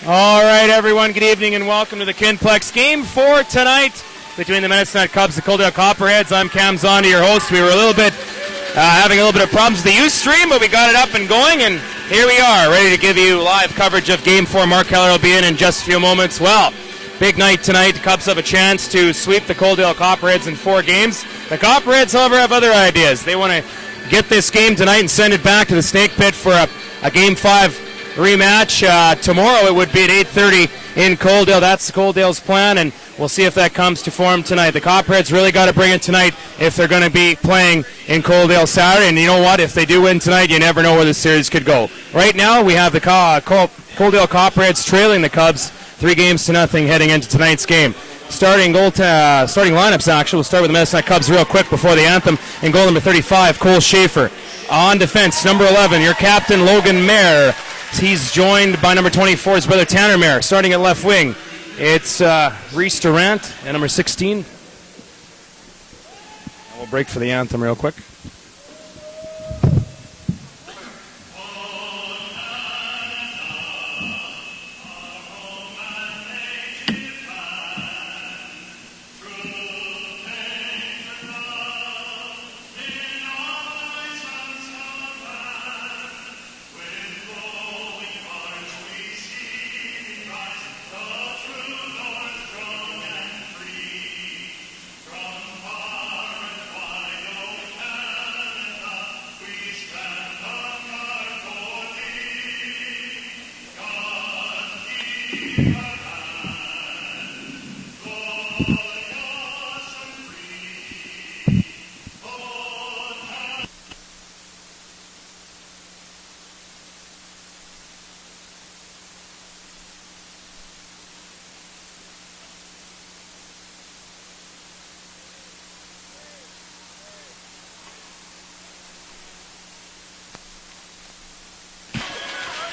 All right, everyone, good evening and welcome to the Kinplex. Game 4 tonight between the Medicine Hat Cubs and the Coaldale Copperheads. I'm Cam Zondi, your host. We were having a little bit of problems with the Ustream, but we got it up and going, and here we are, ready to give you live coverage of Game 4. Mark Keller will be in just a few moments. Well, big night tonight. The Cubs have a chance to sweep the Coaldale Copperheads in 4 games. The Copperheads, however, have other ideas. They want to get this game tonight and send it back to the Snake Pit for a Game 5 rematch. Tomorrow it would be at 8:30 in Coaldale. That's the Coaldale's plan, and we'll see if that comes to form tonight. The Copperheads really got to bring it tonight if they're going to be playing in Coaldale Saturday. And you know what? If they do win tonight, you never know where the series could go. Right now, we have the Coaldale Copperheads trailing the Cubs 3-0 heading into tonight's game. Starting lineups, actually. We'll start with the Medicine Hat Cubs real quick before the anthem. In goal, number 35, Cole Schaefer. On defense, number 11, your captain, Logan Mayer. He's joined by number 24, his brother Tanner Mayer. Starting at left wing, it's Reese Durant and number 16. And we'll break for the anthem real quick.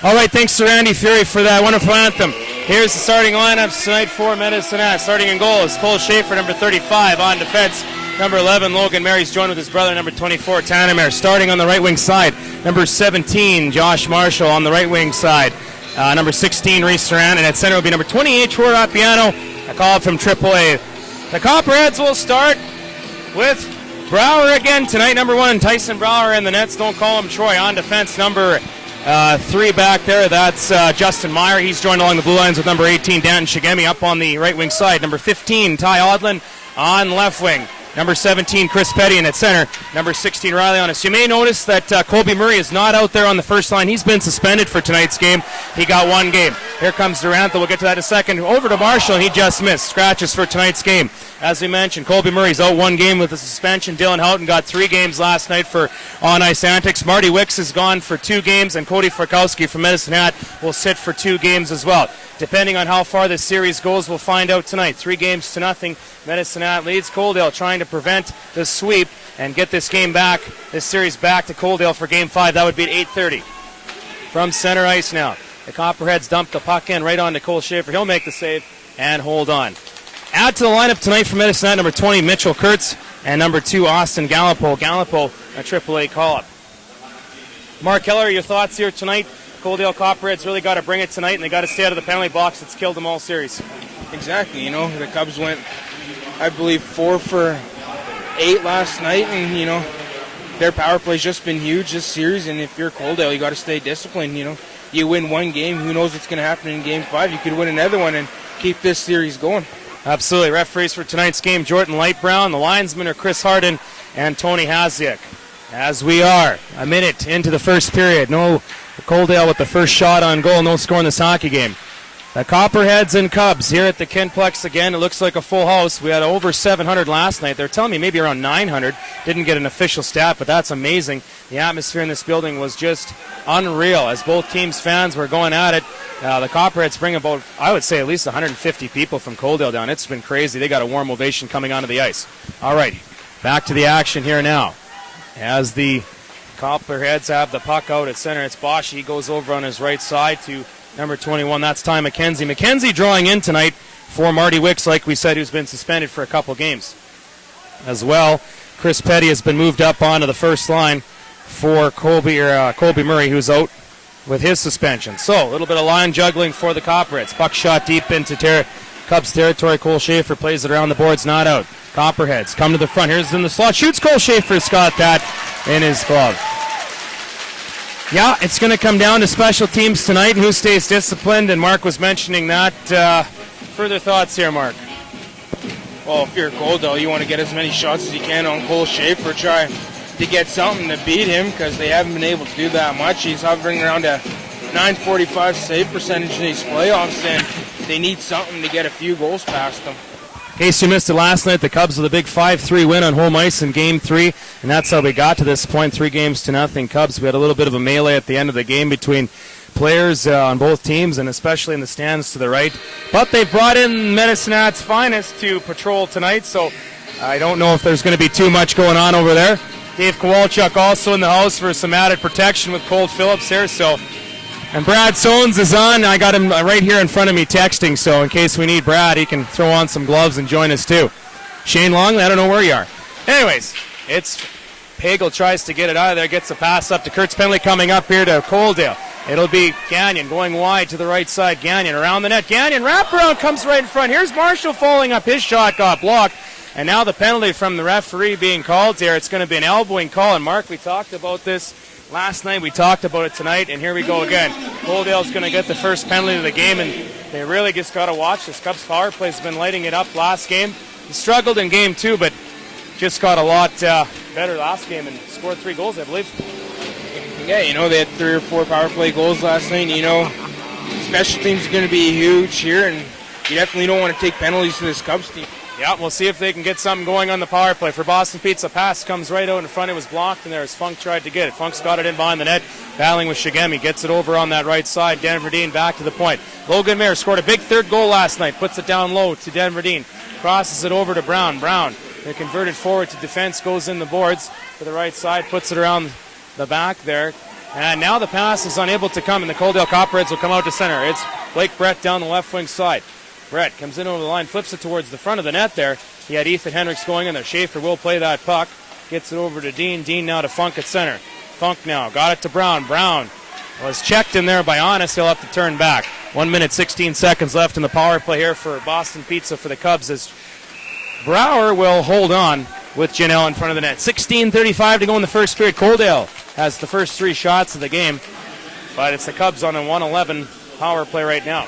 All right, thanks to Randy Fury for that wonderful anthem. Here's the starting lineups tonight for Medicine Hat. Starting in goal is Cole Schaefer, number 35. On defense, number 11, Logan Mayer. He's joined with his brother, number 24, Tanner Mayer. Starting on the right wing side, number 17, Josh Marshall. On the right wing side, number 16, Reese Durant. And at center will be number 28, Troy Rappiano. A call up from AAA. The Copperheads will start with Brower again tonight. Number 1, Tyson Brower in the nets. Don't call him Troy. On defense, number 3 back there, that's Justin Meyer. He's joined along the blue lines with number 18, Danton Shigemi, up on the right wing side. Number 15, Ty Odlin on left wing. Number 17, Chris Petty in at center. Number 16, Riley Honest. You may notice that Colby Murray is not out there on the first line. He's been suspended for tonight's game. He got 1 game. Here comes Durant. We'll get to that in a second. Over to Marshall. He just missed. Scratches for tonight's game. As we mentioned, Colby Murray's out 1 game with a suspension. Dylan Houghton got 3 games last night for on-ice antics. Marty Wicks is gone for 2 games, and Cody Frykowski from Medicine Hat will sit for 2 games as well. Depending on how far this series goes, we'll find out tonight. 3-0. Medicine Hat leads Coaldale, trying to prevent the sweep and get this series back to Coaldale for Game 5. That would be at 8:30. From center ice now, the Copperheads dump the puck in right on to Cole Schaefer. He'll make the save and hold on. Add to the lineup tonight for Medicine Hat, number 20, Mitchell Kurtz, and number 2, Austin Gallipo. Gallipo, a AAA call-up. Mark Keller, your thoughts here tonight? Coaldale Copperheads really got to bring it tonight, and they got to stay out of the penalty box. That's killed them all series. Exactly. The Cubs went, I believe, 4 for 8 last night, and, their power play's just been huge this series, and if you're Coaldale, you got to stay disciplined. You win 1 game, who knows what's going to happen in Game 5. You could win another one and keep this series going. Absolutely. Referees for tonight's game, Jordan Lightbrown. The linesmen are Chris Harden and Tony Hasiak. As we are a minute into the first period, no Coaldale with the first shot on goal, no score in this hockey game. The Copperheads and Cubs here at the Kinplex again. It looks like a full house. We had over 700 last night. They're telling me maybe around 900. Didn't get an official stat, but that's amazing. The atmosphere in this building was just unreal as both teams' fans were going at it. The Copperheads bring about, I would say, at least 150 people from Coaldale down. It's been crazy. They got a warm ovation coming onto the ice. All right, back to the action here now. As the Copperheads have the puck out at center, it's Bosch. He goes over on his right side to number 21. That's Ty McKenzie. McKenzie drawing in tonight for Marty Wicks, like we said, who's been suspended for a couple games. As well, Chris Petty has been moved up onto the first line for Colby Murray, who's out with his suspension. So, a little bit of line juggling for the Copperheads. Puck shot deep into Cubs territory. Cole Schaefer plays it around the boards, not out. Copperheads come to the front. Here's in the slot. Shoots Cole Schaefer's got that in his glove. Yeah, it's going to come down to special teams tonight and who stays disciplined, and Mark was mentioning that. Further thoughts here, Mark? Well, if you're Coaldale, you want to get as many shots as you can on Cole Schaefer. Try to get something to beat him because they haven't been able to do that much. He's hovering around a .945 save percentage in these playoffs, and they need something to get a few goals past them. In case you missed it last night, the Cubs with a big 5-3 win on home ice in Game 3, and that's how we got to this point, 3-0 Cubs. We had a little bit of a melee at the end of the game between players on both teams, and especially in the stands to the right. But they brought in Medicine Hat's finest to patrol tonight, so I don't know if there's going to be too much going on over there. Dave Kowalchuk also in the house for some added protection with Colt Phillips here, so... And Brad Sones is on. I got him right here in front of me texting, so in case we need Brad, he can throw on some gloves and join us too. Shane Longley, I don't know where you are. Anyways, it's Pagel tries to get it out of there, gets a pass up to Kurtz Penley coming up here to Coaldale. It'll be Gagnon going wide to the right side. Gagnon around the net. Gagnon wraparound comes right in front. Here's Marshall following up. His shot got blocked. And now the penalty from the referee being called here. It's going to be an elbowing call. And Mark, we talked about this last night, we talked about it tonight, and here we go again. Coaldale's going to get the first penalty of the game, and they really just got to watch this. Cubs power play has been lighting it up last game. He struggled in Game 2, but just got a lot better last game and scored 3 goals, I believe. Yeah, they had 3 or 4 power play goals last night. Special teams are going to be huge here, and you definitely don't want to take penalties to this Cubs team. Yeah, we'll see if they can get something going on the power play. For Boston Pizza, pass comes right out in front. It was blocked, and there as Funk tried to get it. Funk's got it in behind the net, battling with Shigemi. Gets it over on that right side. Denver Dean back to the point. Logan Mayer scored a big 3rd goal last night. Puts it down low to Denver Dean. Crosses it over to Brown. Brown, they converted forward to defense, goes in the boards to the right side, puts it around the back there. And now the pass is unable to come, and the Coaldale Copperheads will come out to center. It's Blake Brett down the left wing side. Brett comes in over the line, flips it towards the front of the net there. He had Ethan Hendricks going in there. Schaefer will play that puck. Gets it over to Dean. Dean now to Funk at center. Funk now got it to Brown. Brown was checked in there by Honest. He'll have to turn back. 1 minute, 16 seconds left in the power play here for Boston Pizza for the Cubs as Brower will hold on with Janelle in front of the net. 16:35 to go in the first period. Coaldale has the first 3 shots of the game, but it's the Cubs on a 1-11 power play right now.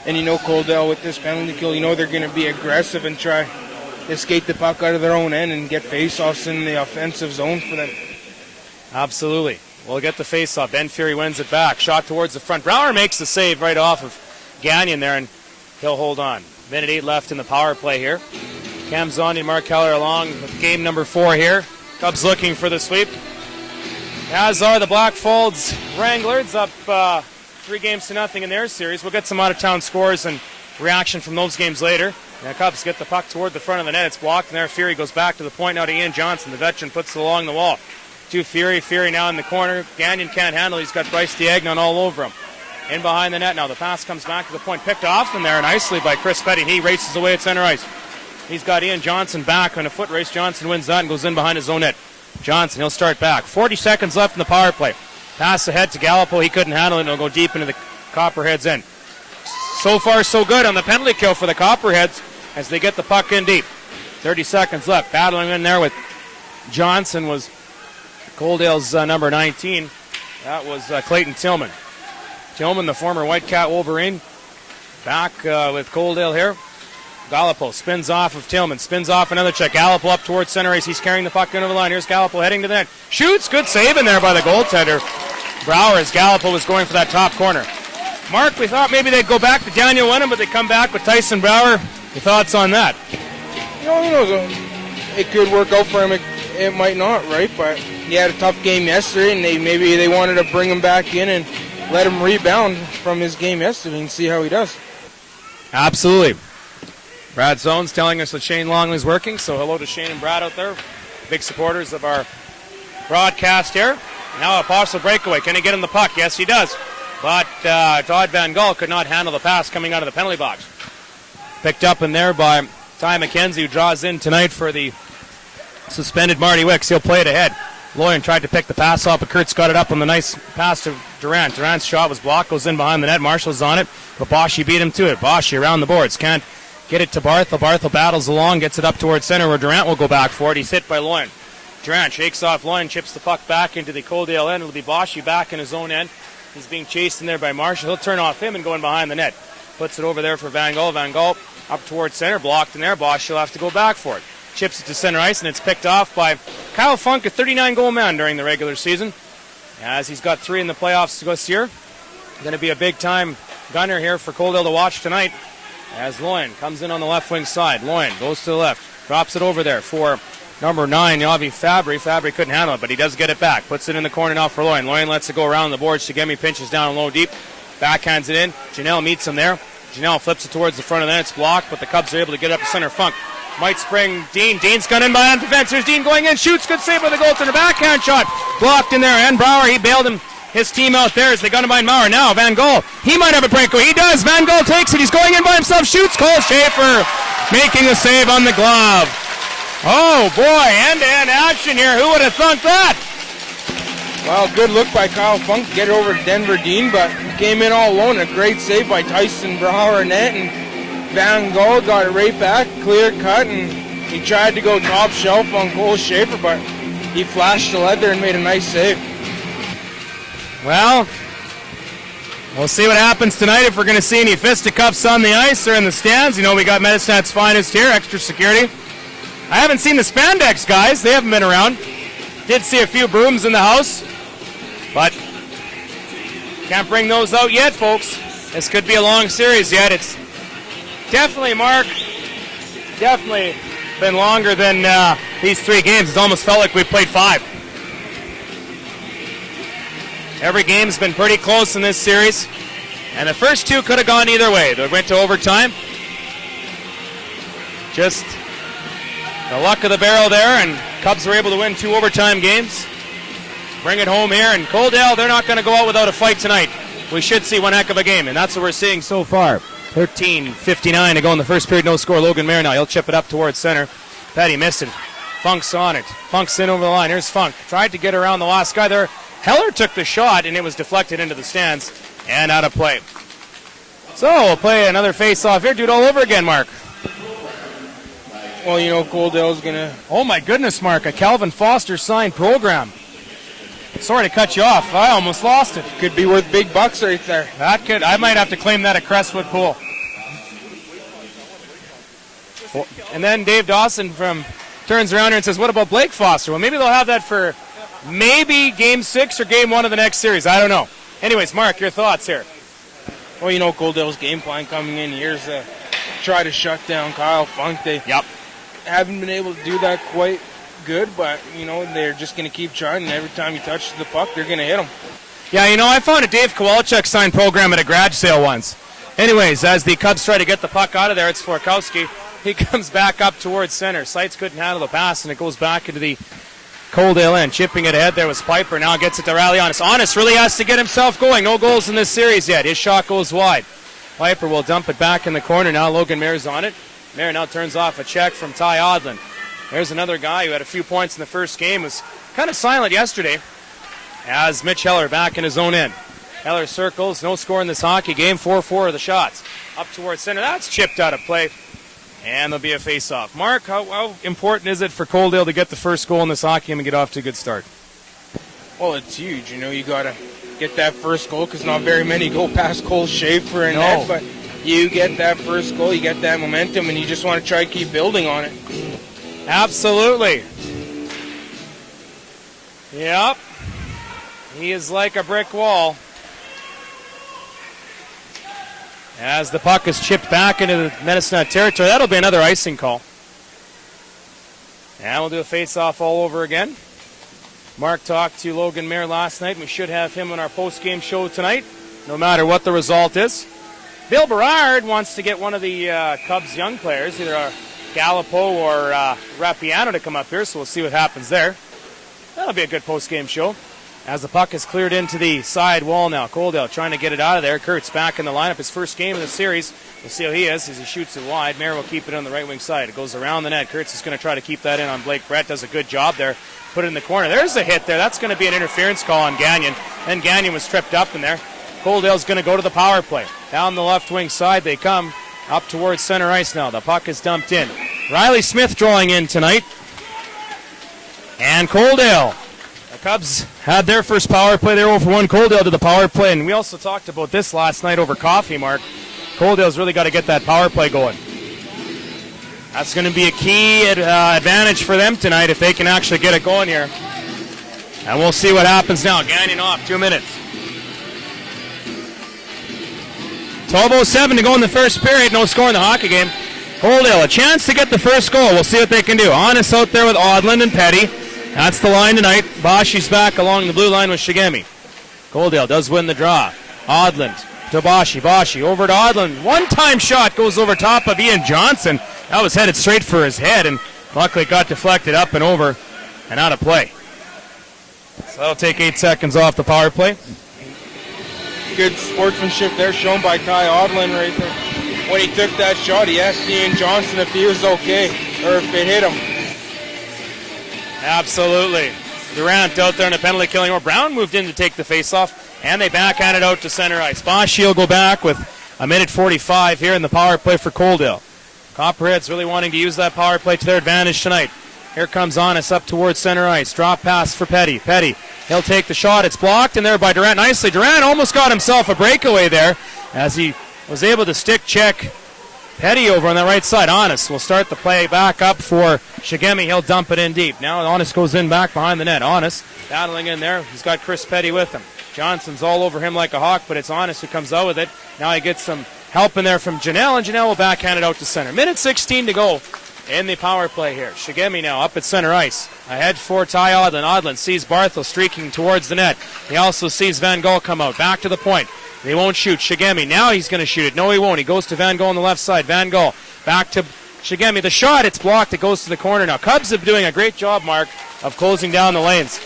And Coaldale with this penalty kill, they're going to be aggressive and try to skate the puck out of their own end and get face-offs in the offensive zone for them. Absolutely. We'll get the face-off. Ben Fury wins it back. Shot towards the front. Brower makes the save right off of Gagnon there, and he'll hold on. Minute 8 left in the power play here. Cam Zondi and Mark Keller along with game number 4 here. Cubs looking for the sweep. As are the Blackfolds Wranglers up 3-0 in their series. We'll get some out-of-town scores and reaction from those games later. The Cubs get the puck toward the front of the net. It's blocked, and there Fury goes back to the point now to Ian Johnson. The veteran puts it along the wall. To Fury. Fury now in the corner. Gagnon can't handle. He's got Bryce Diagnon all over him. In behind the net now. The pass comes back to the point. Picked off from there nicely by Chris Petty. He races away at center ice. He's got Ian Johnson back on a foot race. Johnson wins that and goes in behind his own net. Johnson, he'll start back. 40 seconds left in the power play. Pass ahead to Gallipo. He couldn't handle it, and he'll go deep into the Copperheads in. So far, so good on the penalty kill for the Copperheads as they get the puck in deep. 30 seconds left. Battling in there with Johnson was Coaldale's number 19. That was Clayton Tillman. Tillman, the former Whitecat Wolverine, back with Coaldale here. Gallipo spins off of Tillman, spins off another check. Gallipo up towards center ice. He's carrying the puck into the line. Here's Gallipo heading to the net. Shoots. Good save in there by the goaltender. Brower as Gallipo was going for that top corner. Mark, we thought maybe they'd go back to Daniel Wenham, but they come back with Tyson Brower. Your thoughts on that? It could work out for him. It might not, right? But he had a tough game yesterday, and maybe they wanted to bring him back in and let him rebound from his game yesterday and see how he does. Absolutely. Brad Zones telling us that Shane Longley's working, so hello to Shane and Brad out there, big supporters of our broadcast here. Now a possible breakaway. Can he get him the puck? Yes, he does. But Todd Van Gaal could not handle the pass coming out of the penalty box. Picked up in there by Ty McKenzie, who draws in tonight for the suspended Marty Wicks. He'll play it ahead. Loyan tried to pick the pass off, but Kurtz got it up on the nice pass to Durant. Durant's shot was blocked, goes in behind the net. Marshall's on it, but Boschy beat him to it. Boschy around the boards, can't get it to Barthel. Barthel battles along, gets it up towards center where Durant will go back for it. He's hit by Loyan. Durant shakes off Loyan, chips the puck back into the Coaldale end. It'll be Boschy back in his own end. He's being chased in there by Marshall. He'll turn off him and go in behind the net. Puts it over there for Van Gogh. Van Gogh up towards center, blocked in there. Bosch will have to go back for it. Chips it to center ice, and it's picked off by Kyle Funk, a 39-goal man during the regular season. As he's got 3 in the playoffs this year. Going to be a big-time gunner here for Coaldale to watch tonight. As Loyan comes in on the left wing side. Loyan goes to the left, drops it over there for number 9, Yavi Fabry. Fabry couldn't handle it, but he does get it back. Puts it in the corner now for Loyan. Loyan lets it go around the boards. Shigemi pinches down low deep. Backhands it in. Janelle meets him there. Janelle flips it towards the front of the net. It's blocked, but the Cubs are able to get up to center. Funk might spring Dean. Dean's gun in behind the defense. Here's Dean going in. Shoots. Good save by the goaltender. Backhand shot. Blocked in there. And Brower, he bailed his team out there as they gun in behind Maurer. Now Van Gogh. He might have a breakaway. He does. Van Gogh takes it. He's going in by himself. Shoots. Cole Schaefer making a save on the glove. Oh, boy. End-to-end action here. Who would have thunk that? Well, good look by Kyle Funk to get it over to Denver Dean, but he came in all alone. A great save by Tyson Brower net, and Van Gogh got it right back, clear cut, and he tried to go top shelf on Cole Schaefer, but he flashed the leather and made a nice save. Well, we'll see what happens tonight if we're going to see any fisticuffs on the ice or in the stands. You know, we got Medison's finest here, extra security. I haven't seen the spandex guys. They haven't been around. Did see a few brooms in the house, but can't bring those out yet, folks. This could be a long series yet. It's definitely, Mark, definitely been longer than these 3 games. It's almost felt like we played 5. Every game's been pretty close in this series, and the first 2 could have gone either way. They went to overtime. Just the luck of the barrel there, and Cubs were able to win 2 overtime games. Bring it home here, and Coaldale, they're not going to go out without a fight tonight. We should see one heck of a game, and that's what we're seeing so far. 13:59 to go in the first period, no score. Logan Mayer now, he'll chip it up towards center. Petty missed it. Funk's on it. Funk's in over the line. Here's Funk. Tried to get around the last guy there. Heller took the shot, and it was deflected into the stands and out of play. So we'll play another face-off here. Do it all over again, Mark. Well, you know, Coaldale's going to... Oh, my goodness, Mark. A Calvin Foster signed program. Sorry to cut you off. I almost lost it. Could be worth big bucks right there. That could. I might have to claim that at Crestwood Pool. And then Dave Dawson turns around here and says, what about Blake Foster? Well, maybe they'll have that for maybe Game 6 or Game 1 of the next series. I don't know. Anyways, Mark, your thoughts here. Well, you know, Coaldale's game plan coming in here is to try to shut down Kyle Funk. They haven't been able to do that quite good, but, you know, they're just going to keep trying, and every time he touches the puck, they're going to hit him. Yeah, you know, I found a Dave Kowalczyk signed program at a garage sale once. Anyways, as the Cubs try to get the puck out of there, it's Forkowski. He comes back up towards center. Seitz couldn't handle the pass, and it goes back into the Coaldale end. Chipping it ahead there was Piper. Now gets it to Riley Honest. Honest really has to get himself going. No goals in this series yet. His shot goes wide. Piper will dump it back in the corner. Now Logan Mayer's on it. Mayer now turns off a check from Ty Odlin. There's another guy who had a few points in the first game. Was kind of silent yesterday. As Mitch Heller back in his own end. Heller circles. No score in this hockey game. 4-4 of the shots. Up towards center. That's chipped out of play. And there'll be a face-off. Mark, how important is it for Coaldale to get the first goal in this hockey game and get off to a good start? Well, it's huge. You know, you got to get that first goal because not very many go past Cole Schaefer and that. But you get that first goal, you get that momentum, and you just want to try to keep building on it. Absolutely. Yep. He is like a brick wall. As the puck is chipped back into the Medicine territory, that'll be another icing call. And we'll do a face-off all over again. Mark talked to Logan Mayer last night. We should have him on our post-game show tonight, no matter what the result is. Bill Berard wants to get one of the Cubs young players, either Gallipo or Rappiano, to come up here, so we'll see what happens there. That'll be a good post-game show. as the puck is cleared into the side wall now. Coaldale trying to get it out of there. Kurtz back in the lineup. His first game of the series. We'll see how he is as he shoots it wide. Mayer will keep it on the right wing side. It goes around the net. Kurtz is going to try to keep that in on Blake Brett. Does a good job there. Put it in the corner. There's a hit there. That's going to be an interference call on Gagnon. Then Gagnon was tripped up in there. Coaldale's going to go to the power play. Down the left wing side they come. Up towards center ice now. The puck is dumped in. Riley Smith drawing in tonight. And Coaldale. The Cubs had their first power play. They're 0-for-1. Coaldale to the power play. And we also talked about this last night over coffee, Mark. Coaldale's really got to get that power play going. That's going to be a key advantage for them tonight if they can actually get it going here. And we'll see what happens now. Gagnon off, 2 minutes. 12:07 to go in the first period. No score in the hockey game. Coaldale, a chance to get the first goal. We'll see what they can do. Honest out there with Odland and Petty. That's the line tonight. Boshy's back along the blue line with Shigemi. Coaldale does win the draw. Odland to Boshy. Boshy over to Odland. One-time shot goes over top of Ian Johnson. That was headed straight for his head, and luckily got deflected up and over and out of play. So that'll take 8 seconds off the power play. Good sportsmanship there shown by Ty Odland right there. When he took that shot, he asked Ian Johnson if he was okay or if it hit him. Absolutely. Durant out there in a penalty killing area. Brown moved in to take the face-off, and they backhand it out to center ice. Boshy will go back with 1:45 here in the power play for Coaldale. Copperheads really wanting to use that power play to their advantage tonight. Here comes Honest up towards center ice. Drop pass for Petty. Petty, he'll take the shot. It's blocked, and there by Durant nicely. Durant almost got himself a breakaway there as he was able to stick check Petty over on the right side. Honest will start the play back up for Shigemi. He'll dump it in deep. Now Honest goes in back behind the net. Honest battling in there. He's got Chris Petty with him. Johnson's all over him like a hawk, but it's Honest who comes out with it. Now he gets some help in there from Janelle, and Janelle will backhand it out to center. 1:16 to go in the power play here. Shigemi now up at center ice. Ahead for Ty Odland. Odland sees Barthel streaking towards the net. He also sees Van Gogh come out. Back to the point. They won't shoot. Shigemi. Now he's going to shoot it. No, he won't. He goes to Van Gogh on the left side. Van Gogh back to Shigemi. The shot, it's blocked. It goes to the corner now. Cubs are doing a great job, Mark, of closing down the lanes.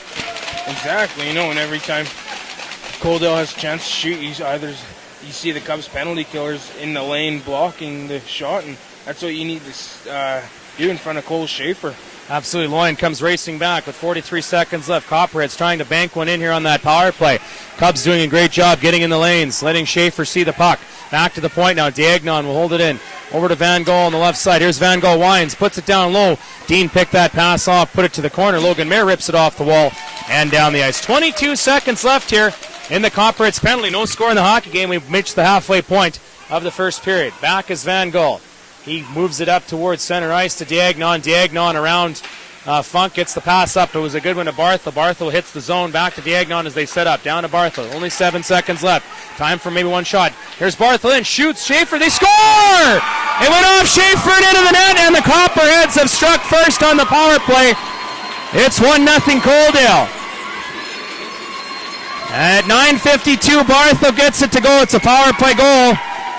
Exactly. And every time Coaldale has a chance to shoot, you see the Cubs penalty killers in the lane blocking the shot, and that's what you need to do in front of Cole Schaefer. Absolutely. Loyan comes racing back with 43 seconds left. Copperhead's trying to bank one in here on that power play. Cubs doing a great job getting in the lanes, letting Schaefer see the puck. Back to the point now. Diagnon will hold it in. Over to Van Gogh on the left side. Here's Van Gogh. Wines puts it down low. Dean picked that pass off, put it to the corner. Logan Mayer rips it off the wall and down the ice. 22 seconds left here in the Copperheads penalty. No score in the hockey game. We've reached the halfway point of the first period. Back is Van Gogh. He moves it up towards center ice to Diagnon. Diagnon around Funk, gets the pass up. It was a good one to Barthel. Barthel hits the zone. Back to Diagnon as they set up. Down to Barthel. Only 7 seconds left. Time for maybe one shot. Here's Barthel in. Shoots. Schaefer. They score! It went off Schaefer and into the net, and the Copperheads have struck first on the power play. It's 1-0 Coaldale. At 9:52, Barthel gets it to go. It's a power play goal.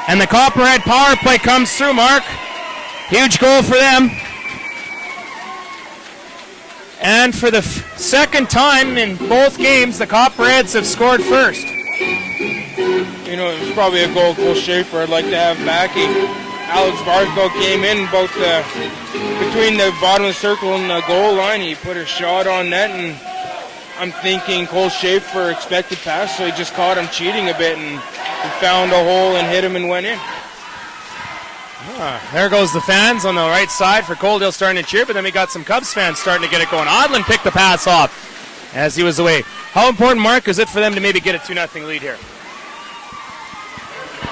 And the Copperhead power play comes through, Mark. Huge goal for them. And for the second time in both games, the Copperheads have scored first. It was probably a goal Cole Schaefer I'd like to have back. Alex Barthel came in between the bottom of the circle and the goal line. He put a shot on net, and I'm thinking Cole Schaefer expected pass, so he just caught him cheating a bit, and he found a hole and hit him and went in. There goes the fans on the right side for Coaldale starting to cheer, but then we got some Cubs fans starting to get it going. Odland picked the pass off as he was away. How important, Mark, is it for them to maybe get a 2-0 lead here?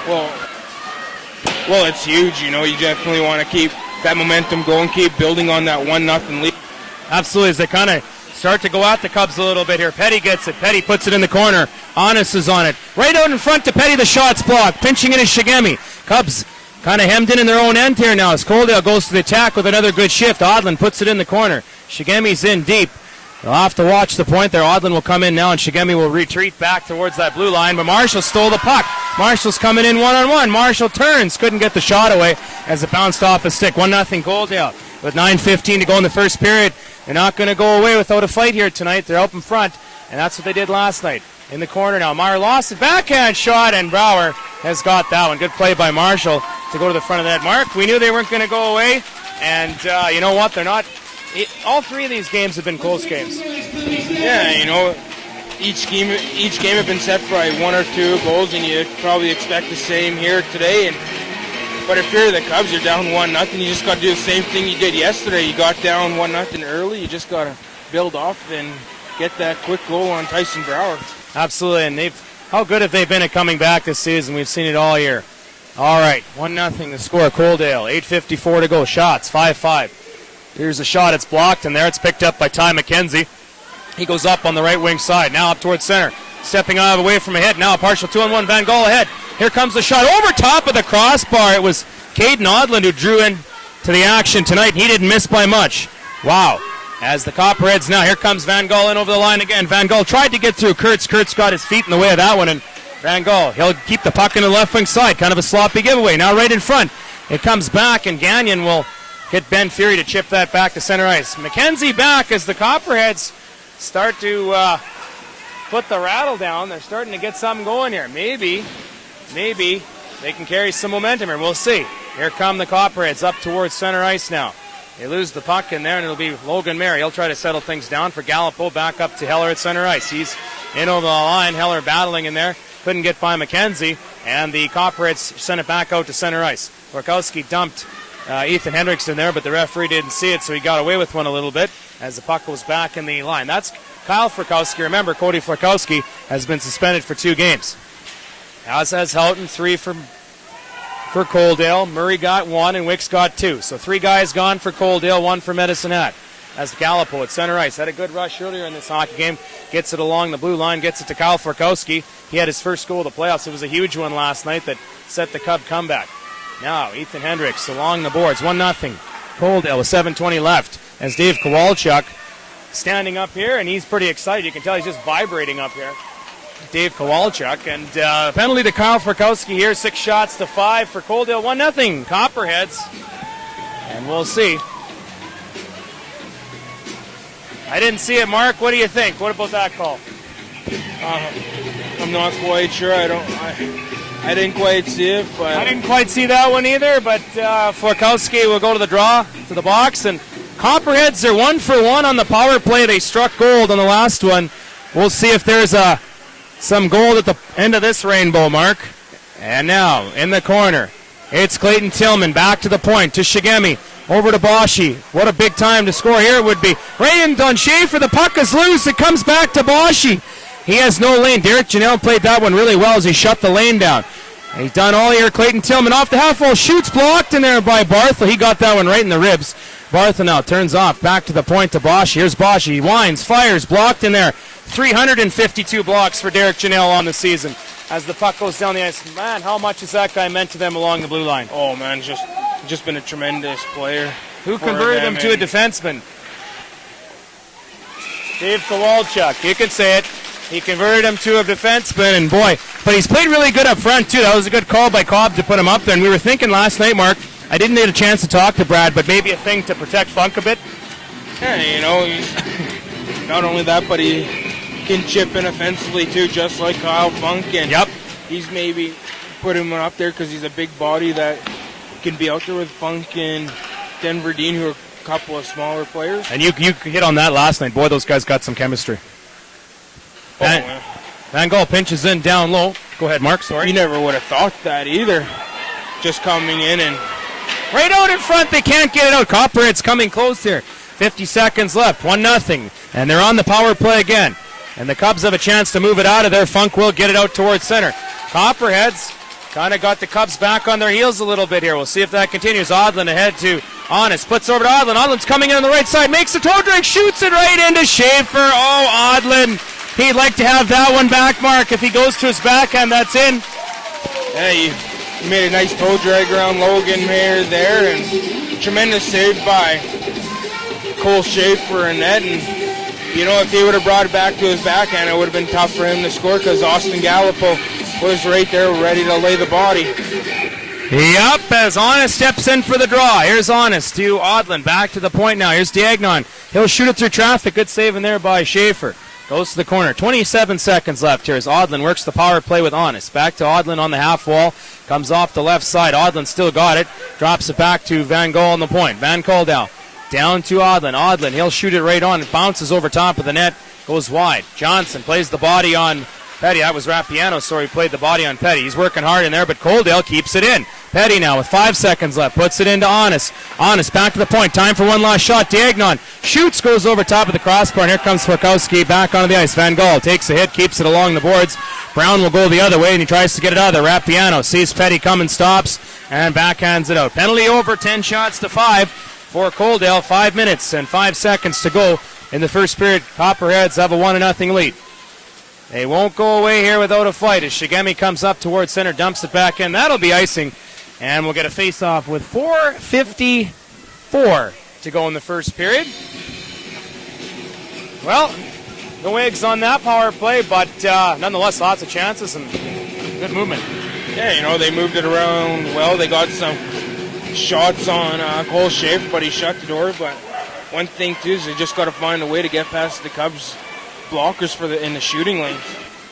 Well, it's huge. You definitely want to keep that momentum going, keep building on that 1-0 lead. Absolutely, as they kind of start to go at the Cubs a little bit here. Petty gets it. Petty puts it in the corner. Honest is on it. Right out in front to Petty, the shot's blocked. Pinching it is Shigemi. Cubs kind of hemmed in their own end here now as Coaldale goes to the attack with another good shift. Odland puts it in the corner. Shigemi's in deep. They'll have to watch the point there. Odland will come in now, and Shigemi will retreat back towards that blue line, but Marshall stole the puck. Marshall's coming in one-on-one. Marshall turns. Couldn't get the shot away as it bounced off his stick. 1-0 Coaldale. With 9:15 to go in the first period. They're not going to go away without a fight here tonight. They're up in front. And that's what they did last night. In the corner now. Meyer lost it. Backhand shot, and Brower has got that one. Good play by Marshall to go to the front of that. Mark, we knew they weren't going to go away. And you know what? They're not. All three of these games have been close games. Yeah, each game have been set by 1 or 2 goals, and you probably expect the same here today. But if you're the Cubs, you're down 1-0. You just got to do the same thing you did yesterday. You got down 1-0 early. You just got to build off and get that quick goal on Tyson Brower. Absolutely, and how good have they been at coming back this season? We've seen it all year. All right, 1-0 the score. Coaldale, 8:54 to go. Shots, 5-5. Here's a shot. It's blocked, and there it's picked up by Ty McKenzie. He goes up on the right wing side. Now up towards center. Stepping out of the way from ahead. Now a partial 2-on-1. Van Gaal ahead. Here comes the shot over top of the crossbar. It was Caden Odland who drew in to the action tonight. He didn't miss by much. Wow. As the Copperheads now, here comes Van Gaal in over the line again. Van Gaal tried to get through Kurtz. Kurtz got his feet in the way of that one, and Van Gaal, he'll keep the puck in the left wing side. Kind of a sloppy giveaway. Now right in front. It comes back, and Gagnon will get Ben Fury to chip that back to center ice. McKenzie back as the Copperheads start to put the rattle down. They're starting to get something going here. Maybe they can carry some momentum here. We'll see. Here come the Copperheads up towards center ice now. They lose the puck in there, and it'll be Logan Mary. He'll try to settle things down for Gallipo. Back up to Heller at center ice. He's in over the line. Heller battling in there. Couldn't get by McKenzie, and the Copperheads sent it back out to center ice. Florkowski dumped Ethan Hendricks in there, but the referee didn't see it, so he got away with one a little bit as the puck was back in the line. That's Kyle Florkowski. Remember, Cody Florkowski has been suspended for 2 games. As has Houghton, 3 for Coaldale. Murray got 1 and Wicks got 2. So 3 guys gone for Coaldale, 1 for Medicine Hat. As Gallipo at center ice had a good rush earlier in this hockey game. Gets it along the blue line, gets it to Kyle Florkowski. He had his first goal of the playoffs. It was a huge one last night that set the Cub comeback. Now Ethan Hendricks along the boards, 1-0. Coaldale with 7:20 left. As Dave Kowalchuk standing up here, and he's pretty excited. You can tell he's just vibrating up here. Dave Kowalchuk, and penalty to Kyle Florkowski here, 6-5 for Coaldale, 1-0 Copperheads, and we'll see. I didn't see it, Mark. What do you think? What about that call? I'm not quite sure. I didn't quite see it, but I didn't quite see that one either. But Florkowski will go to the draw to the box, and Copperheads are 1 for 1 on the power play. They struck gold on the last one. We'll see if there's some gold at the end of this rainbow, Mark. And now, in the corner, it's Clayton Tillman back to the point, to Shigemi, over to Boschy. What a big time to score here it would be. Right in on Schaefer, the puck is loose, it comes back to Boschy. He has no lane. Derek Janelle played that one really well as he shut the lane down. And he's done all here. Clayton Tillman off the half wall, shoots, blocked in there by Barthel. He got that one right in the ribs. Barthel now turns off, back to the point to Boschy. Here's Boschy, he winds, fires, blocked in there. 352 blocks for Derek Janelle on the season as the puck goes down the ice. Man, how much has that guy meant to them along the blue line? Oh, man, just been a tremendous player. Who converted him to a defenseman? Dave Kowalchuk, you can say it. He converted him to a defenseman, and boy, but he's played really good up front, too. That was a good call by Cobb to put him up there, and we were thinking last night, Mark, I didn't get a chance to talk to Brad, but maybe a thing to protect Funk a bit. Yeah, he's not only that, but he can chip in offensively, too, just like Kyle Funk, and he's maybe put him up there because he's a big body that can be out there with Funk and Denver Dean, who are a couple of smaller players. And you hit on that last night. Boy, those guys got some chemistry. Van Gaal pinches in down low. Go ahead, Mark. Sorry. You never would have thought that either. Just coming in and right out in front. They can't get it out. Copperheads coming close here. 50 seconds left. 1-0. And they're on the power play again. And the Cubs have a chance to move it out of there. Funk will get it out towards center. Copperheads kind of got the Cubs back on their heels a little bit here. We'll see if that continues. Odland ahead to Honest. Puts over to Odland. Odland's coming in on the right side. Makes a toe drag. Shoots it right into Schaefer. Oh, Odland. He'd like to have that one back, Mark. If he goes to his backhand, that's in. Yeah, he made a nice toe drag around Logan Mayer there, and tremendous save by Cole Schaefer and net. And, if he would have brought it back to his backhand, it would have been tough for him to score because Austin Gallipo was right there ready to lay the body. Yep, as Honest steps in for the draw. Here's Honest to Odland. Back to the point now. Here's Diagnon. He'll shoot it through traffic. Good save in there by Schaefer. Goes to the corner. 27 seconds left here as Odlin works the power play with Honest. Back to Odlin on the half wall. Comes off the left side. Odlin still got it. Drops it back to Van Gogh on the point. Van Coaldale down to Odlin. Odlin, he'll shoot it right on. It bounces over top of the net. Goes wide. Johnson plays the body on Petty. That was Rappiano, so he played the body on Petty. He's working hard in there, but Coaldale keeps it in. Petty now with 5 seconds left. Puts it into Honest. Honest back to the point. Time for one last shot. Diagnon shoots, goes over top of the crossbar, and here comes Forkowski back onto the ice. Van Gogh takes a hit, keeps it along the boards. Brown will go the other way, and he tries to get it out of there. Rappiano sees Petty coming, stops, and backhands it out. Penalty over, 10 shots to 5 for Coaldale. 5 minutes and 5 seconds to go in the first period. Copperheads have a 1-0 lead. They won't go away here without a fight as Shigemi comes up towards center, dumps it back in. That'll be icing, and we'll get a face-off with 4:54 to go in the first period. Well, no eggs on that power play, but nonetheless, lots of chances and good movement. Yeah, they moved it around well. They got some shots on Cole Schaefer, but he shut the door. But one thing, too, is they just got to find a way to get past the Cubs blockers in the shooting lanes.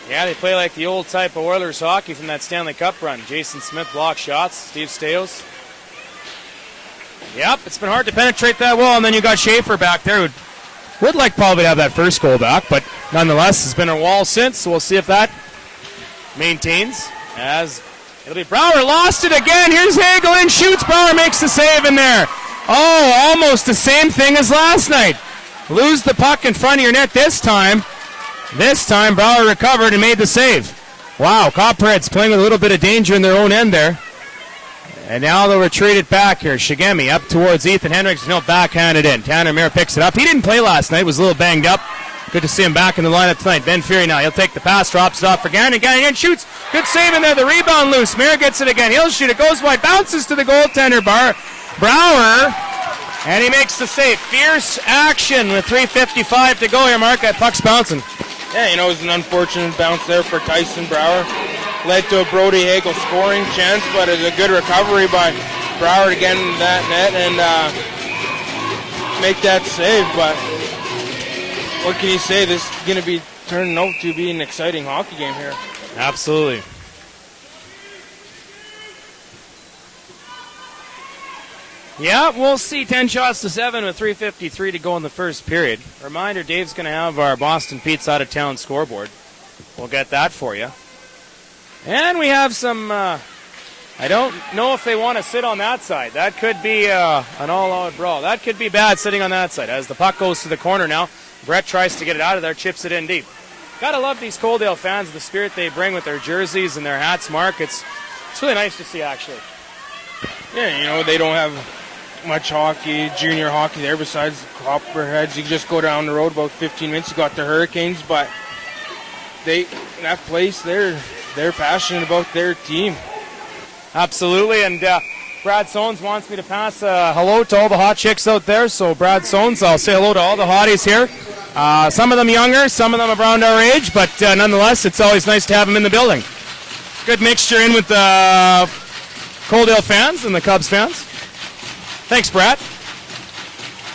Yeah, they play like the old type of Oilers hockey from that Stanley Cup run. Jason Smith blocks shots. Steve Steos. Yep, it's been hard to penetrate that wall, and then you got Schaefer back there who would like probably to have that first goal back, but nonetheless has been a wall since, so we'll see if that maintains. As it'll be Brouwer, lost it again. Here's Hagel in, shoots. Brouwer makes the save in there. Oh, almost the same thing as last night. Lose the puck in front of your net this time. This time, Brouwer recovered and made the save. Wow, Copperheads playing with a little bit of danger in their own end there. And now they'll retreat it back here. Shigemi up towards Ethan Hendricks. He'll backhand it in. Tanner Muir picks it up. He didn't play last night. Was a little banged up. Good to see him back in the lineup tonight. Ben Fury now. He'll take the pass. Drops it off for Gannon. Gannon again shoots. Good save in there. The rebound loose. Muir gets it again. He'll shoot it. Goes wide. Bounces to the goaltender Brouwer. And he makes the save. Fierce action with 3:55 to go here, Mark. That puck's bouncing. Yeah, it was an unfortunate bounce there for Tyson Brouwer. Led to a Brody Hagel scoring chance, but it's a good recovery by Brouwer to get into that net and make that save. But what can you say? This is going to be turning out to be an exciting hockey game here. Absolutely. Yeah, we'll see 10 shots to 7 with 3:53 to go in the first period. Reminder, Dave's going to have our Boston Pete's out-of-town scoreboard. We'll get that for you. And we have some, I don't know if they want to sit on that side. That could be an all-out brawl. That could be bad sitting on that side. As the puck goes to the corner now, Brett tries to get it out of there, chips it in deep. Gotta love these Coaldale fans, the spirit they bring with their jerseys and their hats, Mark. It's really nice to see, actually. Yeah, they don't have much hockey, junior hockey there besides the Copperheads. You can just go down the road about 15 minutes. You got the Hurricanes, but that place, they're passionate about their team. Absolutely, and Brad Sones wants me to pass hello to all the hot chicks out there. So Brad Sones, I'll say hello to all the hotties here. Some of them younger, some of them around our age, but nonetheless, it's always nice to have them in the building. Good mixture in with the Coaldale fans and the Cubs fans. Thanks, Brad.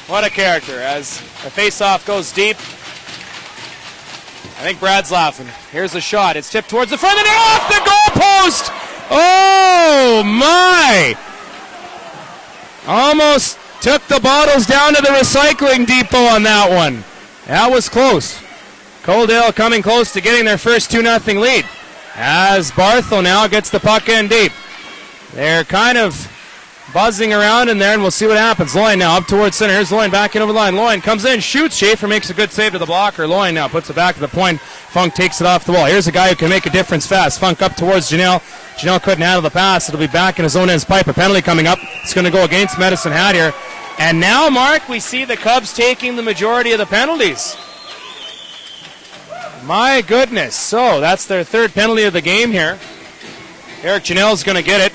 What a character. As the face-off goes deep, I think Brad's laughing. Here's a shot. It's tipped towards the front and off the goalpost. Oh, my. Almost took the bottles down to the recycling depot on that one. That was close. Coaldale coming close to getting their first 2-0 lead. As Barthel now gets the puck in deep. They're kind of buzzing around in there, and we'll see what happens. Loyne now up towards center. Here's Loyne back in over the line. Loyne comes in, shoots. Schaefer makes a good save to the blocker. Loyne now puts it back to the point. Funk takes it off the wall. Here's a guy who can make a difference fast. Funk up towards Janelle. Janelle couldn't handle the pass. It'll be back in his own end's pipe. A penalty coming up. It's going to go against Medicine Hat here. And now, Mark, we see the Cubs taking the majority of the penalties. My goodness. So that's their third penalty of the game here. Eric Janelle's going to get it.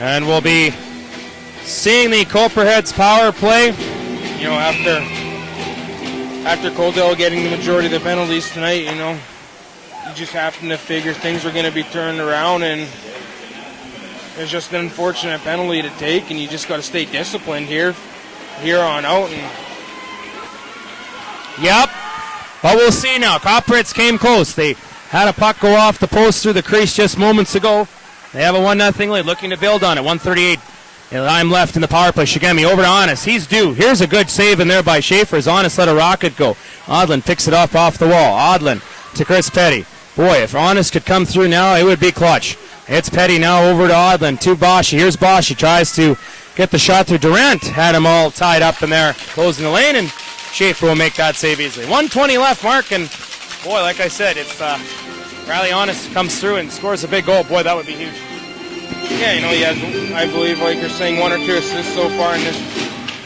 And we'll be seeing the Copperheads power play. After Coaldale getting the majority of the penalties tonight, you just happen to figure things are going to be turned around, and it's just an unfortunate penalty to take, and you just got to stay disciplined here. here on out. And yep. But we'll see now. Copperitz came close. They had a puck go off the post through the crease just moments ago. They have a 1-0 lead, looking to build on it. 1:38 time left in the power play. Shigemi over to Honest. He's due. Here's a good save in there by Schaefer as Honest let a rocket go. Odlin picks it up off the wall. Odlin to Chris Petty. Boy, if Honest could come through now, it would be clutch. It's Petty now over to Odlin, to Bosch. Here's Bosch. He tries to get the shot through. Durant had him all tied up in there, closing the lane, and Schaefer will make that save easily. 1:20 left, Mark, and boy, like I said, it's Riley Honest comes through and scores a big goal. Boy, that would be huge. yeah, he has, I believe, like you're saying, 1 or 2 assists so far in this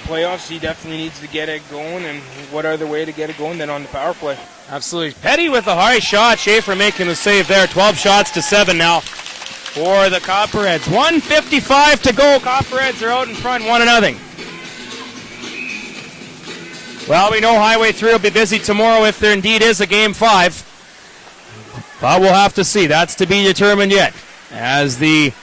playoffs. He definitely needs to get it going, and what other way to get it going than on the power play? Absolutely. Petty with a high shot. Schaefer making the save there. 12 shots to 7 now for the Copperheads. 1:55 to go. Copperheads are out in front, 1-0. Well, we know Highway 3 will be busy tomorrow if there indeed is a Game 5. But we'll have to see. That's to be determined yet. As the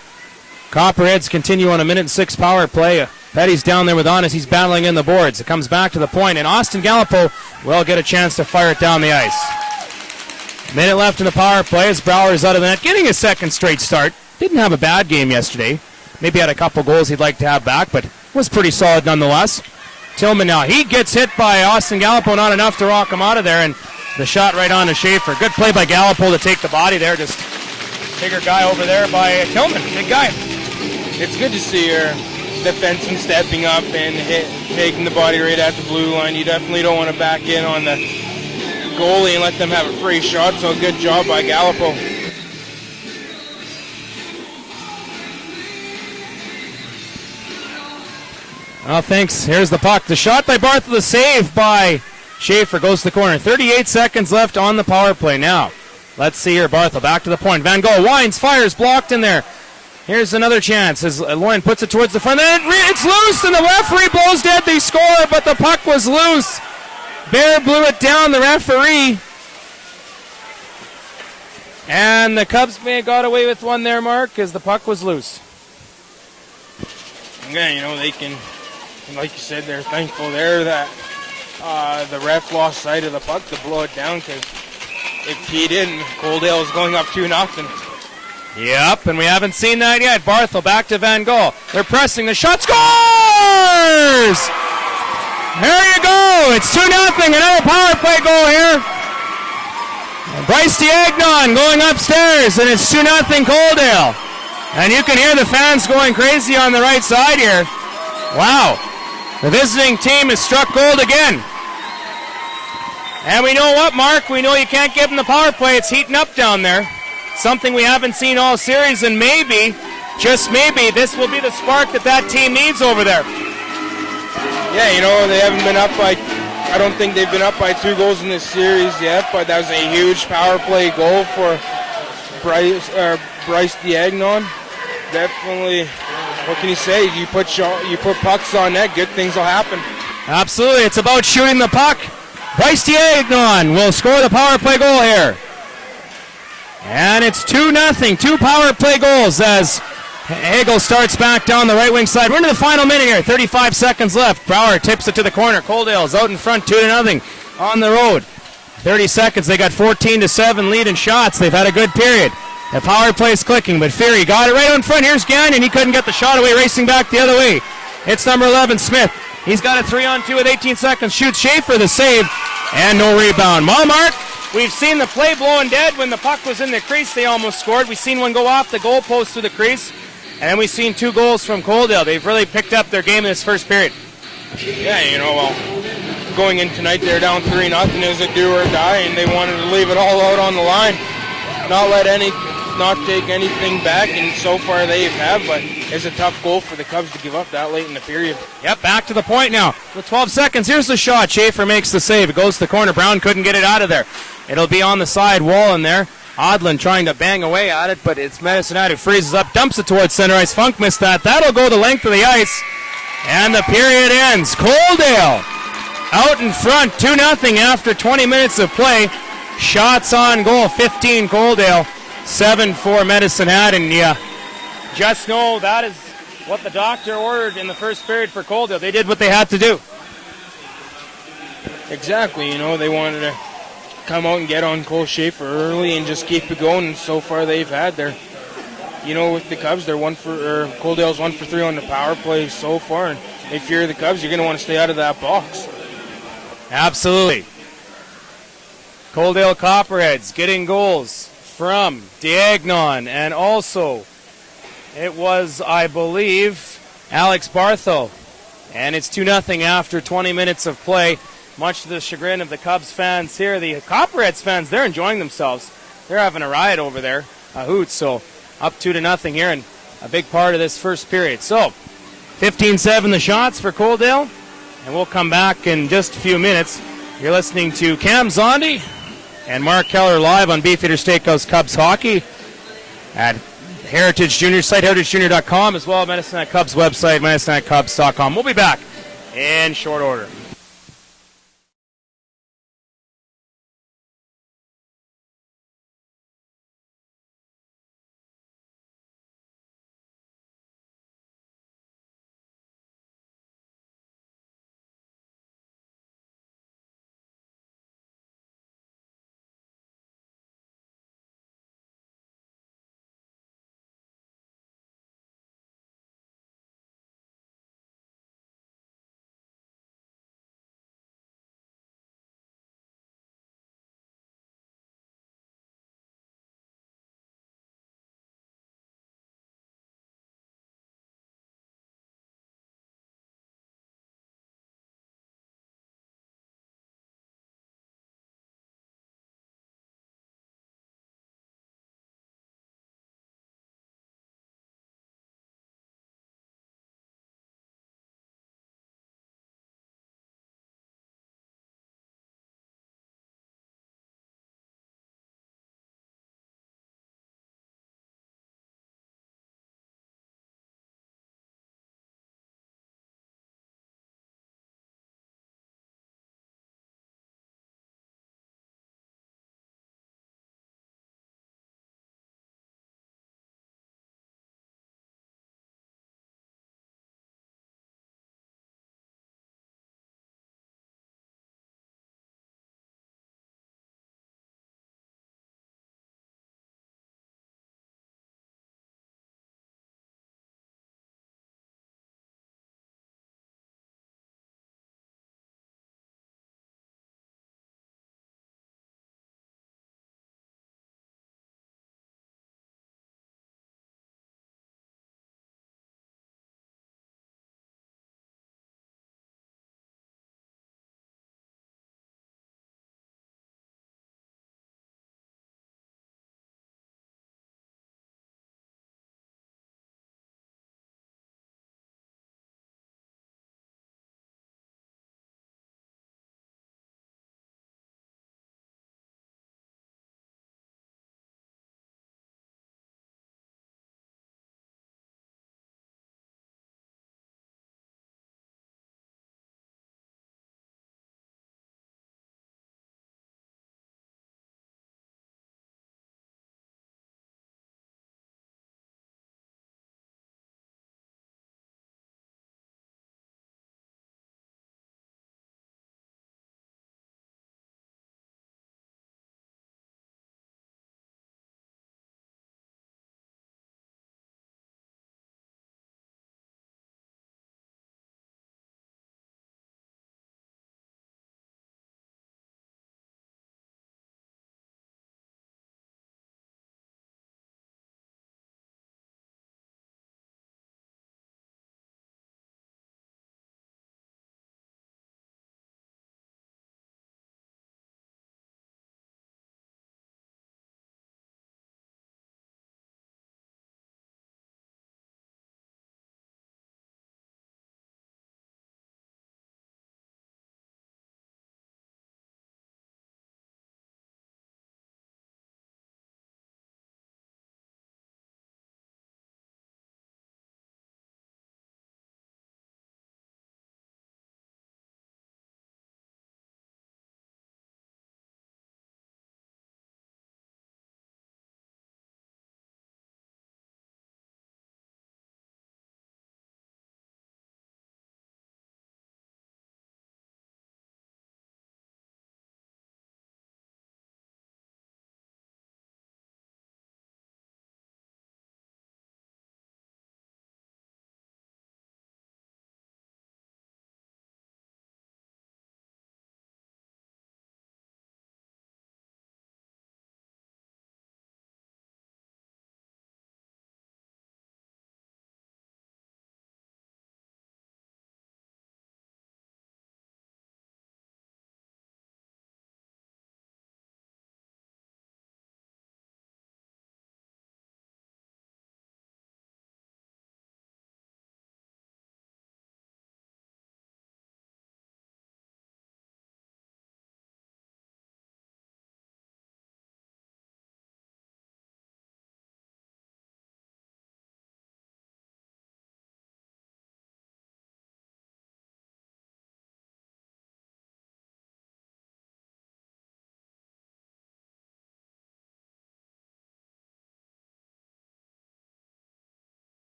Copperheads continue on a 1:06 power play. Petty's down there with Honest. He's battling in the boards. It comes back to the point, and Austin Gallipo will get a chance to fire it down the ice. Minute left in the power play as Brower's out of the net, getting his second straight start. Didn't have a bad game yesterday. Maybe had a couple goals he'd like to have back, but was pretty solid nonetheless. Tillman now. He gets hit by Austin Gallipo, not enough to rock him out of there, and the shot right on to Schaefer. Good play by Gallipo to take the body there. Just bigger guy over there by Tillman. Big guy. It's good to see your defenseman stepping up and taking the body right at the blue line. You definitely don't want to back in on the goalie and let them have a free shot, so good job by Gallipo. Oh, thanks. Here's the puck. The shot by Barthel, the save by Schaefer goes to the corner. 38 seconds left on the power play now. Let's see here. Barthel back to the point. Van Gogh winds, fires, blocked in there. Here's another chance as Loin puts it towards the front. It's loose, and the referee blows dead. They score, but the puck was loose. Bear blew it down, the referee. And the Cubs may have got away with one there, Mark, as the puck was loose. Yeah, they can, like you said, they're thankful there that the ref lost sight of the puck to blow it down, because if he didn't, Coaldale is going up 2-0. Yep, and we haven't seen that yet. Barthel back to Van Gogh. They're pressing. The shot scores! There you go. It's 2-0. Another power play goal here. And Bryce Diagnon going upstairs, and it's 2-0 Coaldale. And you can hear the fans going crazy on the right side here. Wow. The visiting team has struck gold again. And we know what, Mark? We know you can't give them the power play. It's heating up down there. Something we haven't seen all series, and maybe, just maybe, this will be the spark that team needs over there. Yeah, they haven't been up by, I don't think they've been up by 2 goals in this series yet, but that was a huge power play goal for Bryce Diagnon. Definitely, what can you say? You put pucks on net, good things will happen. Absolutely, it's about shooting the puck. Bryce Diagnon will score the power play goal here. And it's 2-0, 2 power play goals as Hagel starts back down the right wing side. We're into the final minute here, 35 seconds left. Brower tips it to the corner. Coaldale's out in front, 2-0 on the road. 30 seconds, they got 14-7 lead in shots. They've had a good period. The power play's clicking, but Fury got it right in front. Here's Gagnon. He couldn't get the shot away, racing back the other way. It's number 11, Smith. He's got a 3-on-2 with 18 seconds. Shoots Schaefer the save, and no rebound. Well, Mark, we've seen the play blowing dead. When the puck was in the crease, they almost scored. We've seen one go off the goalpost through the crease, and then we've seen 2 goals from Coaldale. They've really picked up their game in this first period. Yeah, going in tonight, they're down 3-0. It was a do or die, and they wanted to leave it all out on the line. Not take anything back, and so far they have, but it's a tough goal for the Cubs to give up that late in the period. Yep, back to the point now. With 12 seconds, here's the shot. Schaefer makes the save. It goes to the corner. Brown couldn't get it out of there. It'll be on the side wall in there. Odlin trying to bang away at it, but it's Medicine Hat who freezes up, dumps it towards center ice. Funk missed that. That'll go the length of the ice, and the period ends. Coaldale out in front, 2-0 after 20 minutes of play. Shots on goal, 15 Coaldale. 7 for Medicine Hat, and just know that is what the doctor ordered in the first period for Coaldale. They did what they had to do. Exactly, they wanted to come out and get on Cole Schaefer early and just keep it going. And so far, they've had their, with the Cubs, they're Coaldale's 1 for 3 on the power play so far. And if you're the Cubs, you're going to want to stay out of that box. Absolutely. Coaldale Copperheads getting goals from Diagnon, and also it was, I believe, Alex Bartho. And it's 2-0 after 20 minutes of play, much to the chagrin of the Cubs fans here. The Copperheads fans, they're enjoying themselves. They're having a riot over there, a hoot. So up 2-0 here, and a big part of this first period. So 15-7 the shots for Coaldale, and we'll come back in just a few minutes. You're listening to Cam Zondi and Mark Keller live on Beefeater Steakhouse Cubs Hockey at Heritage Junior site, heritagejunior.com, as well as Medicine Hat Cubs website, medicinehатcubs.com. We'll be back in short order.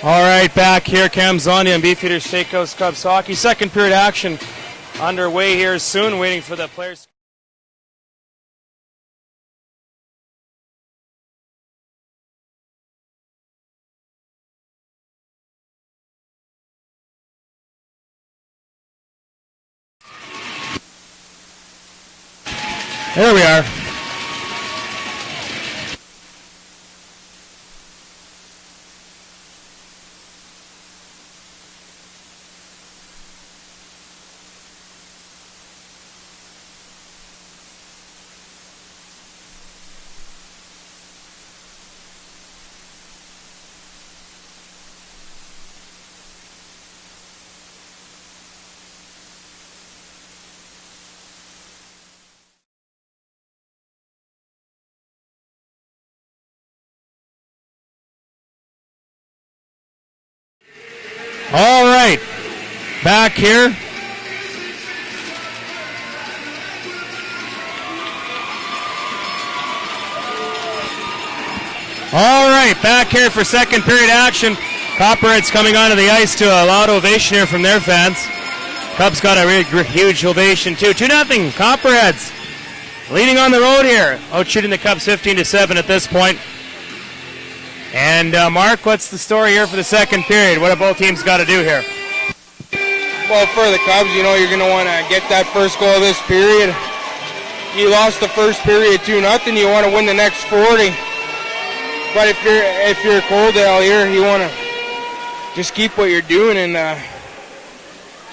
All right, back here, Cam Zondi on Beefeater Steakhouse Cubs hockey. Second period action underway here soon, waiting for the players. There we are. All right, back here. All right, back here for second period action. Copperheads coming onto the ice to a loud ovation here from their fans. Cubs got a really huge ovation too. 2-0 Copperheads leading on the road here. Out shooting the Cubs 15-7 at this point. And Mark, what's the story here for the second period? What have both teams got to do here? Well, for the Cubs, you know, you're going to want to get that first goal of this period. You lost the first period 2-0. You want to win the next 40. But if you're Coaldale here, you want to just keep what you're doing and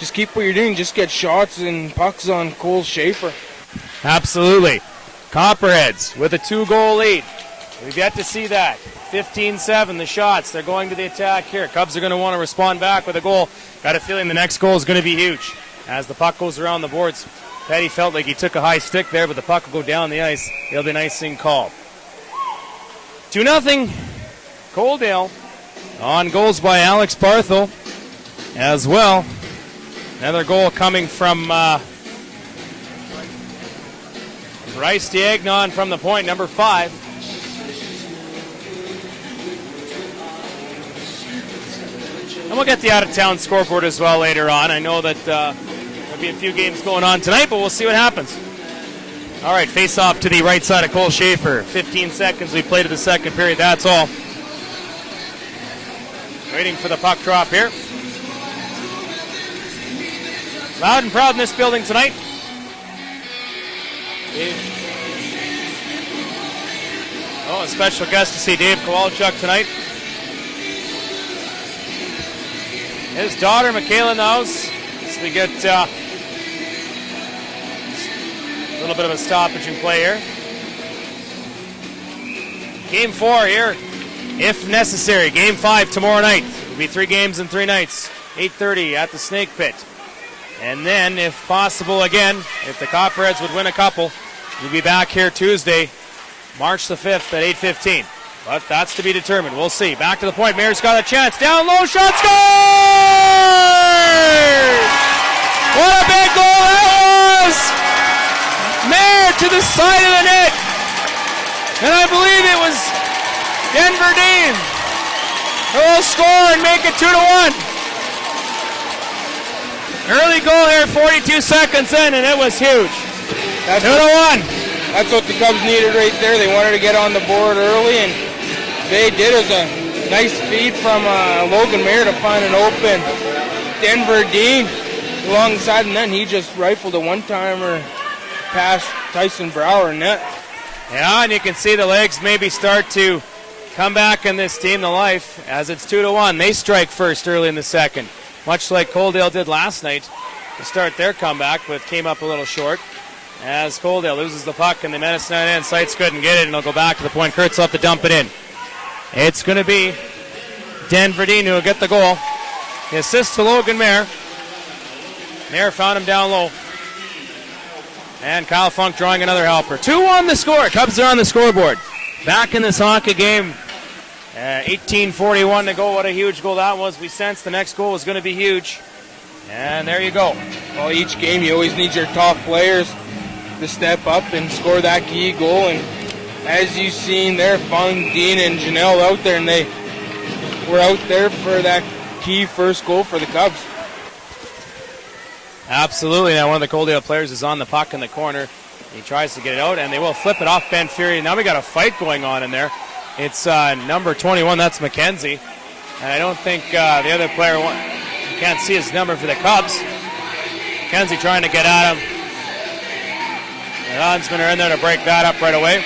just keep what you're doing. Just get shots and pucks on Cole Schaefer. Absolutely. Copperheads with a 2-goal lead. We've yet to see that. 15-7, the shots. They're going to the attack here. Cubs are going to want to respond back with a goal. Got a feeling the next goal is going to be huge. As the puck goes around the boards, Petty felt like he took a high stick there, but the puck will go down the ice. It'll be a nice thing called. 2-0, Coaldale. On goals by Alex Barthel as well. Another goal coming from Bryce Diagnon from the point, number 5. And we'll get the out-of-town scoreboard as well later on. I know that there'll be a few games going on tonight, but we'll see what happens. All right, face-off to the right side of Cole Schaefer. 15 seconds we played to the second period, that's all. Waiting for the puck drop here. Loud and proud in this building tonight. Oh, a special guest to see Dave Kowalchuk tonight. His daughter, Michaela, in the house. So we get a little bit of a stoppage in play here. Game 4 here, if necessary. Game 5 tomorrow night. It'll be 3 games in 3 nights. 8:30 at the Snake Pit. And then, if possible again, if the Copperheads would win a couple, we'll be back here Tuesday, March the 5th at 8:15. But that's to be determined. We'll see. Back to the point. Mayor's got a chance. Down low. Shot scored! What a big goal that was! Mayor to the side of the net. And I believe it was Denver Dean who will score and make it 2-1. Early goal here, 42 seconds in, and it was huge. 2-1. That's what the Cubs needed right there. They wanted to get on the board early, and they did. It was a nice feed from Logan Mayer to find an open Denver Dean alongside, and then he just rifled a one-timer past Tyson Brower net. Yeah, and you can see the legs maybe start to come back in this team to life as it's 2-1. They strike first early in the second, much like Coaldale did last night to start their comeback, but came up a little short. As Coaldale loses the puck and the Medicine Hat end, Sites couldn't get it, and they'll go back to the point. Kurtz will have to dump it in. It's going to be Denver Dean who will get the goal. The assist to Logan Mayer. Mayer found him down low. And Kyle Funk drawing another helper. 2-1 the score. Cubs are on the scoreboard. Back in this hockey game. 18:41 to go. What a huge goal that was. We sensed the next goal was going to be huge. And there you go. Well, each game you always need your top players to step up and score that key goal. And as you've seen there, Funk, Dean, and Janelle out there, and they we're out there for that key first goal for the Cubs. Absolutely. Now one of the Coaldale players is on the puck in the corner. He tries to get it out, and they will flip it off Ben Fury. Now we got a fight going on in there. It's number 21. That's McKenzie. And I don't think the other player you can't see his number for the Cubs. McKenzie trying to get at him. The oddsmen are in there to break that up right away.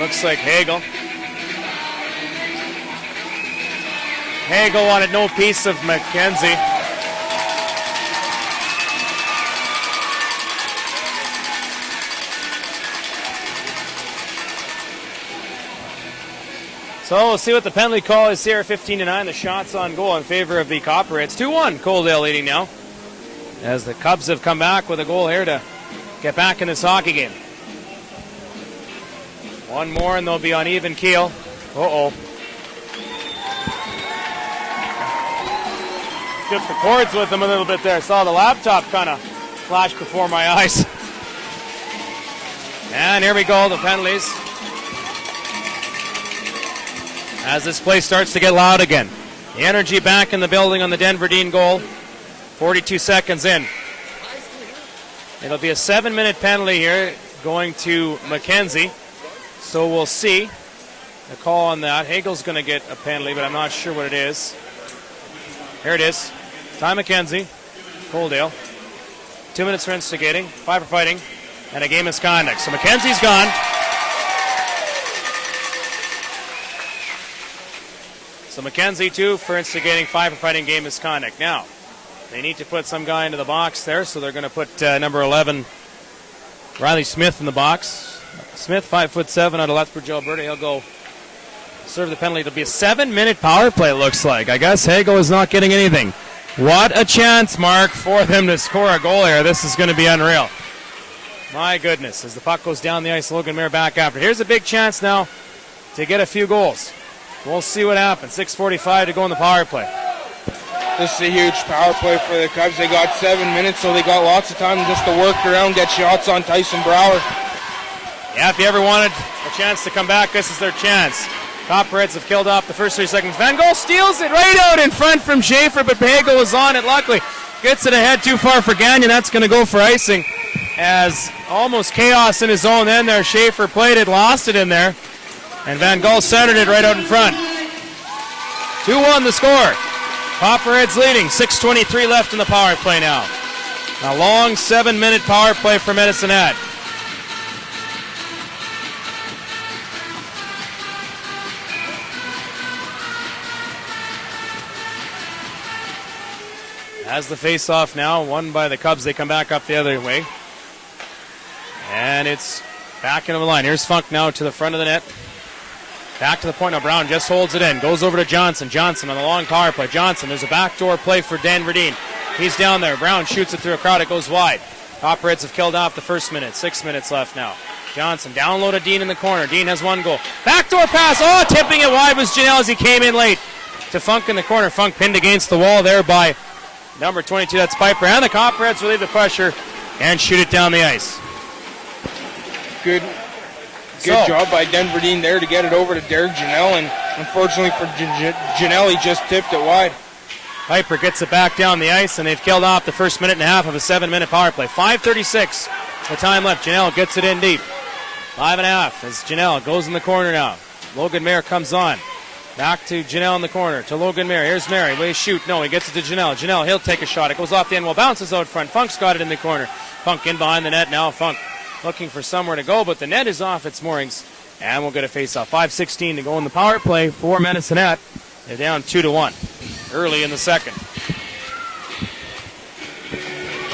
Looks like Hagel. Hagel wanted no piece of McKenzie. So we'll see what the penalty call is here. 15-9, the shots on goal in favor of the Copperheads. 2-1, Coaldale leading now, as the Cubs have come back with a goal here to get back in this hockey game. One more and they'll be on even keel. Uh-oh. Skipped the cords with them a little bit there. Saw the laptop kind of flash before my eyes. And here we go, the penalties. As this place starts to get loud again. The energy back in the building on the Denver Dean goal. 42 seconds in. It'll be a 7-minute penalty here going to McKenzie. So we'll see the call on that. Hagel's going to get a penalty, but I'm not sure what it is. Here it is. Ty McKenzie, Coaldale. 2 minutes for instigating, 5 for fighting, and a game misconduct. So McKenzie's gone. So McKenzie 2 for instigating, 5 for fighting, game misconduct. Now, they need to put some guy into the box there, so they're going to put number 11, Riley Smith, in the box. Smith, 5'7", out of Lethbridge, Alberta. He'll go serve the penalty. It'll be a 7-minute power play, it looks like. I guess Hagel is not getting anything. What a chance, Mark, for them to score a goal here. This is going to be unreal. My goodness, as the puck goes down the ice, Logan Mayer back after. Here's a big chance now to get a few goals. We'll see what happens. 6:45 to go in the power play. This is a huge power play for the Cubs. They got 7 minutes, so they got lots of time just to work around, get shots on Tyson Brower. Yeah, if you ever wanted a chance to come back, this is their chance. Copperheads have killed off the first 3 seconds. Van Gogh steals it right out in front from Schaefer, but Hagel was on it, luckily. Gets it ahead too far for Gagnon. That's going to go for icing. As almost chaos in his own end there. Schaefer played it, lost it in there. And Van Gogh centered it right out in front. 2-1 the score. Copperheads leading. 6:23 left in the power play now. A long 7-minute power play for Medicine Hat. As the face-off now, won by the Cubs. They come back up the other way. And it's back into the line. Here's Funk now to the front of the net. Back to the point. Now Brown just holds it in. Goes over to Johnson. Johnson on the long power play. Johnson, there's a backdoor play for Denver Dean. He's down there. Brown shoots it through a crowd. It goes wide. Copperheads have killed off the first minute. 6 minutes left now. Johnson downloaded Dean in the corner. Dean has 1 goal. Backdoor pass. Oh, tipping it wide was Janelle as he came in late to Funk in the corner. Funk pinned against the wall there by number 22. That's Piper. And the Copperheads relieve the pressure and shoot it down the ice. Good job by Denver Dean there to get it over to Derek Janelle, and unfortunately for Janelle, he just tipped it wide. Piper gets it back down the ice, and they've killed off the first minute and a half of a 7-minute power play. 5:36 the time left. Janelle gets it in deep. 5.5 as Janelle goes in the corner now. Logan Mayer comes on. Back to Janelle in the corner, to Logan Mayer. Here's Mary. Will he shoot? No, he gets it to Janelle. Janelle, he'll take a shot. It goes off the end wall, bounces out front. Funk's got it in the corner. Funk in behind the net now. Funk looking for somewhere to go, but the net is off its moorings, and we'll get a face-off. 5:16 to go in the power play for Medicine Hat. They're down 2-1 early in the second.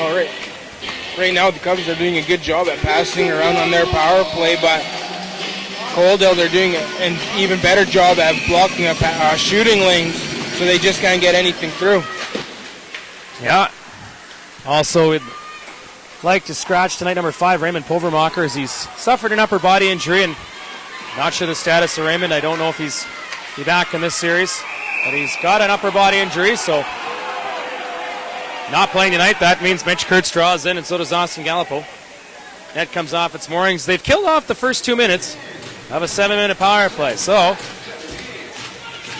All right. Right now, the Cubs are doing a good job at passing around on their power play, but Coaldale, they're doing an even better job at blocking up shooting lanes, so they just can't get anything through. Yeah. Also, we'd like to scratch tonight number 5, Raymond Pulvermacher, as he's suffered an upper body injury, and not sure the status of Raymond. I don't know if he's be back in this series, but he's got an upper body injury, so not playing tonight. That means Mitch Kurtz draws in, and so does Austin Gallipo. Net comes off its moorings. They've killed off the first 2 minutes of a 7-minute power play. So,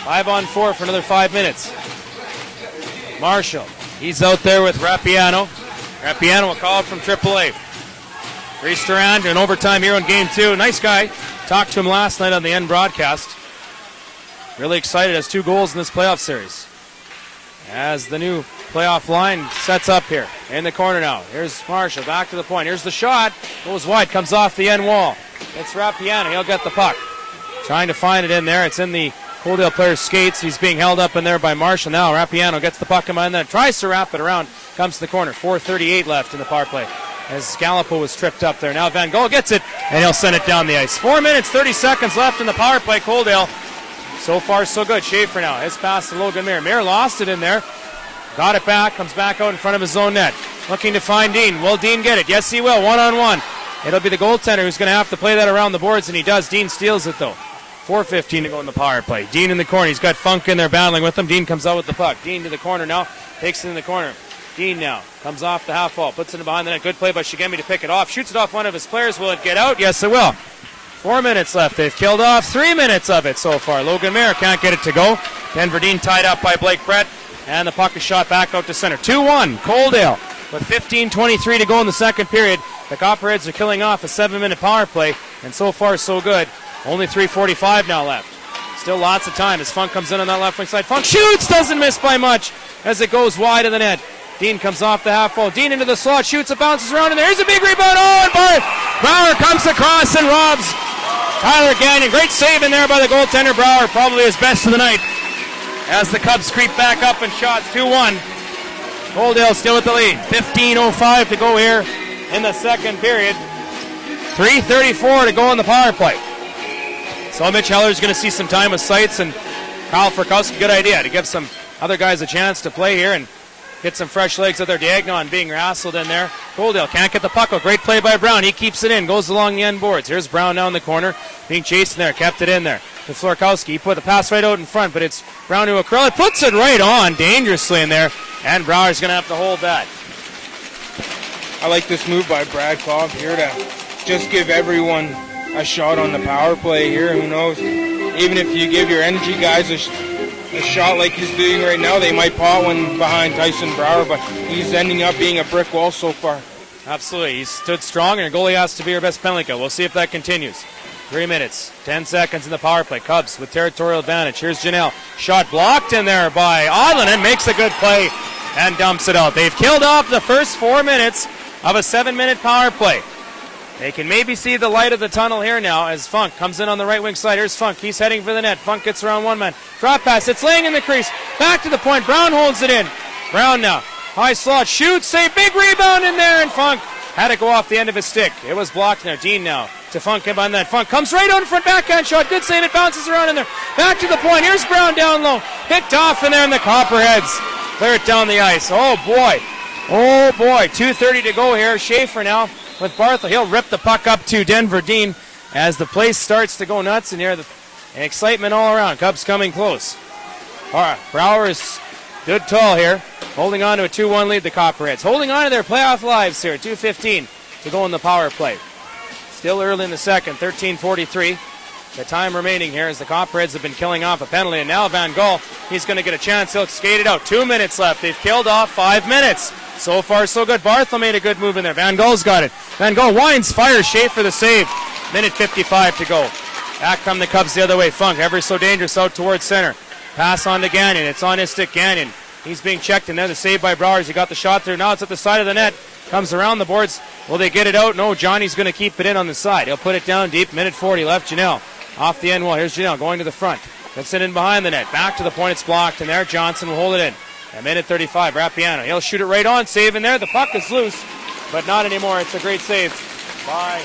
5-on-4 for another 5 minutes. Marshall, he's out there with Rappiano. Rappiano, a call from AAA. Reese Durand, an overtime hero in game 2. Nice guy. Talked to him last night on the N broadcast. Really excited, has 2 goals in this playoff series. As the new playoff line sets up here. In the corner now. Here's Marshall, back to the point. Here's the shot. Goes wide, comes off the end wall. It's Rappiano, he'll get the puck. Trying to find it in there. It's in the Coaldale player's skates. He's being held up in there by Marshall. Now Rappiano gets the puck in behind that. Tries to wrap it around. Comes to the corner. 4:38 left in the power play. As Gallipo was tripped up there. Now Van Gogh gets it, and he'll send it down the ice. 4 minutes, 30 seconds left in the power play. Coaldale, so far so good. Schaefer now. His pass to Logan Mayer. Mayer lost it in there. Got it back. Comes back out in front of his own net. Looking to find Dean. Will Dean get it? Yes, he will. 1-on-1. It'll be the goaltender who's going to have to play that around the boards, and he does. Dean steals it, though. 4:15 to go in the power play. Dean in the corner. He's got Funk in there battling with him. Dean comes out with the puck. Dean to the corner now. Takes it in the corner. Dean now comes off the half wall. Puts it in behind the net. Good play by Shigemi to pick it off. Shoots it off one of his players. Will it get out? Yes, it will. 4 minutes left. They've killed off 3 minutes of it so far. Logan Mayer can't get it to go. Denver Dean tied up by Blake Brett. And the puck is shot back out to center. 2-1, Coaldale. With 15:23 to go in the second period. The Copperheads are killing off a 7-minute power play. And so far, so good. Only 3:45 now left. Still lots of time as Funk comes in on that left wing side. Funk shoots, doesn't miss by much as it goes wide of the net. Dean comes off the half wall. Dean into the slot, shoots, it bounces around, and there's a big rebound. Oh, and Brower comes across and robs Tyler Gagnon. Great save in there by the goaltender. Brower, probably his best of the night. As the Cubs creep back up and shots 2-1. Coaldale still with the lead. 15:05 to go here in the second period. 3:34 to go in the power play. So Mitch Heller's going to see some time with sights, and Kyle Furkowski, good idea to give some other guys a chance to play here and get some fresh legs out there. Diagnon being wrestled in there. Coaldale can't get the puck out. Great play by Brown. He keeps it in, goes along the end boards. Here's Brown now in the corner, being chased in there, kept it in there. With Florkowski, he put the pass right out in front, but it's Brown to Acrelli. Puts it right on dangerously in there, and Brower's going to have to hold that. I like this move by Brad Cobb here to just give everyone a shot on the power play here. Who knows? Even if you give your energy guys a shot like he's doing right now, they might pot one behind Tyson Brower, but he's ending up being a brick wall so far. Absolutely. He stood strong, and a goalie has to be our best penalty kill. We'll see if that continues. 3 minutes, 10 seconds in the power play. Cubs with territorial advantage. Here's Janelle. Shot blocked in there by Odlin, and makes a good play and dumps it out. They've killed off the first 4 minutes of a 7-minute power play. They can maybe see the light of the tunnel here now as Funk comes in on the right wing side. Here's Funk. He's heading for the net. Funk gets around one man. Drop pass. It's laying in the crease. Back to the point. Brown holds it in. Brown now. High slot. Shoots. A big rebound in there, and Funk had to go off the end of his stick. It was blocked now. Dean now to Funk in behind that. Funk comes right out in front. Backhand shot. Good save. It bounces around in there. Back to the point. Here's Brown down low. Picked off in there, and the Copperheads clear it down the ice. Oh, boy. Oh, boy. 2:30 to go here. Schaefer now with Barthel. He'll rip the puck up to Denver Dean as the place starts to go nuts in here. And excitement all around. Cubs coming close. All right, Brower is stood tall here, holding on to a 2-1 lead, the Copperheads. Holding on to their playoff lives here. 2:15 to go in the power play. Still early in the second, 13:43. The time remaining here as the Copperheads have been killing off a penalty. And now Van Gogh, he's going to get a chance. He'll skate it out. 2 minutes left. They've killed off 5 minutes. So far, so good. Barthel made a good move in there. Van Gogh's got it. Van Gogh winds, fires, Schaefer the save. Minute 55 to go. Back come the Cubs the other way. Funk, ever so dangerous out towards center. Pass on to Gagnon. It's on his stick. Gagnon. He's being checked, and then the save by Browers. He got the shot there. Now it's at the side of the net. Comes around the boards. Will they get it out? No, Johnny's going to keep it in on the side. He'll put it down deep. Minute 40 left. Janelle off the end wall. Here's Janelle going to the front. Gets it in behind the net. Back to the point. It's blocked, and there Johnson will hold it in. A minute 35, Rappiano. He'll shoot it right on, save in there. The puck is loose, but not anymore. It's a great save by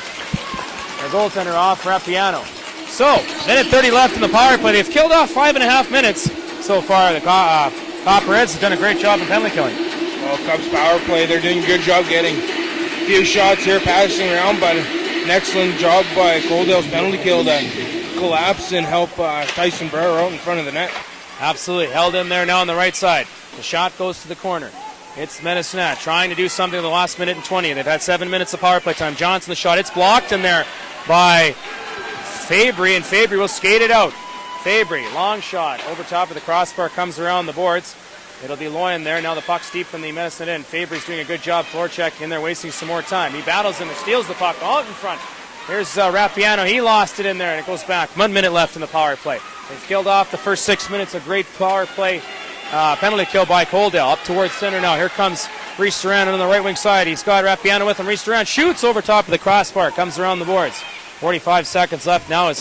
the goaltender off Rappiano. So, minute 30 left in the power play. They've killed off 5.5 minutes so far. The Copperheads have done a great job in penalty killing. Well, Cubs power play, they're doing a good job getting a few shots here, passing around, but an excellent job by Coaldale's penalty kill to collapse and help Tyson Brower out in front of the net. Absolutely. Held in there now on the right side. The shot goes to the corner. It's Medicine trying to do something in the last minute and 20. They've had 7 minutes of power play time. Johnson, the shot. It's blocked in there by Fabry, and Fabry will skate it out. Fabry, long shot. Over top of the crossbar, comes around the boards. It'll be Loyan there. Now the puck's deep in the Medicine end. Fabry's doing a good job. Forecheck in there, wasting some more time. He battles him and steals the puck out in front. Here's Rappiano. He lost it in there, and it goes back. 1 minute left in the power play. They've killed off the first 6 minutes. A great power play penalty kill by Coaldale. Up towards center now. Here comes Reese Duran on the right wing side. He's got Rappiano with him. Reese Duran shoots over top of the crossbar. Comes around the boards. 45 seconds left now.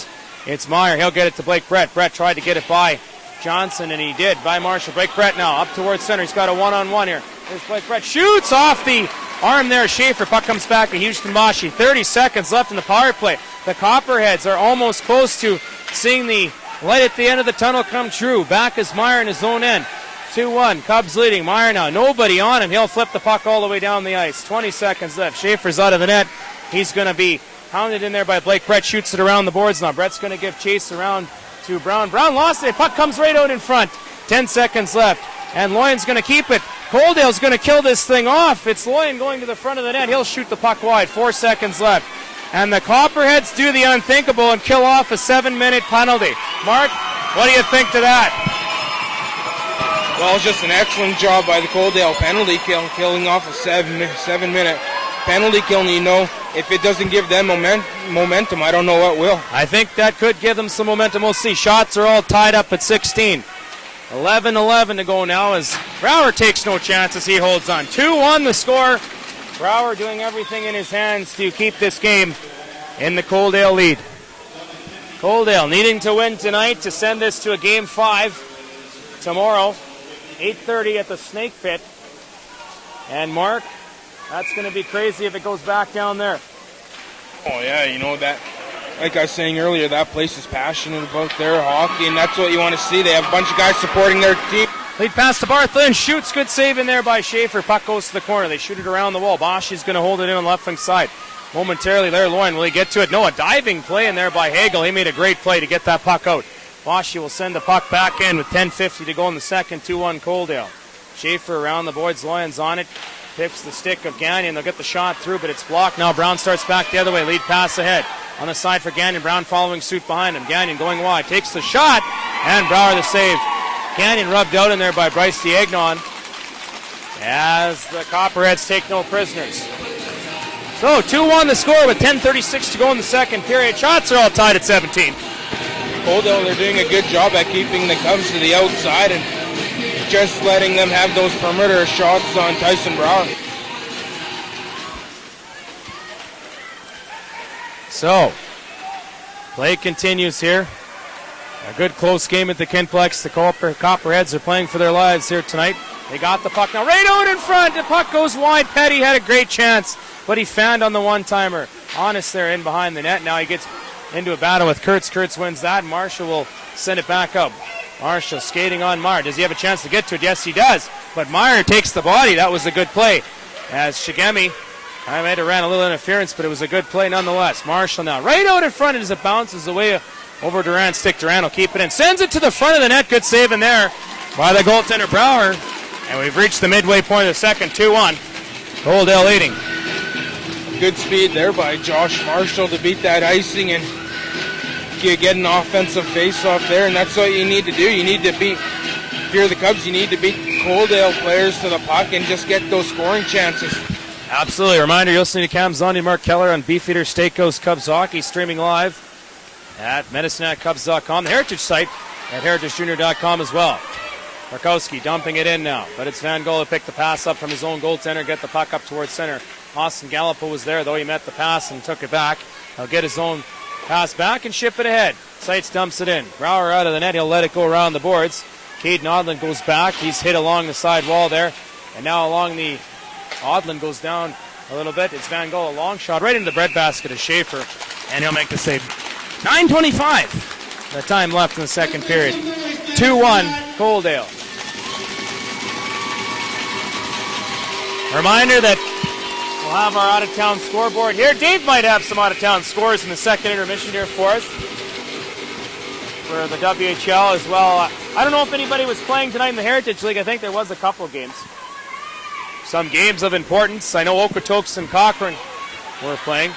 It's Meyer. He'll get it to Blake Brett. Brett tried to get it by Johnson, and he did. By Marshall. Blake Brett now up towards center. He's got a one-on-one here. There's Blake Brett. Shoots off the arm there. Schaefer. Puck comes back to Houston Mashi. 30 seconds left in the power play. The Copperheads are almost close to seeing the light at the end of the tunnel come true. Back is Meyer in his own end. 2-1. Cubs leading. Meyer now. Nobody on him. He'll flip the puck all the way down the ice. 20 seconds left. Schaefer's out of the net. He's going to be hounded in there by Blake. Brett shoots it around the boards now. Brett's going to give chase around to Brown. Brown lost it. Puck comes right out in front. 10 seconds left. And Loyan's going to keep it. Coaldale's going to kill this thing off. It's Loyan going to the front of the net. He'll shoot the puck wide. 4 seconds left. And the Copperheads do the unthinkable and kill off a 7-minute penalty. Mark, what do you think to that? Well, it's just an excellent job by the Coaldale penalty kill, killing off a 7-minute penalty kill. And you know, if it doesn't give them momentum, I don't know what will. I think that could give them some momentum. We'll see. Shots are all tied up at 16. 11-11 to go now as Brower takes no chances. He holds on. 2-1 the score. Brower doing everything in his hands to keep this game in the Coaldale lead. Coaldale needing to win tonight to send this to a Game 5 tomorrow. 8:30 at the Snake Pit. And Mark, that's going to be crazy if it goes back down there. Oh yeah, you know that, like I was saying earlier, that place is passionate about their hockey, and that's what you want to see. They have a bunch of guys supporting their team. Lead pass to Bartha and shoots. Good save in there by Schaefer. Puck goes to the corner. They shoot it around the wall. Bosch is going to hold it in on the left wing side. Momentarily there, Loyan. Will he get to it? No, a diving play in there by Hagel. He made a great play to get that puck out. Bosch will send the puck back in with 10:50 to go in the second. 2-1 Coaldale. Schaefer around the boards. Loyan's on it. Picks the stick of Gagnon. They'll get the shot through, but it's blocked. Now Brown starts back the other way. Lead pass ahead. On the side for Gagnon. Brown following suit behind him. Gagnon going wide. Takes the shot. And Brower the save. Gagnon rubbed out in there by Bryce Diagnon. As the Copperheads take no prisoners. So 2-1 the score with 10:36 to go in the second period. Shots are all tied at 17. Coaldale, they're doing a good job at keeping the Cubs to the outside and just letting them have those perimeter shots on Tyson Brower. So, play continues here. A good close game at the Kinplex. The Copperheads are playing for their lives here tonight. They got the puck now right out in front. The puck goes wide. Petty had a great chance, but he fanned on the one-timer. Honest there in behind the net. Now he gets into a battle with Kurtz. Kurtz wins that. Marshall will send it back up. Marshall skating on Meyer. Does he have a chance to get to it? Yes, he does. But Meyer takes the body. That was a good play. As Shigemi, I might have ran a little interference, but it was a good play nonetheless. Marshall now right out in front as it bounces away over Duran's stick. Duran will keep it in. Sends it to the front of the net. Good save in there by the goaltender Brower. And we've reached the midway point of the second. 2-1. Coaldale leading. Good speed there by Josh Marshall to beat that icing and you get an offensive face-off there, and that's what you need to do. You need to beat, if you're the Cubs, you need to beat Coaldale players to the puck and just get those scoring chances. Absolutely. Reminder, you're listening to Cam Zondi and Mark Keller on Beefeater Steakhouse Cubs Hockey, streaming live at MedicineCubs.com, the Heritage site at heritagejunior.com as well. Markowski dumping it in now, but it's Van Gogh to pick the pass up from his own goaltender, get the puck up towards center. Austin Gallipo was there, though he met the pass and took it back. He'll get his own pass back and ship it ahead. Seitz dumps it in. Brower out of the net. He'll let it go around the boards. Caden Odland goes back. He's hit along the side wall there. And now along the... Odland goes down a little bit. It's Van Gogh, a long shot right into the breadbasket of Schaefer. And he'll make the save. 9:25. The time left in the second period. 2-1 Coaldale. Reminder that we'll have our out-of-town scoreboard here. Dave might have some out-of-town scores in the second intermission here for us. For the WHL as well. I don't know if anybody was playing tonight in the Heritage League. I think there was a couple of games. some games of importance. I know Okotoks and Cochrane were playing.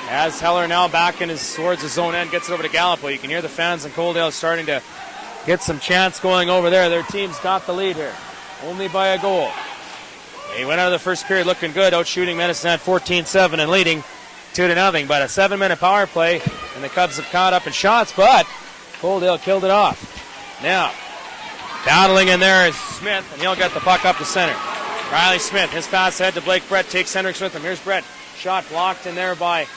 As Heller now back towards his own end, gets it over to Gallup. You can hear the fans in Coaldale starting to get some chants going over there. Their team's got the lead here, only by a goal. They went out of the first period looking good, out shooting Medicine at 14-7 and leading 2-0. But a 7-minute power play, and the Cubs have caught up in shots, but Coaldale killed it off. Now, battling in there is Smith, and he'll get the puck up to center. Riley Smith, his pass ahead to Blake Brett, takes Hendricks with him. Here's Brett, shot blocked in there by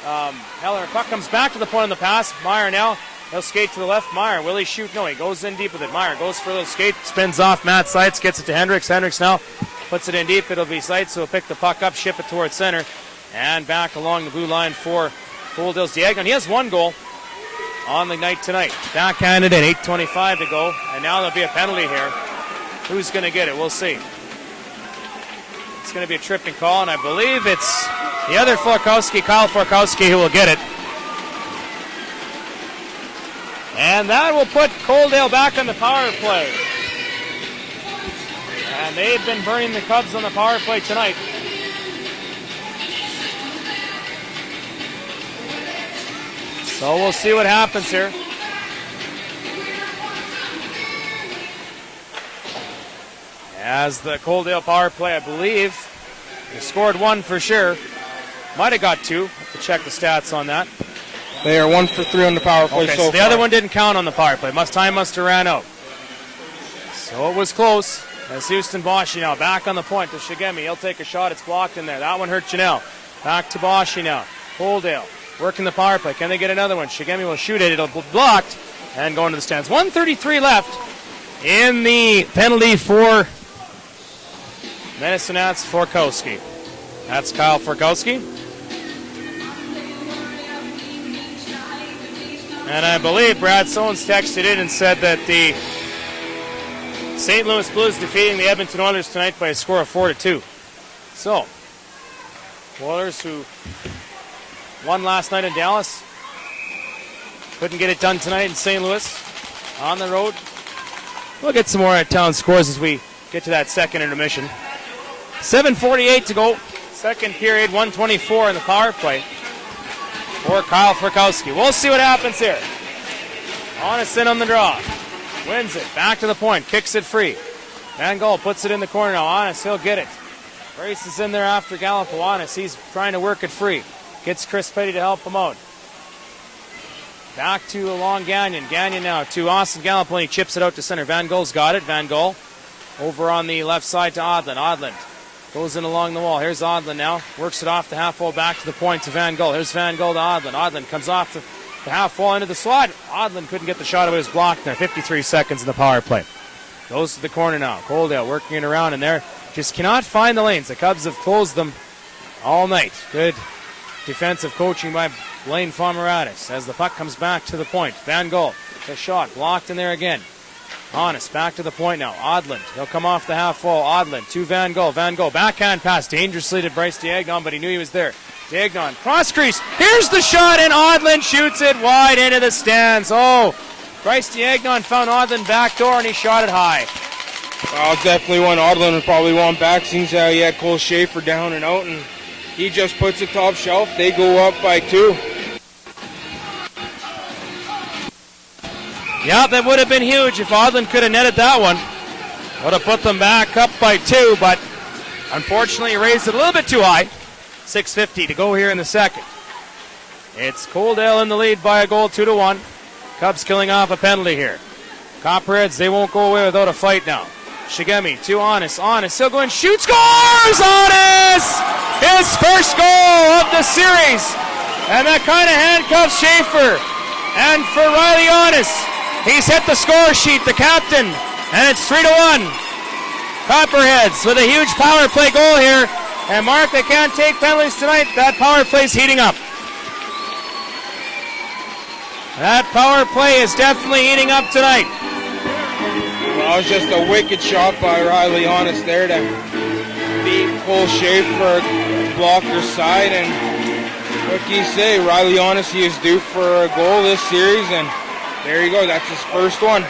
Heller. Puck comes back to the point of the pass. Meyer now, he'll skate to the left. Meyer, will he shoot? No, he goes in deep with it. Meyer goes for a little skate, spins off Matt Seitz, gets it to Hendricks. Hendricks now puts it in deep. It'll be Seitz, so he'll pick the puck up, ship it towards center, and back along the blue line for Coaldale's Diego. And he has one goal on the night tonight. Backhanded in, 8:25 to go, and now there'll be a penalty here. Who's going to get it? We'll see. It's going to be a tripping call, and I believe it's the other Forkowski, Kyle Forkowski, who will get it. And that will put Coaldale back on the power play. And they've been burning the Cubs on the power play tonight. So we'll see what happens here. As the Coaldale power play, I believe, they scored one for sure. Might have got two. Have to check the stats on that. They are 1 for 3 on the power play so the far. other one didn't count on the power play. Time must have ran out. So it was close. As Houston Boschy now back on the point to Shigemi. He'll take a shot. It's blocked in there. That one hurt Janelle. Back to Boschy now. Coaldale working the power play. Can they get another one? Shigemi will shoot it. It'll be blocked and go into the stands. 1:33 left in the penalty for Medicine Hat's Forkowski. That's Kyle Forkowski. And I believe Brad Sones texted in and said that the St. Louis Blues defeating the Edmonton Oilers tonight by a score of 4-2. So, Oilers who won last night in Dallas couldn't get it done tonight in St. Louis on the road. We'll get some more out-of-town scores as we get to that second intermission. 7:48 to go. Second period, 1:24 in the power play for Kyle Forkowski. We'll see what happens here. Honest on the draw. Wins it. Back to the point. Kicks it free. Van Gogh puts it in the corner now. Honest, he'll get it. Brace is in there after Gallup. Honest, he's trying to work it free. Gets Chris Petty to help him out. Back to along Gagnon. Gagnon now to Austin Gallup when he chips it out to center. Van Gogh's got it. Van Gogh over on the left side to Odlin. Odlin goes in along the wall. Here's Odlin now. Works it off the half wall back to the point to Van Gogh. Here's Van Gogh to Odlin. Odlin comes off the half wall into the slot. Odlin couldn't get the shot. It was blocked there. 53 seconds in the power play. Goes to the corner now. Coaldale working it around in there. Just cannot find the lanes. The Cubs have closed them all night. Good defensive coaching by Blaine Famaratis as the puck comes back to the point. Van Gogh, the shot blocked in there again. Honest, back to the point now. Odlin, he'll come off the half wall. Odlin to Van Gogh. Van Gogh, backhand pass dangerously to Bryce Diagnon, but he knew he was there. Diagnon, cross crease. Here's the shot, and Odlin shoots it wide into the stands. Oh, Bryce Diagnon found Odlin back door, and he shot it high. Well, definitely one Odlin would probably want back. Seems how he had Cole Schaefer down and out, and he just puts it top shelf. They go up by 2. Yeah, that would have been huge if Odlin could have netted that one. Would have put them back up by 2, but unfortunately he raised it a little bit too high. 6:50 to go here in the second. It's Coaldale in the lead by a goal, 2-1. Cubs killing off a penalty here. Copperheads, they won't go away without a fight now. Shigemi to Honest. Honest, he'll go and shoot. Scores! Honest! His first goal of the series. And that kind of handcuffs Schaefer. And for Riley Honest, he's hit the score sheet, the captain. And it's 3-1. Copperheads with a huge power play goal here. And Mark, they can't take penalties tonight. That power play's heating up. That power play is definitely heating up tonight. Well, it was just a wicked shot by Riley Honest there to beat Cole Schaefer blocker side. And what can you say? Riley Honest, he is due for a goal this series. And there you go. That's his first one.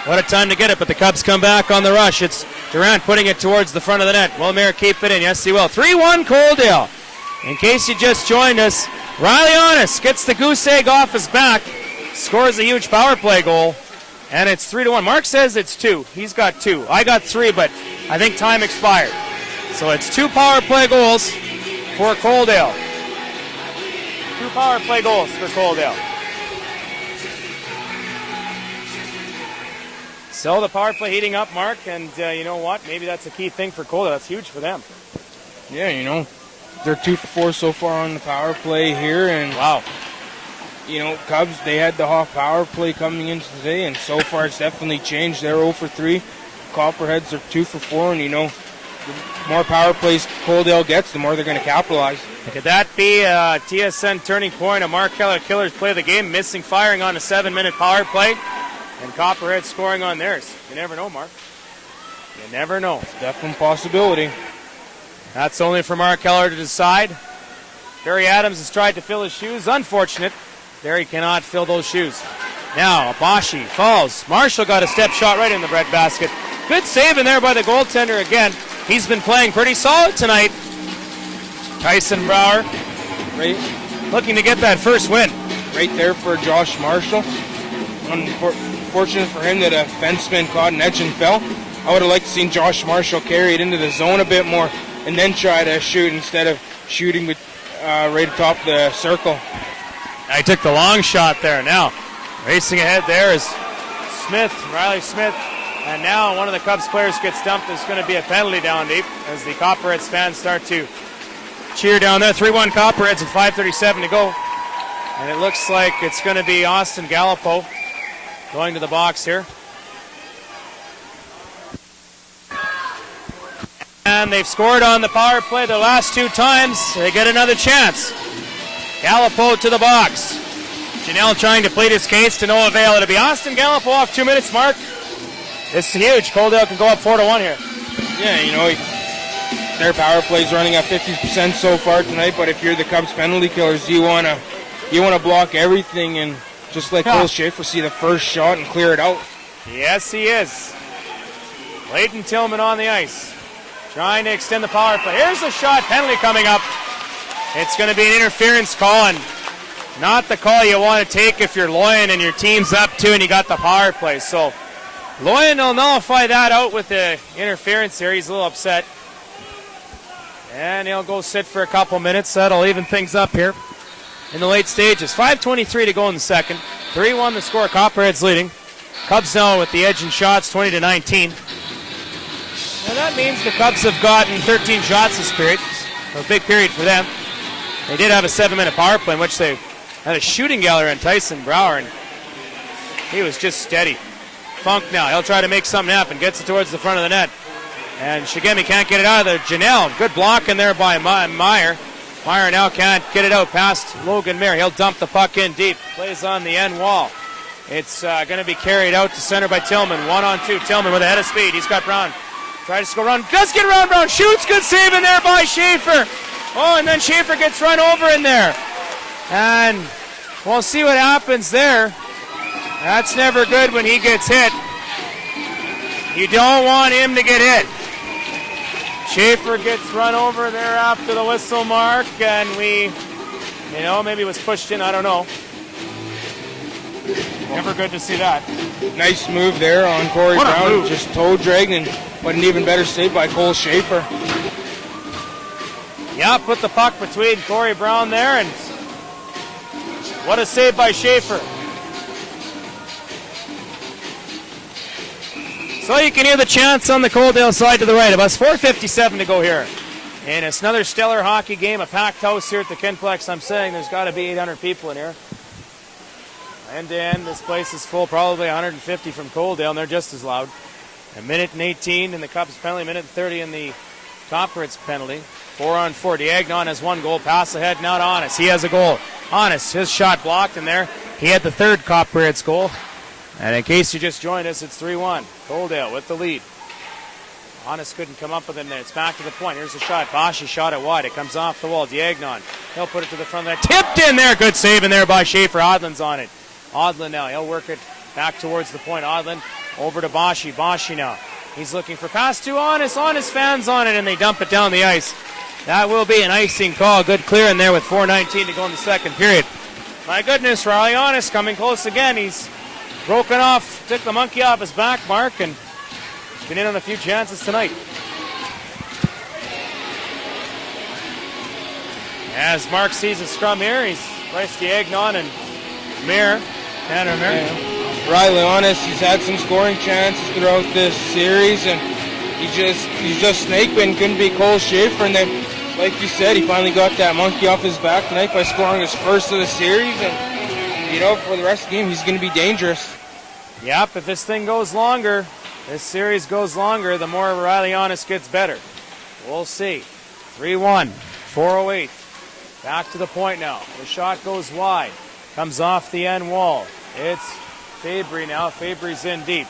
What a time to get it, but the Cubs come back on the rush. It's Durant putting it towards the front of the net. Will Mayer keep it in? Yes, he will. 3-1 Coaldale. In case you just joined us, Riley Honest gets the goose egg off his back, scores a huge power play goal, and it's 3-1. Mark says it's 2. He's got 2. I got 3, but I think time expired. So it's 2 power play goals for Coaldale. 2 power play goals for Coaldale. So the power play heating up, Mark, and you know what? Maybe that's a key thing for Coaldale. That's huge for them. Yeah, you know, they're 2 for 4 so far on the power play here, and wow. You know, Cubs, they had the Hoff power play coming in today, and so far it's definitely changed. They're 0 for 3. Copperheads are 2 for 4, and you know, the more power plays Coaldale gets, the more they're going to capitalize. Could that be a TSN turning point? A Mark Keller Killers play the game, missing firing on a 7-minute power play, and Copperhead scoring on theirs. You never know, Mark. You never know. Definitely a possibility. That's only for Mark Keller to decide. Barry Adams has tried to fill his shoes. Unfortunate. Barry cannot fill those shoes. Now, Abashi falls. Marshall got a step shot right in the breadbasket. Good save in there by the goaltender again. He's been playing pretty solid tonight. Tyson Brower looking to get that first win. Right there for Josh Marshall. Unfortunate for him that a fenceman caught an edge and fell. I would have liked to seen Josh Marshall carry it into the zone a bit more and then try to shoot instead of shooting with right atop the circle. I took the long shot there. Now, racing ahead there is Smith, Riley Smith. And now one of the Cubs players gets dumped. There's going to be a penalty down deep as the Copperheads fans start to cheer down there. 3-1 Copperheads with 5:37 to go. And it looks like it's going to be Austin Gallipo going to the box here. And they've scored on the power play the last 2 times. They get another chance. Gallipo to the box. Janelle trying to plead his case to no avail. It'll be Austin Gallipo off 2 minutes, Mark. This is huge. Coaldale can go up 4-1 here. Yeah, you know, their power play's running at 50% so far tonight, but if you're the Cubs penalty killers, you wanna block everything and just let Cole Schaefer see the first shot and clear it out. Yes, he is. Leighton Tillman on the ice. Trying to extend the power play. Here's the shot. Penalty coming up. It's going to be an interference call, and not the call you want to take if you're Loyan and your team's up 2 and you got the power play. So Loyan will nullify that out with the interference here. He's a little upset. And he'll go sit for a couple minutes. That'll even things up here in the late stages. 5:23 to go in the second. 3-1 the score. Copperheads leading. Cubs now with the edge in shots, 20-19. And that means the Cubs have gotten 13 shots this period. A big period for them. They did have a 7-minute power play in which they had a shooting gallery on Tyson Brower, and he was just steady. Funk now, he'll try to make something happen, gets it towards the front of the net. And Shigemi can't get it out of there. Janelle, good block in there by Meyer. Meyer now can't get it out past Logan Mayer. He'll dump the puck in deep. Plays on the end wall. It's going to be carried out to center by Tillman. 1-on-2. Tillman with a head of speed. He's got Brown. Tries to go around. Does get around Brown. Shoots. Good save in there by Schaefer. Oh, and then Schaefer gets run over in there. And we'll see what happens there. That's never good when he gets hit. You don't want him to get hit. Schaefer gets run over there after the whistle mark, and maybe it was pushed in, I don't know. Never good to see that. Nice move there on Corey Brown. Move. Just toe dragged, but an even better save by Cole Schaefer. Yeah, put the puck between Corey Brown there, and what a save by Schaefer. So you can hear the chants on the Coaldale side to the right of us. 4:57 to go here. And it's another stellar hockey game, a packed house here at the Kinplex. I'm saying there's got to be 800 people in here. End to end, this place is full, probably 150 from Coaldale, and they're just as loud. 1:18 in the Cubs penalty, 1:30 in the Copperheads penalty. 4-on-4. Diagnon has 1 goal. Pass ahead now to Honest. He has a goal. Honest, his shot blocked in there. He had the 3rd Copperheads goal. And in case you just joined us, it's 3-1. Coaldale with the lead. Honest couldn't come up with him there. It's back to the point. Here's the shot. Bashi shot it wide. It comes off the wall. Diagnon. He'll put it to the front of that. Tipped in there. Good save in there by Schaefer. Odlin's on it. Odlin now. He'll work it back towards the point. Odlin Over to Bashi. Bashi now. He's looking for pass to Honest. Honest fans on it, and they dump it down the ice. That will be an icing call. Good clear in there with 4:19 to go in the second period. My goodness, Riley Honest coming close again. He's broken off, took the monkey off his back, Mark, and been in on a few chances tonight. As Mark sees a scrum here, he's Reisky Agnon and Tanner Mir. Yeah. Riley Honest, he's had some scoring chances throughout this series, and he's just snake bitten. Couldn't be Cole Schaefer, and then, like you said, he finally got that monkey off his back tonight by scoring his first of the series, and for the rest of the game, he's going to be dangerous. Yep, if this thing goes longer, this series goes longer, the more Riley Honest gets better. We'll see. 3-1, 4:08. Back to the point now. The shot goes wide. Comes off the end wall. It's Fabry now. Fabry's in deep.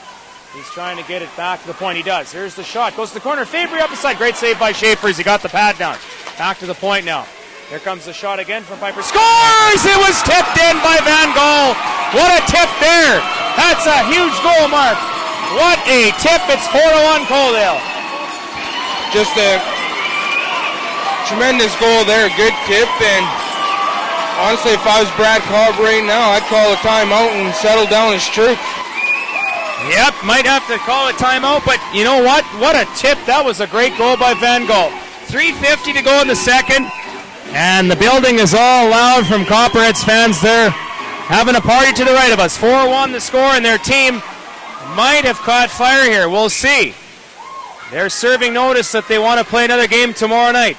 He's trying to get it back to the point. He does. Here's the shot. Goes to the corner. Fabry up the side. Great save by Schaefer as he got the pad down. Back to the point now. Here comes the shot again from Piper. Scores! It was tipped in by Van Gaal. What a tip there. That's a huge goal, Mark. What a tip. It's 4-1 Coaldale. Just a tremendous goal there. Good tip. And honestly, if I was Brad Cobb right now, I'd call a timeout and settle down his troops. Yep, might have to call a timeout, but you know what? What a tip. That was a great goal by Van Gaal. 3:50 to go in the second. And the building is all loud from Copperheads fans there, having a party to the right of us. 4-1 the score, and their team might have caught fire here. We'll see. They're serving notice that they want to play another game tomorrow night.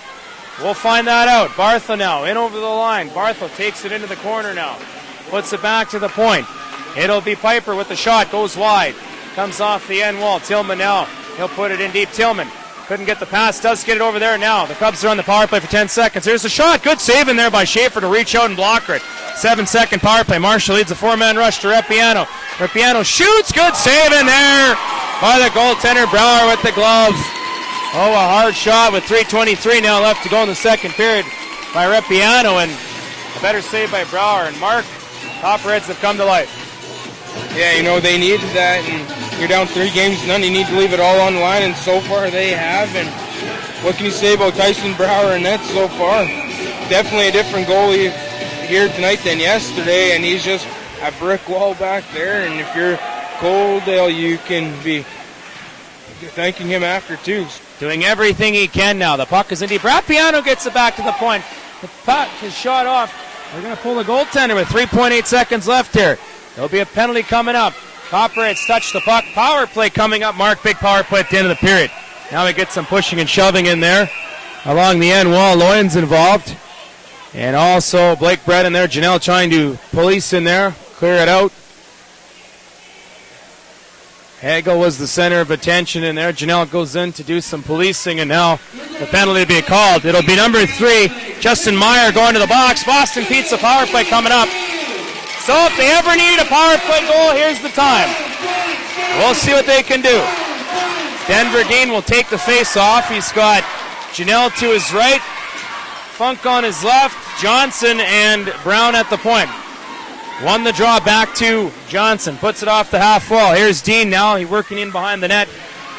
We'll find that out. Bartha now, in over the line. Bartha takes it into the corner now. Puts it back to the point. It'll be Piper with the shot. Goes wide. Comes off the end wall. Tillman now. He'll put it in deep. Tillman couldn't get the pass. Does get it over there now. The Cubs are on the power play for 10 seconds. Here's the shot. Good save in there by Schaefer to reach out and block it. 7-second power play. Marshall leads a 4-man rush to Repiano. Repiano shoots. Good save in there by the goaltender. Brower with the glove. Oh, a hard shot with 3:23 now left to go in the second period by Repiano, and a better save by Brower. And Mark, Copperheads have come to life. Yeah, they needed that, and you're down 3-0. You need to leave it all on the line, and so far they have. And what can you say about Tyson Brower and that so far? Definitely a different goalie here tonight than yesterday, and he's just a brick wall back there. And if you're Coaldale, you can be thanking him after too. Doing everything he can now. The puck is in deep. Rapiano gets it back to the point. The puck is shot off. They're going to pull the goaltender with 3.8 seconds left here. There'll be a penalty coming up. Copperheads touch the puck. Power play coming up. Mark, big power play at the end of the period. Now we get some pushing and shoving in there along the end wall. Loyens involved. And also Blake Brett in there. Janelle trying to police in there. Clear it out. Hagel was the center of attention in there. Janelle goes in to do some policing, and now the penalty will be called. It'll be number 3, Justin Meyer going to the box. Boston Pizza power play coming up. So if they ever needed a power play goal, here's the time. We'll see what they can do. Denver Dean will take the face off. He's got Janelle to his right, Funk on his left, Johnson and Brown at the point. Won the draw back to Johnson. Puts it off the half wall. Here's Dean now. He's working in behind the net.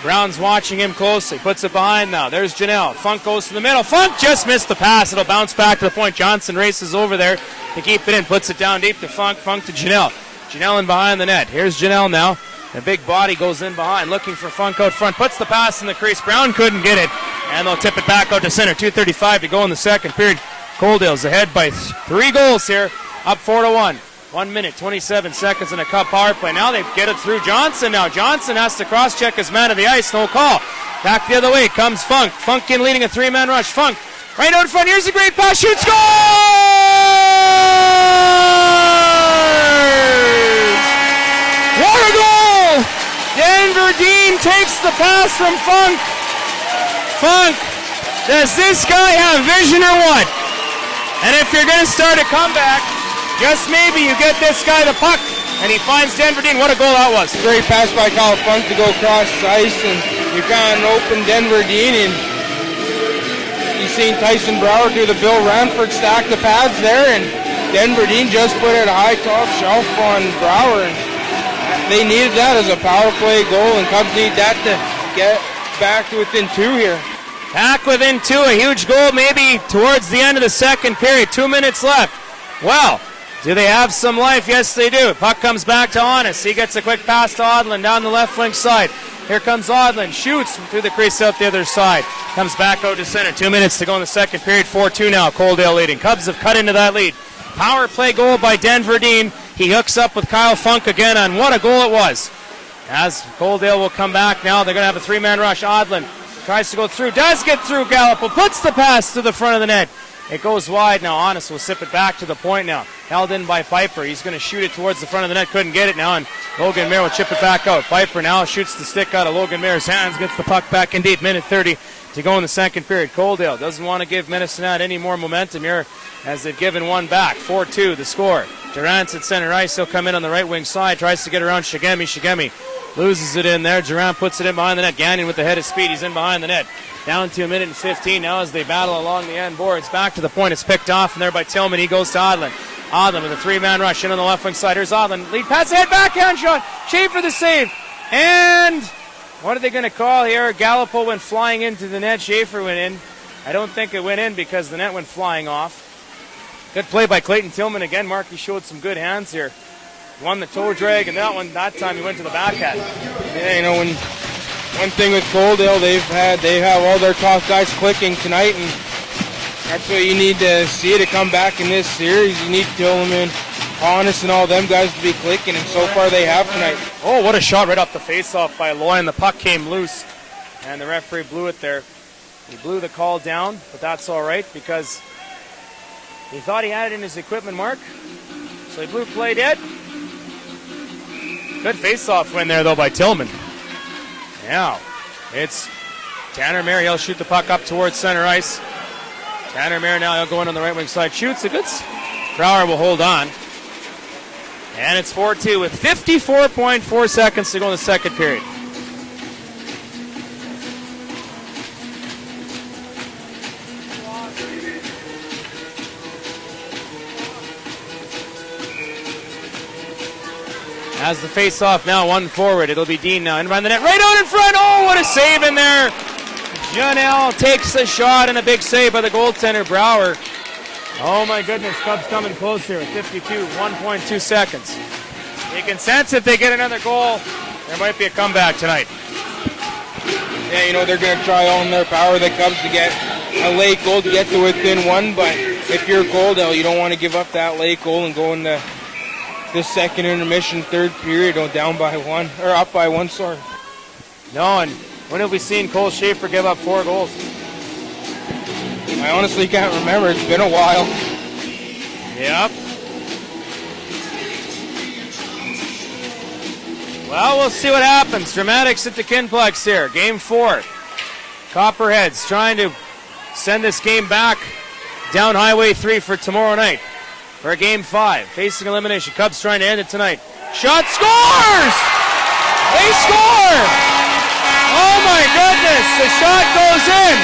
Brown's watching him closely. Puts it behind now. There's Janelle. Funk goes to the middle. Funk just missed the pass. It'll bounce back to the point. Johnson races over there to keep it in. Puts it down deep to Funk. Funk to Janelle. Janelle in behind the net. Here's Janelle now. The big body goes in behind, looking for Funk out front. Puts the pass in the crease. Brown couldn't get it. And they'll tip it back out to center. 2:35 to go in the second period. Coaldale's ahead by 3 goals here. Up 4-1. 1 minute, 27 seconds in a Cup power play. Now they get it through Johnson now. Johnson has to cross-check his man of the ice. No call. Back the other way comes Funk. Funk in leading a 3-man rush. Funk right out in front. Here's a great pass. Shoots. Scores! What a goal! Denver Dean takes the pass from Funk. Funk, does this guy have vision or what? And if you're going to start a comeback, just maybe you get this guy the puck, and he finds Denver Dean. What a goal that was. Great pass by Kyle Funk to go across the ice, and you found an open Denver Dean, and you've seen Tyson Brower do the Bill Ranford stack the pads there, and Denver Dean just put it a high top shelf on Brower. And They needed that as a power play goal, and Cubs need that to get back to within 2 here. Back within 2, a huge goal maybe towards the end of the second period. 2 minutes left. Well, do they have some life? Yes, they do. Puck comes back to Honest. He gets a quick pass to Odlin down the left wing side. Here comes Odlin. Shoots through the crease out the other side. Comes back out to center. 2 minutes to go in the second period. 4-2 now. Coaldale leading. Cubs have cut into that lead. Power play goal by Denver Dean. He hooks up with Kyle Funk again, and what a goal it was. As Coaldale will come back now, they're going to have a 3-man rush. Odlin tries to go through. Does get through Gallup. Puts the pass to the front of the net. It goes wide now. Honest will sip it back to the point now. Held in by Piper. He's going to shoot it towards the front of the net. Couldn't get it now, and Logan Mayer will chip it back out. Piper now shoots the stick out of Logan Mayer's hands. Gets the puck back in deep. Minute 30 to go in the second period. Coaldale doesn't want to give Minnesota any more momentum here as they've given one back. 4-2 the score. Durant's at center ice. He'll come in on the right wing side. Tries to get around Shigemi. Shigemi loses it in there. Durant puts it in behind the net. Gagnon with the head of speed. He's in behind the net. Down to a minute and 15 now as they battle along the end boards. Back to the point. It's picked off and there by Tillman. He goes to Odlin. Odlin with a 3-man rush in on the left wing side. Here's Odlin. Lead pass ahead. Backhand shot. Schaefer the save. And what are they going to call here? Gallipo went flying into the net. Schaefer went in. I don't think it went in because the net went flying off. Good play by Clayton Tillman again. Mark, he showed some good hands here. Won the toe drag, and that time he went to the backhand. Yeah, you know, one thing with Coaldale, they have all their top guys clicking tonight, and that's what you need to see to come back in this series. You need Tillman, Honest, and all them guys to be clicking, and so far they have tonight. Oh, what a shot right off the face-off by Loy, the puck came loose, and the referee blew it there. He blew the call down, but that's all right because he thought he had it in his equipment, Mark. So he blew play dead. Good face-off win there, though, by Tillman. Now, it's Tanner Mayer. He'll shoot the puck up towards center ice. Tanner Mayer now, he'll go in on the right wing side. Shoots a good. Brouwer will hold on. And it's 4-2 with 54.4 seconds to go in the second period. As the face-off now, one forward. It'll be Dean now. In behind the net. Right out in front. Oh, what a save in there. Janelle takes the shot and a big save by the goaltender, Brouwer. Oh, my goodness. Cubs coming close here with 1.2 seconds. You can sense if they get another goal, there might be a comeback tonight. Yeah, you know, they're going to try all in their power, the Cubs, to get a late goal to get to within one. But if you're Coaldale, you don't want to give up that late goal and go in the second intermission, third period, down by one, or up by one, sorry. No, and when have we seen Cole Schaefer give up 4 goals? I honestly can't remember. It's been a while. Yep. Well, we'll see what happens. Dramatics at the Kinplex here. Game 4. Copperheads trying to send this game back down Highway 3 for tomorrow night. For Game 5, facing elimination. Cubs trying to end it tonight. Shot scores! They score! Oh my goodness, the shot goes in.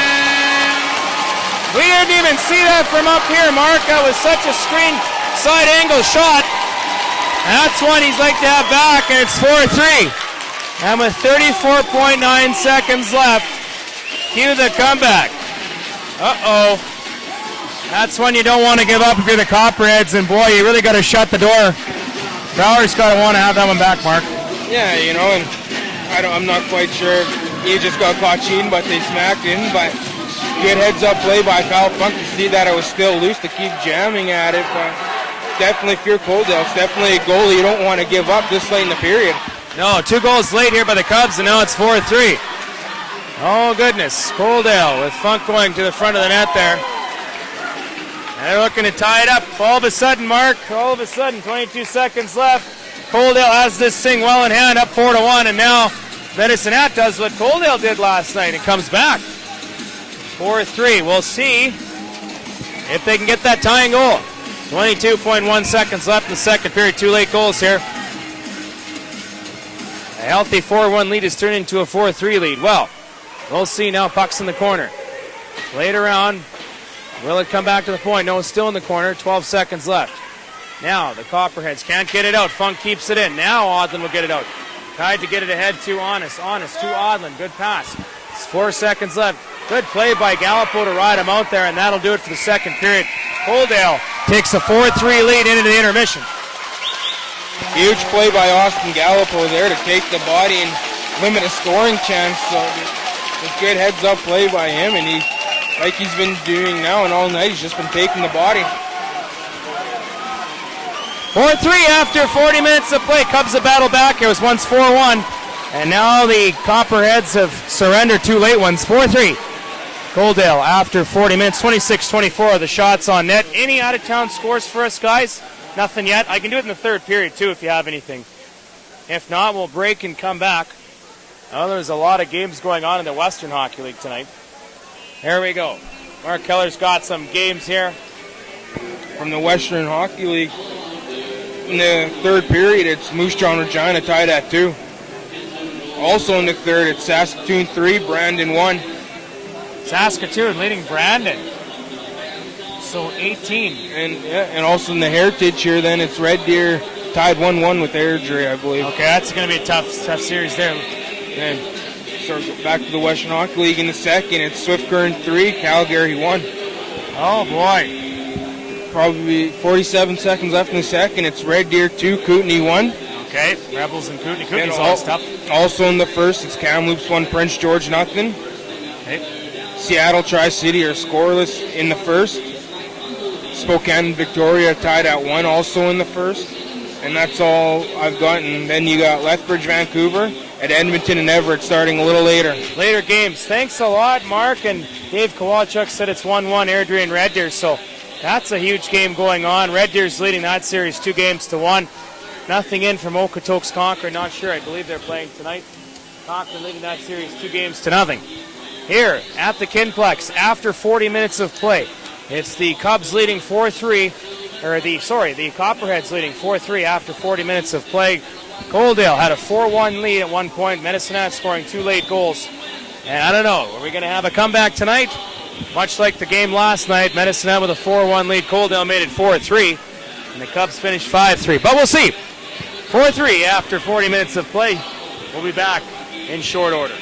We didn't even see that from up here, Mark. That was such a screen side angle shot. And that's one he's like to have back, and it's 4-3. And with 34.9 seconds left, cue the comeback. Uh-oh. That's one you don't want to give up if you're the Copperheads, and boy, you really got to shut the door. Brouwer's got to want to have that one back, Mark. Yeah, you know, and I'm not quite sure. He just got caught cheating, but they smacked in. But good heads-up play by Kyle Funk to see that it was still loose to keep jamming at it. But definitely, if you're Coaldale, it's definitely a goal you don't want to give up this late in the period. No, 2 goals late here by the Cubs, and now it's 4-3. Oh, goodness. Coaldale with Funk going to the front of the net there. And they're looking to tie it up. All of a sudden, Mark, 22 seconds left. Coaldale has this thing well in hand, up 4-1, and now Medicine Hat does what Coaldale did last night and comes back. 4-3. We'll see if they can get that tying goal. 22.1 seconds left in the second period. 2 late goals here. A healthy 4-1 lead is turned into a 4-3 lead. Well, we'll see now. Puck's in the corner. Played around. Will it come back to the point? No, it's still in the corner. 12 seconds left. Now the Copperheads can't get it out. Funk keeps it in. Now Odlin will get it out. Tried to get it ahead to Honest. Honest to Odlin. Good pass. It's 4 seconds left. Good play by Gallipo to ride him out there, and that'll do it for the second period. Coaldale takes a 4-3 lead into the intermission. Huge play by Austin Gallipo there to take the body and limit a scoring chance. So a good heads-up play by him, and he, like he's been doing now and all night, he's just been taking the body. 4-3 after 40 minutes of play. Cubs have battled back. It was once 4-1, and now the Copperheads have surrendered 2 late ones. 4-3. Coaldale after 40 minutes, 26-24 are the shots on net. Any out-of-town scores for us, guys? Nothing yet. I can do it in the third period, too, if you have anything. If not, we'll break and come back. Oh, there's a lot of games going on in the Western Hockey League tonight. Here we go. Mark Keller's got some games here. From the Western Hockey League, in the third period, it's Moose Jaw Regina tied at 2. Also in the third, it's Saskatoon 3, Brandon 1. Saskatoon leading Brandon. So 18. And also in the Heritage here, then it's Red Deer tied 1-1 with Airdrie, I believe. Okay, that's going to be a tough series there. And so back to the Western Hockey League in the second, it's Swift Current 3, Calgary 1. Oh boy. Probably 47 seconds left in the second, it's Red Deer 2, Kootenay 1. Okay, Rebels and Kootenay. Kootenay's all tough. Also in the first, it's Kamloops 1, Prince George nothing. Okay. Seattle Tri-City are scoreless in the first. Spokane and Victoria tied at 1 also in the first. And that's all I've gotten. Then you got Lethbridge, Vancouver, at Edmonton and Everett starting a little later. Later games. Thanks a lot, Mark. And Dave Kowalchuk said it's 1-1, Airdrie and Red Deer. So that's a huge game going on. Red Deer's leading that series 2-1. Nothing in from Okotoks Concord. Not sure. I believe they're playing tonight. Concord leading that series 2-0. Here at the Kinplex, after 40 minutes of play, it's the Cubs leading 4-3, the Copperheads leading 4-3 after 40 minutes of play. Coaldale had a 4-1 lead at one point. Medicine scoring 2 late goals. And I don't know, are we going to have a comeback tonight? Much like the game last night, Medicine with a 4-1 lead. Coaldale made it 4-3, and the Cubs finished 5-3. But we'll see. 4-3 after 40 minutes of play. We'll be back in short order.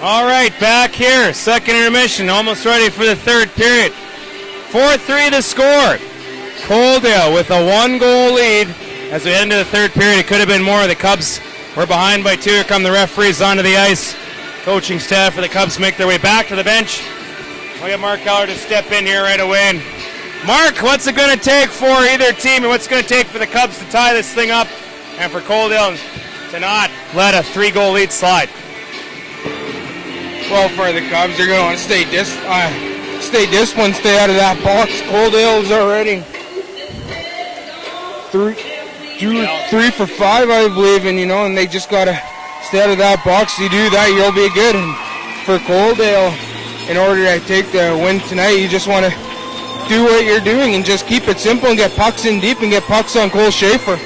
All right, back here. Second intermission, almost ready for the third period. 4-3 the score. Coaldale with a 1-goal lead. As we head into the third period, it could have been more. The Cubs were behind by 2. Here come the referees onto the ice. Coaching staff for the Cubs make their way back to the bench. We'll get Mark Keller to step in here right away. And Mark, what's it going to take for either team, and what's it going to take for the Cubs to tie this thing up and for Coaldale to not let a 3-goal lead slide? Well, for the Cubs, they're going to want to stay disciplined, stay out of that box. Coaldale's already 3 for 5, I believe, and they just got to stay out of that box. You do that, you'll be good. And for Coaldale, in order to take the win tonight, you just want to do what you're doing and just keep it simple and get pucks in deep and get pucks on Cole Schaefer.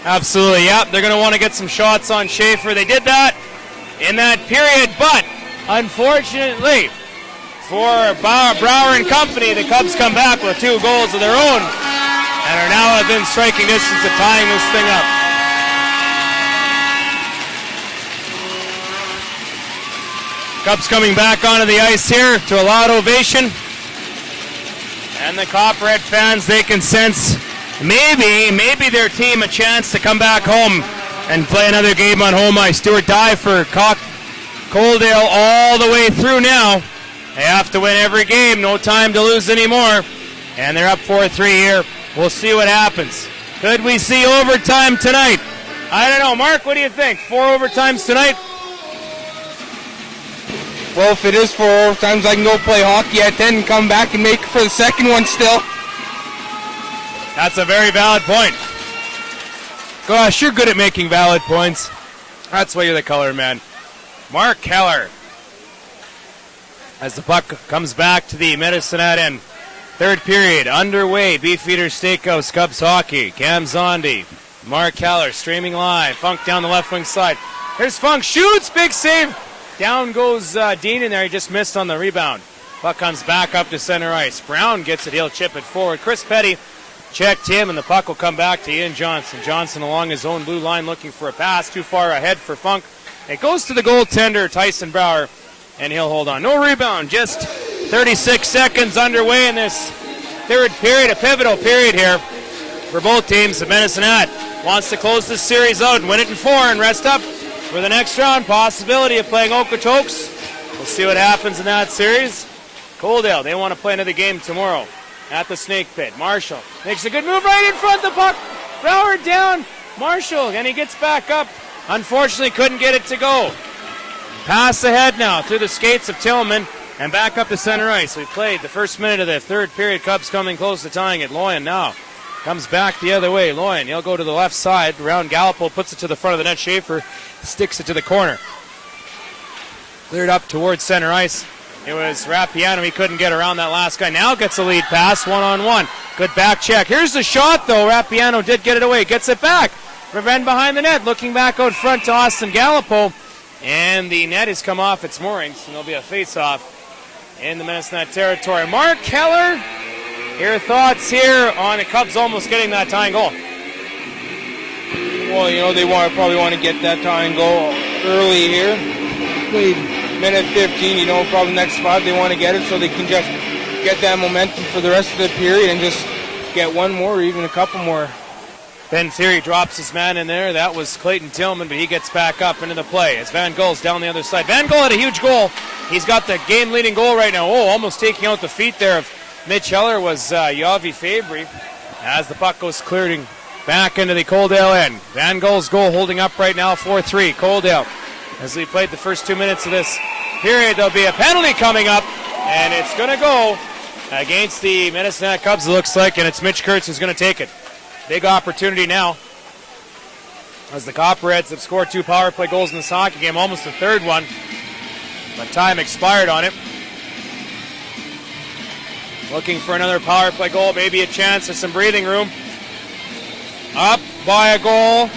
Absolutely, yep. They're going to want to get some shots on Schaefer. They did that in that period, but unfortunately for Brower and company, the Cubs come back with 2 goals of their own and are now within striking distance of tying this thing up. Cubs coming back onto the ice here to a loud ovation. And the Copperhead fans, they can sense maybe their team a chance to come back home and play another game on home ice. Do or die for Coaldale all the way through now. They have to win every game, no time to lose anymore. And they're up 4-3 here. We'll see what happens. Could we see overtime tonight? I don't know. Mark, what do you think? 4 overtimes tonight? Well, if it is 4 overtimes, I can go play hockey at 10 and come back and make it for the second one still. That's a very valid point. Gosh, you're good at making valid points. That's why you're the color man. Mark Keller. As the puck comes back to the Medicine Hat end. Third period underway. Beefeater Steakhouse, Cubs hockey. Cam Zondi. Mark Keller streaming live. Funk down the left wing side. Here's Funk. Shoots. Big save. Down goes Dean in there. He just missed on the rebound. Puck comes back up to center ice. Brown gets it. He'll chip it forward. Chris Petty checked him, and the puck will come back to Ian Johnson. Johnson along his own blue line looking for a pass. Too far ahead for Funk. It goes to the goaltender, Tyson Brower, and he'll hold on. No rebound. Just 36 seconds underway in this third period. A pivotal period here for both teams. The Medicine Hat wants to close this series out and win it in 4 and rest up for the next round. Possibility of playing Okotoks. We'll see what happens in that series. Coaldale, they want to play another game tomorrow at the Snake Pit. Marshall makes a good move right in front of the puck. Brower down. Marshall, and he gets back up. Unfortunately, couldn't get it to go. Pass ahead now through the skates of Tillman and back up to center ice. We played the first minute of the third period. Cubs coming close to tying it. Loyan now comes back the other way. Loyan, he'll go to the left side. Around Gallipo, puts it to the front of the net. Schaefer sticks it to the corner. Cleared up towards center ice. It was Rappiano. He couldn't get around that last guy. Now gets a lead pass, 1-on-1. Good back check. Here's the shot, though. Rappiano did get it away. Gets it back. Raven behind the net. Looking back out front to Austin Gallipo. And the net has come off its moorings. And there'll be a face-off in the Medicine Hat territory. Mark Keller, your thoughts here on the Cubs almost getting that tying goal? Well, they probably want to get that tying goal early here. Played minute 15, probably next 5 they want to get it so they can just get that momentum for the rest of the period and just get one more or even a couple more. Ben Theory drops his man in there. That was Clayton Tillman, but he gets back up into the play as Van Gul's down the other side. Van Gul had a huge goal. He's got the game-leading goal right now. Oh, almost taking out the feet there of Mitch Heller was Yavi Fabry as the puck goes clearing back into the Coaldale end. Van Gul's goal holding up right now, 4-3. Coaldale, as we played the first 2 minutes of this period, there'll be a penalty coming up, and it's going to go against the Medicine Hat Cubs, it looks like, and it's Mitch Kurtz who's going to take it. Big opportunity now as the Copperheads have scored 2 power play goals in this hockey game, almost the third one, but time expired on it. Looking for another power play goal, maybe a chance of some breathing room. Up by a goal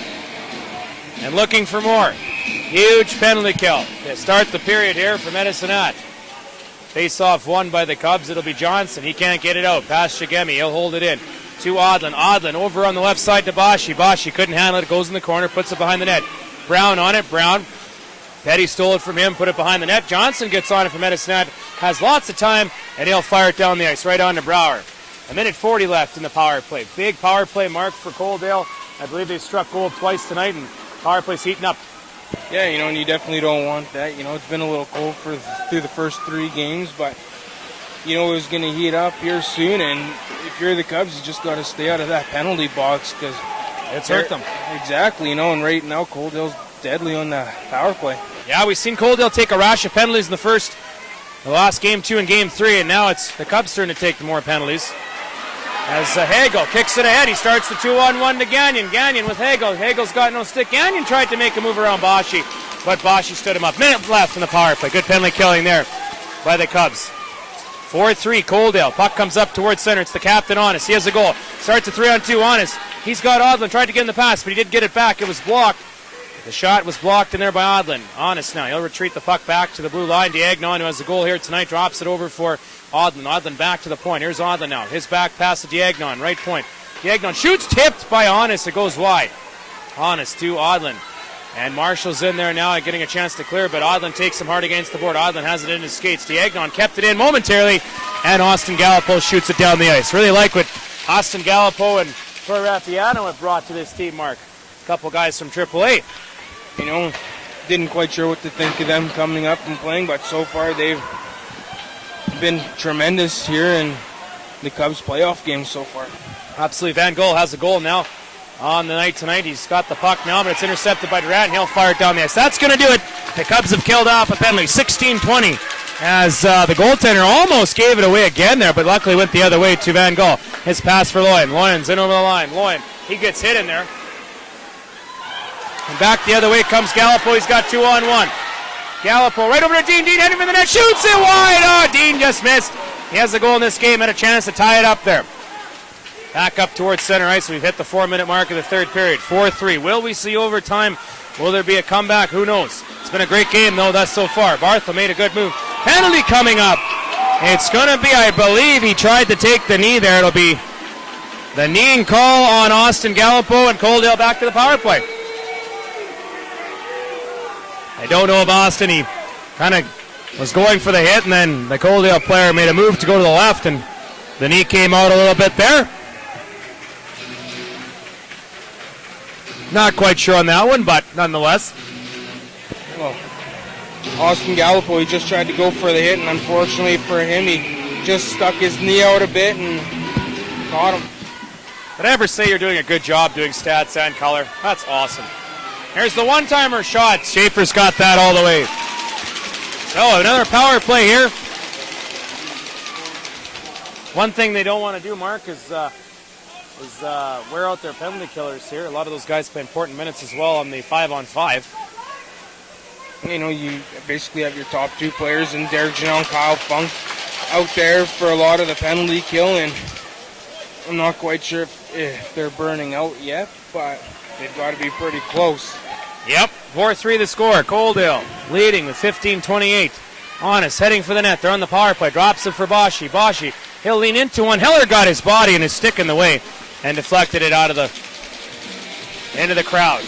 and looking for more. Huge penalty kill to start the period here for Medicine Hat. Face-off won by the Cubs. It'll be Johnson. He can't get it out. Past Shigemi. He'll hold it in to Odlin. Odlin over on the left side to Bashi. Bashi couldn't handle it. Goes in the corner. Puts it behind the net. Brown on it. Brown Petty stole it from him, put it behind the net. Johnson gets on it from Edison, has lots of time, and he'll fire it down the ice, right on to Brower. A minute 40 left in the power play. Big power play mark for Coaldale. I believe they struck gold twice tonight, and power play's heating up. Yeah, and you definitely don't want that. It's been a little cold through the first 3 games, but, it was going to heat up here soon, and if you're the Cubs, you just got to stay out of that penalty box because it's hurt them. Exactly, and right now Coaldale's deadly on the power play. Yeah, we've seen Coaldale take a rash of penalties in the last game 2 and game 3, and now it's the Cubs' turn to take the more penalties. As Hagel kicks it ahead, he starts the 2-on-1 to Gagnon. Gagnon with Hagel. Hagel's got no stick. Gagnon tried to make a move around Bashi, but Bashi stood him up. Minute left in the power play. Good penalty killing there by the Cubs. 4-3, Coaldale. Puck comes up towards center. It's the captain, Honest. He has a goal. Starts a 3-on-2, Honest. He's got Odlin. Tried to get in the pass, but he did get it back. It was blocked. The shot was blocked in there by Odlin. Honest now. He'll retreat the puck back to the blue line. Diagnon, who has the goal here tonight, drops it over for Odlin. Odlin back to the point. Here's Odlin now. His back pass to Diagnon. Right point. Diagnon shoots, tipped by Honest. It goes wide. Honest to Odlin. And Marshall's in there now getting a chance to clear, but Odlin takes him hard against the board. Odlin has it in his skates. Diagnon kept it in momentarily, and Austin Gallipo shoots it down the ice. Really like what Austin Gallipo and Troy Raffiano have brought to this team, Mark. A couple guys from AAA. Didn't quite sure what to think of them coming up and playing, but so far they've been tremendous here in the Cubs playoff game so far. Absolutely. Van Gogh has a goal now on the night tonight. He's got the puck now, but it's intercepted by Durant, and he'll fire it down the ice. That's going to do it. The Cubs have killed off a penalty, 16-20, as the goaltender almost gave it away again there, but luckily went the other way to Van Gogh. His pass for Loyan. Loyan's in over the line. Loyan, he gets hit in there. And back the other way comes Gallipo. He's got 2-on-1. Gallipo right over to Dean. Dean heading for the net. Shoots it wide. Oh, Dean just missed. He has the goal in this game. Had a chance to tie it up there. Back up towards center ice. We've hit the 4-minute mark of the third period. 4-3. Will we see overtime? Will there be a comeback? Who knows? It's been a great game, though, thus so far. Bartha made a good move. Penalty coming up. It's going to be, I believe, he tried to take the knee there. It'll be the kneeing call on Austin Gallipo, and Coaldale back to the power play. I don't know if Austin, he kind of was going for the hit, and then the Coaldale player made a move to go to the left, and the knee came out a little bit there. Not quite sure on that one, but nonetheless. Well, Austin Gallipo, he just tried to go for the hit, and unfortunately for him, he just stuck his knee out a bit and caught him. Did I ever say you're doing a good job doing stats and color? That's awesome. Here's the one-timer shot. Schaefer's got that all the way. So another power play here. One thing they don't want to do, Mark, is wear out their penalty killers here. A lot of those guys play important minutes as well on the 5-on-5. You basically have your top 2 players in Derek Janelle and Kyle Funk out there for a lot of the penalty kill, and I'm not quite sure if they're burning out yet, but they've got to be pretty close. Yep, 4-3 the score. Coaldale leading with 15-28. Honest heading for the net. They're on the power play. Drops it for Bashi. Bashi, he'll lean into one. Heller got his body and his stick in the way and deflected it out of the into the crowd.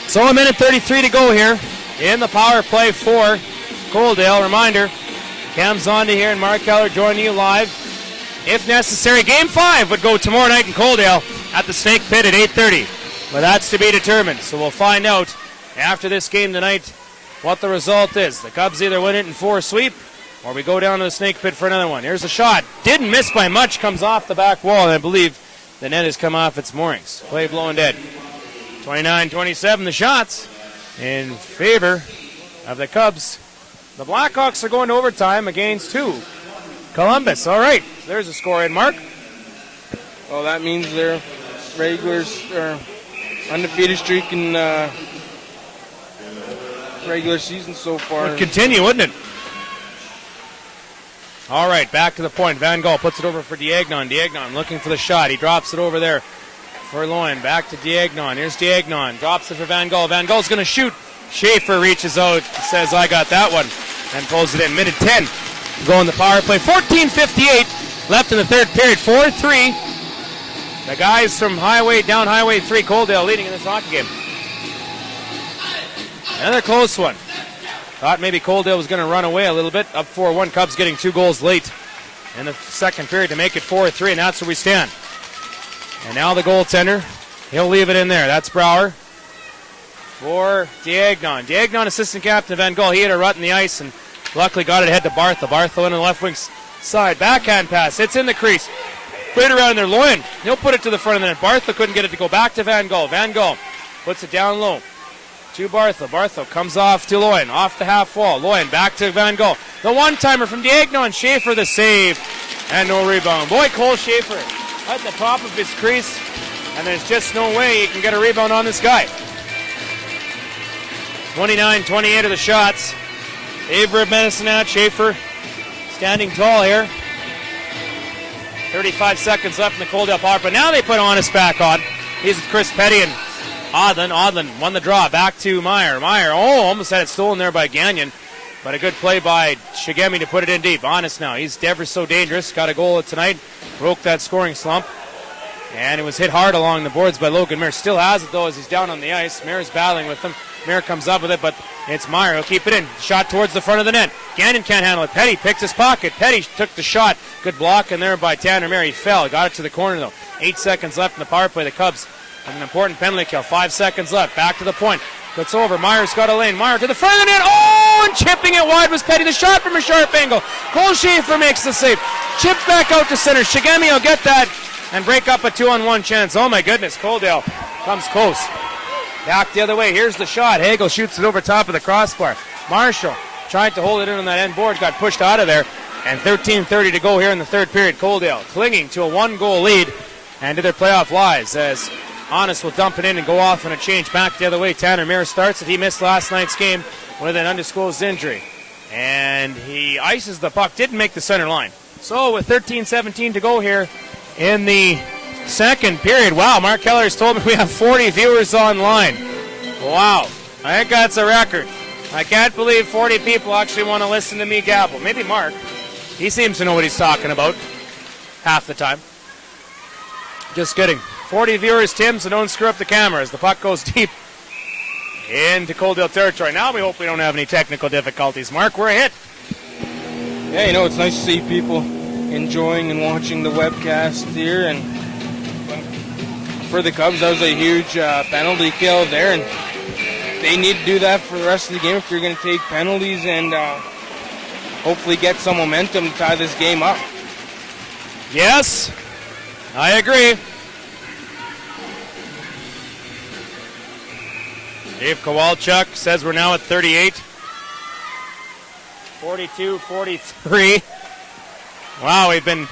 So a minute 33 to go here in the power play for Coaldale. Reminder, Cam's on to here, and Mark Keller joining you live. If necessary, Game 5 would go tomorrow night in Coaldale at the Snake Pit at 8:30. But that's to be determined, so we'll find out after this game tonight what the result is. The Cubs either win it in 4 sweep, or we go down to the Snake Pit for another one. Here's a shot. Didn't miss by much. Comes off the back wall, and I believe the net has come off its moorings. Play blown dead. 29-27 the shots in favor of the Cubs. The Blackhawks are going to overtime against 2. Columbus. All right, there's a score in, Mark. Well, that means their regulars are undefeated streak in regular season so far. Would continue, wouldn't it? All right, back to the point. Van Gogh puts it over for Diagnon. Diagnon looking for the shot. He drops it over there for Loyan. Back to Diagnon. Here's Diagnon. Drops it for Van Gogh. Van Gogh's going to shoot. Schaefer reaches out, says, I got that one, and pulls it in. Minute 10. Going the power play. 14:58 left in the third period. 4-3. The guys from down Highway 3, Coaldale, leading in this hockey game. Another close one. Thought maybe Coaldale was going to run away a little bit. Up 4-1. Cubs getting 2 goals late in the second period to make it 4-3, and that's where we stand. And now the goaltender, he'll leave it in there. That's Brower for Diagnon. Diagnon, assistant captain of Van Gogh. He had a rut in the ice and luckily got it ahead to Bartha. Bartha on the left wing side. Backhand pass. It's in the crease. Right around there. Loyan, he'll put it to the front of the net. Bartha couldn't get it to go back to Van Gogh. Van Gogh puts it down low to Bartha. Bartha comes off to Loyan. Off the half wall. Loyan back to Van Gogh. The one-timer from Diagnon. Schaefer the save. And no rebound. Boy, Cole Schaefer at the top of his crease. And there's just no way he can get a rebound on this guy. 29-28 of the shots. Avery Medicine Schaefer standing tall here. 35 seconds left in the Coaldale power play. Now they put Honest back on. He's with Chris Petty and Odlin. Odlin won the draw. Back to Meyer. Meyer, almost had it stolen there by Gagnon. But a good play by Shigemi to put it in deep. Honest now. He's ever so dangerous. Got a goal tonight. Broke that scoring slump. And it was hit hard along the boards by Logan Mayer. Still has it though as he's down on the ice. Mayer's battling with him. Mayer comes up with it, but it's Meyer. He'll keep it in. Shot towards the front of the net. Gagnon can't handle it. Petty picks his pocket. Petty took the shot. Good block in there by Tanner Mayer. He fell. Got it to the corner though. 8 seconds left in the power play. The Cubs with an important penalty kill. 5 seconds left. Back to the point. Gets over. Meyer's got a lane. Meyer to the front of the net. Oh, and chipping it wide was Petty. The shot from a sharp angle. Cole Schaefer makes the save. Chipped back out to center. Shigemi will get that and break up a 2-on-1 chance. Oh my goodness. Coaldale comes close. Back the other way. Here's the shot. Hagel shoots it over top of the crossbar. Marshall tried to hold it in on that end board. Got pushed out of there. And 13:30 to go here in the third period. Coaldale clinging to a 1-goal lead and to their playoff lives as Honest will dump it in and go off on a change back the other way. Tanner Mayer starts it. He missed last night's game with an undisclosed injury. And he ices the puck. Didn't make the center line. So with 13:17 to go here in the second period. Wow, Mark Keller has told me we have 40 viewers online. Wow, I think that's a record. I can't believe 40 people actually want to listen to me gabble. Maybe Mark. He seems to know what he's talking about half the time. Just kidding. 40 viewers, Tim, so don't screw up the camera as the puck goes deep into Coaldale territory. Now we hope we don't have any technical difficulties. Mark, we're a hit. Yeah, you know, it's nice to see people enjoying and watching the webcast here. And for the Cubs, that was a huge penalty kill there. And they need to do that for the rest of the game if they're going to take penalties and hopefully get some momentum to tie this game up. Yes, I agree. Dave Kowalchuk says we're now at 38. 42-43. Wow, we've been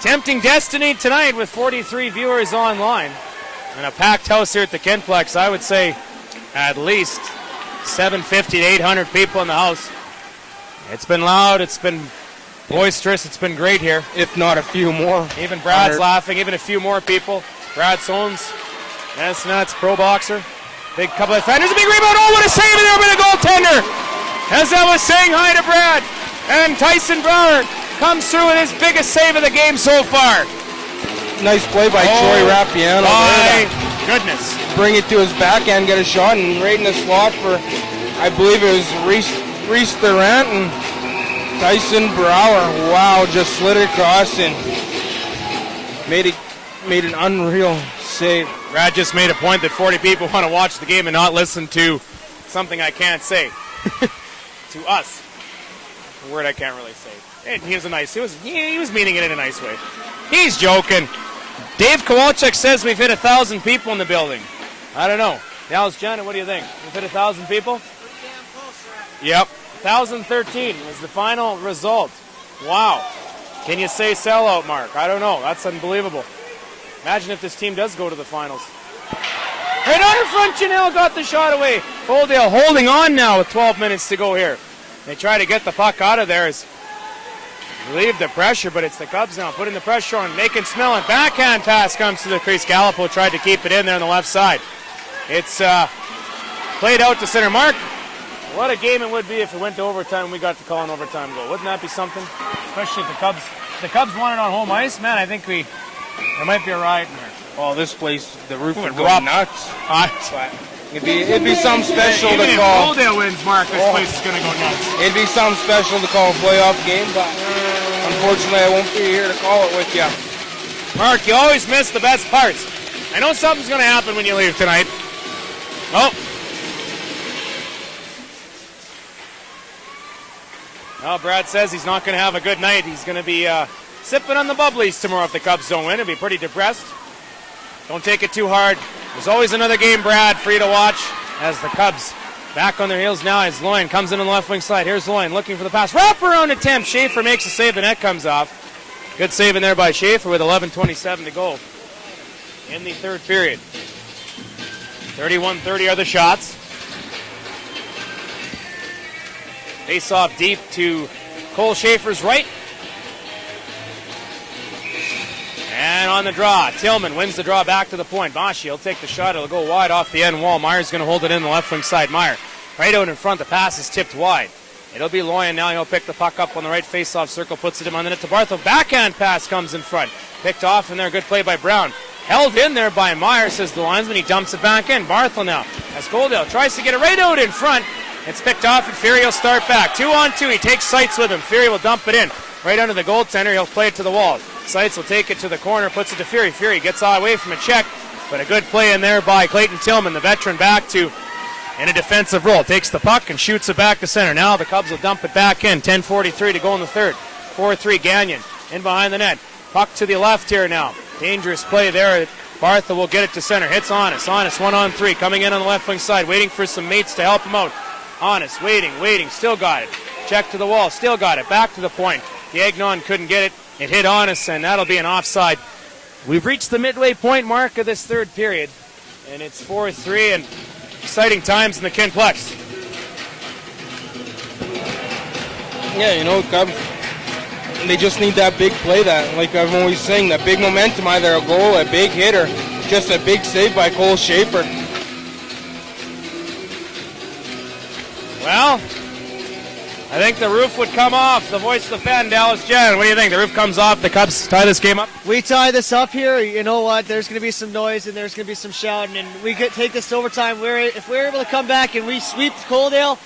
tempting destiny tonight with 43 viewers online. And a packed house here at the Kinplex. I would say at least 750 to 800 people in the house. It's been loud, it's been boisterous, it's been great here. If not a few more. Even Brad's laughing, even a few more people. Brad Sones, that's nuts, pro boxer. Big couple of defenders, a big rebound. Oh, what a save there by the goaltender. As I was saying hi to Brad. And Tyson Brower comes through with his biggest save of the game so far. Nice play by Troy Rappiano. My goodness. Bring it to his backhand, get a shot, and right in the slot for, I believe it was Reese Durant and Tyson Brower. Wow, just slid it across and made an unreal save. Brad just made a point that 40 people want to watch the game and not listen to something I can't say. To us. A word I can't really say. And he was meaning it in a nice way. He's joking. Dave Kowalchuk says we've hit 1,000 people in the building. I don't know. Dallas Janet, what do you think? We've hit 1,000 people? Pretty damn close, sir. Yep. 1,013 was the final result. Wow. Can you say sellout, Mark? I don't know. That's unbelievable. Imagine if this team does go to the finals. Right under front, Janelle got the shot away. Coaldale holding on now with 12 minutes to go here. They try to get the puck out of there as relieve the pressure, but it's the Cubs now putting the pressure on. Macon Smellin. Backhand pass comes to the crease. Gallipo tried to keep it in there on the left side. It's played out to center. Mark, what a game it would be if it went to overtime and we got to call an overtime goal. Wouldn't that be something? Especially if the Cubs won it on home ice. Man, I think there might be a riot in there. Oh, this place, the roof would erupt. go nuts. But It'd be something special Even to if call. Coaldale wins, Mark, this place is going to go nuts. It'd be something special to call a playoff game, but unfortunately I won't be here to call it with you. Mark, you always miss the best parts. I know something's going to happen when you leave tonight. Oh. Well, Brad says he's not going to have a good night. He's going to be sipping on the bubblies tomorrow if the Cubs don't win. He'll be pretty depressed. Don't take it too hard. There's always another game, Brad, for you to watch as the Cubs back on their heels now as Loin comes in on the left wing side. Here's Loin looking for the pass. Wraparound attempt. Schaefer makes a save. The net comes off. Good save in there by Schaefer with 11:27 to go in the third period. 31-30 are the shots. Face off deep to Cole Schaefer's right. And on the draw, Tillman wins the draw back to the point. Bashi will take the shot. It'll go wide off the end wall. Meyer's going to hold it in the left wing side. Meyer right out in front. The pass is tipped wide. It'll be Loyan now. He'll pick the puck up on the right face-off circle. Puts it in on the net to Barthel. Backhand pass comes in front. Picked off in there. Good play by Brown. Held in there by Meyer, says the linesman. He dumps it back in. Barthel now as Coaldale tries to get it right out in front. It's picked off and Fury will start back. 2-on-2. He takes Seitz with him. Fury will dump it in. Right under the goaltender. He'll play it to the wall. Seitz will take it to the corner, puts it to Fury. Fury gets away from a check, but a good play in there by Clayton Tillman, the veteran, back to in a defensive role. Takes the puck and shoots it back to center. Now the Cubs will dump it back in. 10:43 to go in the third. 4-3 Gagnon in behind the net. Puck to the left here now. Dangerous play there. Bartha will get it to center. Hits Honest. Honest 1-on-3 coming in on the left wing side, waiting for some mates to help him out. Honest waiting. Still got it. Check to the wall. Still got it. Back to the point. Gagnon couldn't get it. It hit Honest, and that'll be an offside. We've reached the midway point mark of this third period, and it's 4-3, and exciting times in the Kinplex. Yeah, Cubs, they just need that big play, that, like I'm always saying, that big momentum, either a goal, a big hit, or just a big save by Cole Schaefer. Well, I think the roof would come off. The voice of the fan, Dallas Jen. What do you think? The roof comes off. The Cubs tie this game up? We tie this up here. You know what? There's going to be some noise and there's going to be some shouting, and we could take this to overtime. If we're able to come back and we sweep Coaldale,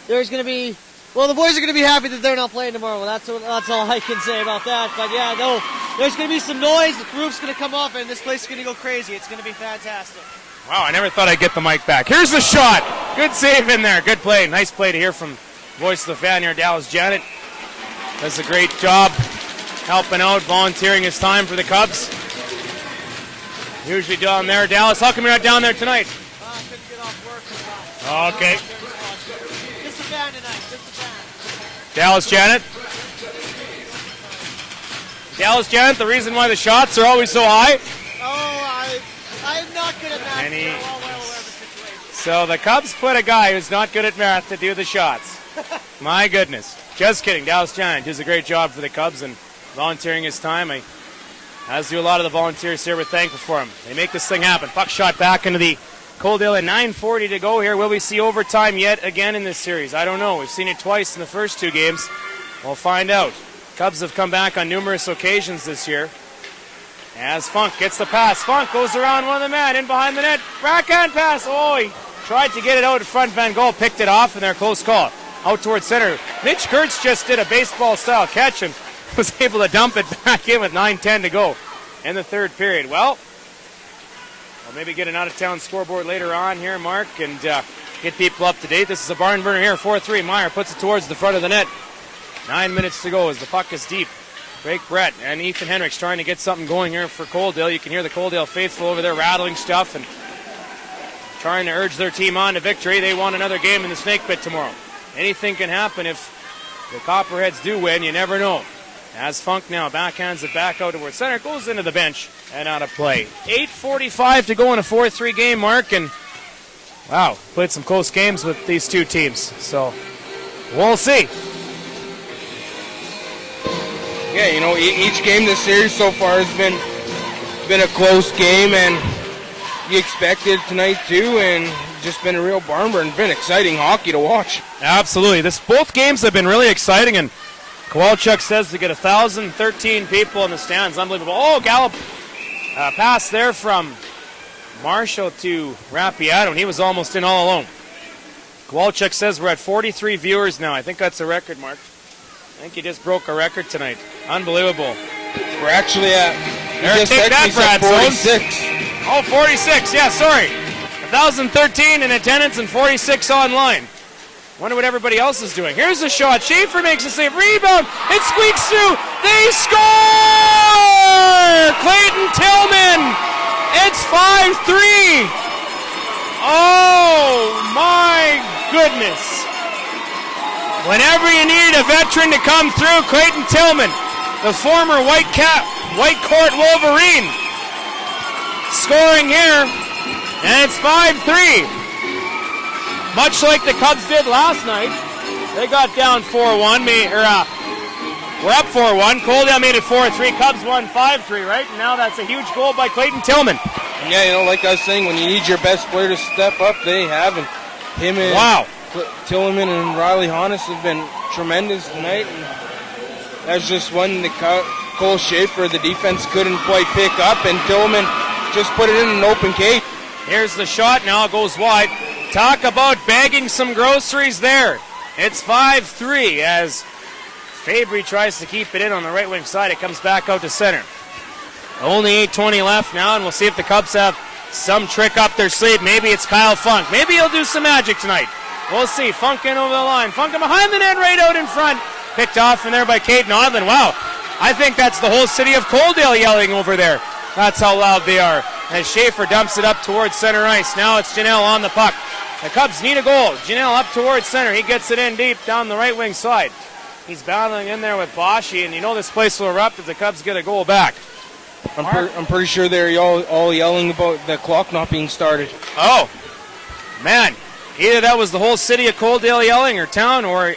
there's going to be, well, the boys are going to be happy that they're not playing tomorrow. That's all I can say about that. But yeah, no, there's going to be some noise. The roof's going to come off, and this place is going to go crazy. It's going to be fantastic. Wow, I never thought I'd get the mic back. Here's the shot. Good save in there. Good play. Nice play to hear from voice of the fan here, Dallas Janet. Does a great job helping out, volunteering his time for the Cubs. Usually down there. Dallas, how come you're not down there tonight? I couldn't get off work. Okay. Just a fan tonight. Just a fan. Dallas Janet. Dallas Janet, the reason why the shots are always so high. I'm not good at math. And he- so I'm well aware of the situation. So the Cubs put a guy who's not good at math to do the shots. My goodness. Just kidding. Dallas Janet does a great job for the Cubs and volunteering his time. As do a lot of the volunteers here. We're thankful for him. They make this thing happen. Puck shot back into the Coaldale at 9:40 to go here. Will we see overtime yet again in this series? I don't know. We've seen it twice in the first two games. We'll find out. Cubs have come back on numerous occasions this year. As Funk gets the pass. Funk goes around one of the men in behind the net. Backhand pass. Oh, he tried to get it out in front. Van Gogh picked it off, and they're close call. Out towards center. Mitch Kurtz just did a baseball-style catch and was able to dump it back in with 9:10 to go in the third period. Well, we'll maybe get an out-of-town scoreboard later on here, Mark, and get people up to date. This is a barn burner here. 4-3. Meyer puts it towards the front of the net. 9 minutes to go as the puck is deep. Drake Brett and Ethan Hendricks trying to get something going here for Coaldale. You can hear the Coaldale faithful over there rattling stuff and trying to urge their team on to victory. They want another game in the Snake Pit tomorrow. Anything can happen if the Copperheads do win. You never know. As Funk now backhands it back out towards center. Goes into the bench and out of play. 8:45 to go in a 4-3 game, Mark. And, wow, played some close games with these two teams. So, we'll see. Yeah, each game this series so far has been a close game, and you expected tonight too, and just been a real barn burner. Been exciting hockey to watch. Absolutely. Both games have been really exciting, and Kowalchuk says to get 1,013 people in the stands. Unbelievable. Oh, Gallup pass there from Marshall to Rapiato, and he was almost in all alone. Kowalczyk says we're at 43 viewers now. I think that's a record, Mark. I think you just broke a record tonight. Unbelievable. We're actually at... There, take that, Brad 46. Oh, 46. Yeah, sorry. 1,013 in attendance and 46 online. Wonder what everybody else is doing. Here's a shot. Schaefer makes a save. Rebound. It squeaks through. They score! Clayton Tillman. It's 5-3. Oh, my goodness. Whenever you needed a veteran to come through, Clayton Tillman, the former White Court Wolverine, scoring here, and it's 5-3. Much like the Cubs did last night. They got down 4-1. We're up 4-1. Coaldale made it 4-3. Cubs won 5-3, right? And now that's a huge goal by Clayton Tillman. Yeah, you know, like I was saying, when you need your best player to step up, they have. And him and Tillman and Riley Honus have been tremendous tonight. And that's just one that Cole Schaefer, the defense, couldn't quite pick up, and Tillman just put it in an open cage. Here's the shot. Now it goes wide. Talk about bagging some groceries there. It's 5-3 as Fabry tries to keep it in on the right wing side. It comes back out to center. Only 8:20 left now, and we'll see if the Cubs have some trick up their sleeve. Maybe it's Kyle Funk. Maybe he'll do some magic tonight. We'll see. Funk in over the line. Funk in behind the net, right out in front. Picked off from there by Caden Odlin. Wow. I think that's the whole city of Coaldale yelling over there. That's how loud they are. As Schaefer dumps it up towards center ice. Now it's Janelle on the puck. The Cubs need a goal. Janelle up towards center. He gets it in deep down the right wing side. He's battling in there with Boschy, and you know this place will erupt if the Cubs get a goal back. I'm pretty sure they're all yelling about the clock not being started. Oh, man. Either that was the whole city of Coaldale yelling or town, or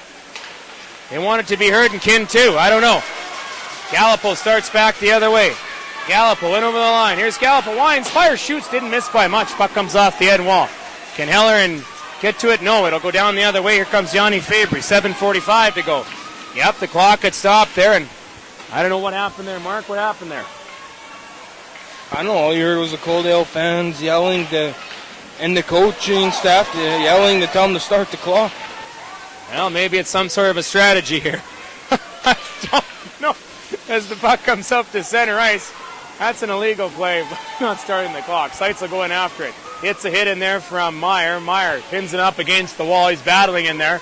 they want it to be heard in Kin too. I don't know. Gallipo starts back the other way. Gallipo in over the line. Here's Gallipo. Winds, fires, shoots. Didn't miss by much. Puck comes off the end wall. Can Heller and get to it? No, it'll go down the other way. Here comes Yanni Fabry. 7:45 to go. Yep, the clock had stopped there, and I don't know what happened there. Mark, what happened there? I don't know. All you heard was the Coaldale fans yelling, and the coaching staff yelling to tell them to start the clock. Well, maybe it's some sort of a strategy here. I don't know. As the puck comes up to center ice, that's an illegal play, but not starting the clock. Seitz will go in after it. Hits a hit in there from Meyer. Meyer pins it up against the wall. He's battling in there.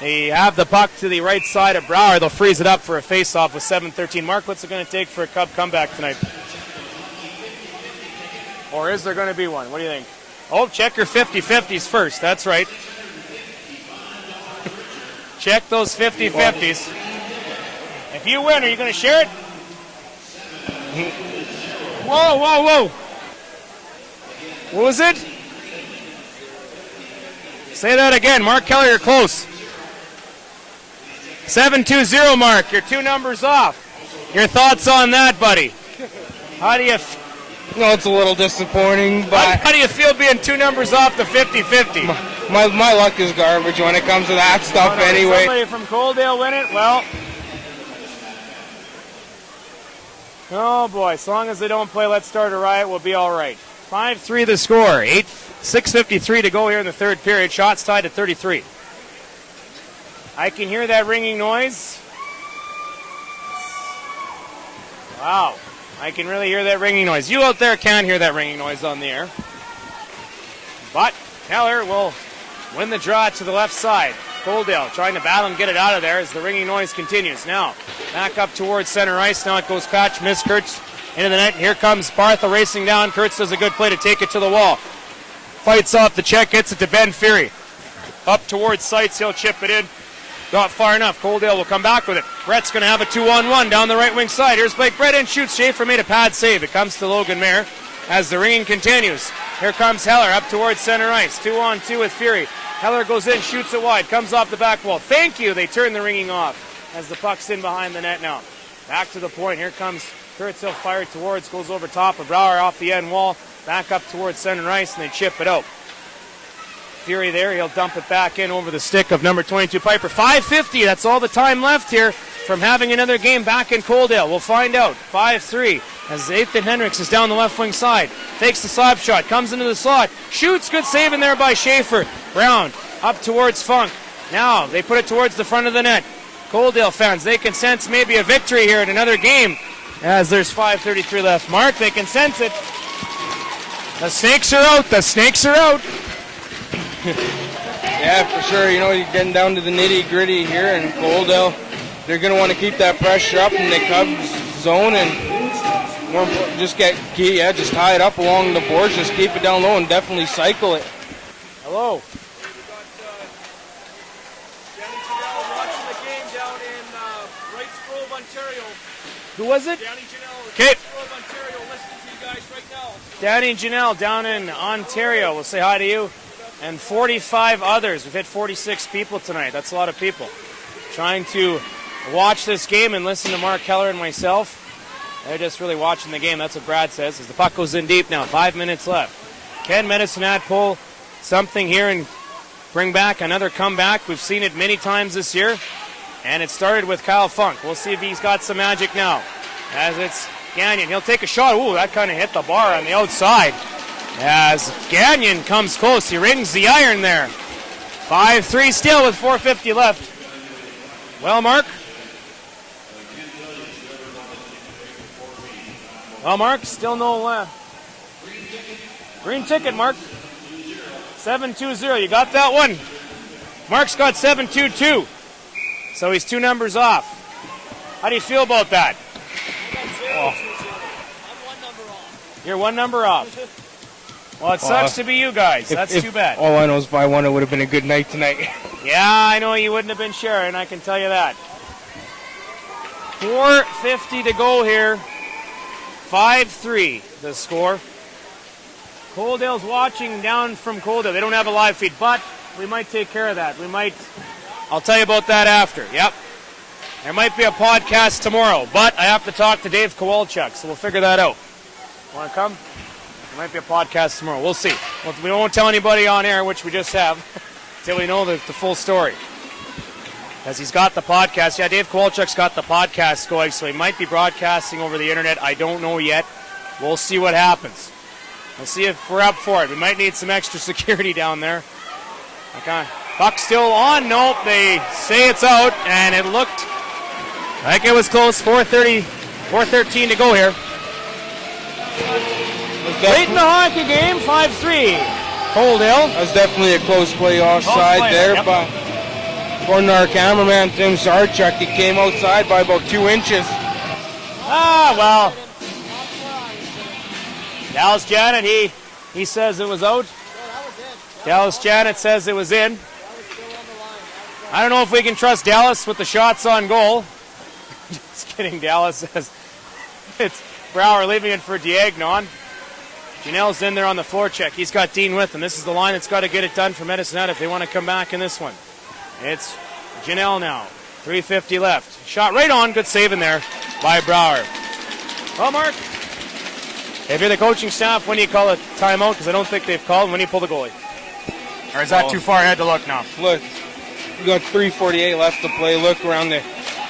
They have the puck to the right side of Brower. They'll freeze it up for a face-off with 7:13. Mark, what's it going to take for a Cub comeback tonight? Or is there going to be one? What do you think? Oh, check your 50-50s first. That's right. Check those 50-50s. If you win, are you going to share it? Whoa, whoa, whoa. What was it? Say that again. Mark Keller, you're close. 720, Mark. You're 2 numbers off. Your thoughts on that, buddy? How do you... No, it's a little disappointing, but... How do you feel being 2 numbers off the 50-50? My luck is garbage when it comes to that stuff anyway. Somebody from Coaldale win it? Well... Oh, boy. As long as they don't play Let's Start a Riot, we'll be all right. 5-3 the score. 6:53 to go here in the third period. Shots tied at 33. I can hear that ringing noise. Wow. I can really hear that ringing noise. You out there can't hear that ringing noise on the air. But Keller will win the draw to the left side. Coaldale trying to battle and get it out of there as the ringing noise continues. Now, back up towards center ice. Now it goes Patch, miss Kurtz into the net. And here comes Bartha racing down. Kurtz does a good play to take it to the wall. Fights off the check, gets it to Ben Fury. Up towards Seitz, he'll chip it in. Not far enough. Coaldale will come back with it. Brett's going to have a 2-on-1 down the right wing side. Here's Blake Brett in, shoots. Schaefer made a pad save. It comes to Logan Mayer as the ringing continues. Here comes Heller up towards center ice. 2-on-2 with Fury. Heller goes in, shoots it wide, comes off the back wall. Thank you. They turn the ringing off as the puck's in behind the net now. Back to the point. Here comes Kurtz. He'll fire it towards, goes over top of Brower off the end wall. Back up towards center ice, and they chip it out. Fury there, he'll dump it back in over the stick of number 22 Piper. 5:50, that's all the time left here from having another game back in Coaldale? We'll find out. 5-3 as Ethan Hendricks is down the left wing side. Takes the slap shot, comes into the slot, shoots, good save in there by Schaefer. Brown up towards Funk. Now they put it towards the front of the net. Coaldale fans, they can sense maybe a victory here in another game as there's 5:33 left. Mark, they can sense it. The Snakes are out. The Snakes are out. Yeah, for sure. You know, you're getting down to the nitty-gritty here, and Coaldale, they're going to want to keep that pressure up in the Cubs zone and just tie it up along the boards, just keep it down low and definitely cycle it. Hello. Who was it? Danny Janelle. Okay. Ontario, listening to you guys right now. Danny and Janelle down in Ontario. We'll say hi to you. And 45 others. We've hit 46 people tonight. That's a lot of people. Trying to watch this game and listen to Mark Keller and myself. They're just really watching the game. That's what Brad says. As the puck goes in deep now. 5 minutes left. Can Medicine Hat pull something here and bring back another comeback? We've seen it many times this year. And it started with Kyle Funk. We'll see if he's got some magic now. As it's Gagnon. He'll take a shot. Ooh, that kind of hit the bar on the outside. As Gagnon comes close. He rings the iron there. 5-3 still with 4:50 left. Well, Mark. Well, Mark, still no green ticket, Mark. 7-2-0. You got that one? Mark's got 7-2-2. So he's 2 numbers off. How do you feel about that? I'm 1 number off. You're 1 number off. Well, it sucks to be you guys. That's too bad. All I know is if I won, it would have been a good night tonight. Yeah, I know you wouldn't have been sharing, I can tell you that. 4:50 to go here. 5-3 the score. Coaldale's watching down from Coaldale. They don't have a live feed, but we might take care of that. I'll tell you about that after. Yep. There might be a podcast tomorrow, but I have to talk to Dave Kowalchuk, so we'll figure that out. Want to come? There might be a podcast tomorrow. We'll see. We won't tell anybody on air, which we just have, until we know the full story. Because he's got the podcast. Yeah, Dave Kowalchuk's got the podcast going, so he might be broadcasting over the internet. I don't know yet. We'll see what happens. We'll see if we're up for it. We might need some extra security down there. Okay. Puck still on. Nope, they say it's out, and it looked like it was close. 4:13 to go here. Late in the hockey game, 5-3. Coaldale. That was definitely a close play offside there, yep. But according to our cameraman, Tim Sarchuk, he came outside by about 2 inches. Well. Dallas Janet, he says it was out. Dallas Janet says it was in. I don't know if we can trust Dallas with the shots on goal. Just kidding, Dallas says it's Brower leaving it for Diagnon. Janelle's in there on the floor check. He's got Dean with him. This is the line that's got to get it done for Medicine Hat if they want to come back in this one. It's Janelle now. 3:50 left. Shot right on. Good save in there by Brower. Well, Mark, if you're the coaching staff, when do you call a timeout? Because I don't think they've called. When do you pull the goalie? Or is that too far ahead to look now? Look, you got 3:48 left to play. Look around the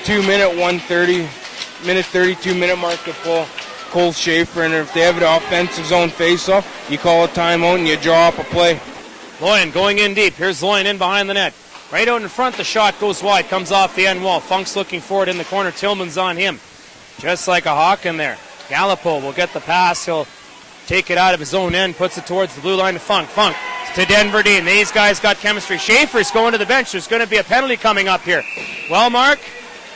32-minute mark to pull Cole Schaefer. And if they have an offensive zone face-off, you call a timeout and you draw up a play. Loyan going in deep. Here's Loyan in behind the net. Right out in front, the shot goes wide. Comes off the end wall. Funk's looking forward in the corner. Tillman's on him. Just like a hawk in there. Gallipo will get the pass. He'll take it out of his own end. Puts it towards the blue line to Funk. Funk to Denver Dean. These guys got chemistry. Schaefer's going to the bench. There's going to be a penalty coming up here. Well, Mark,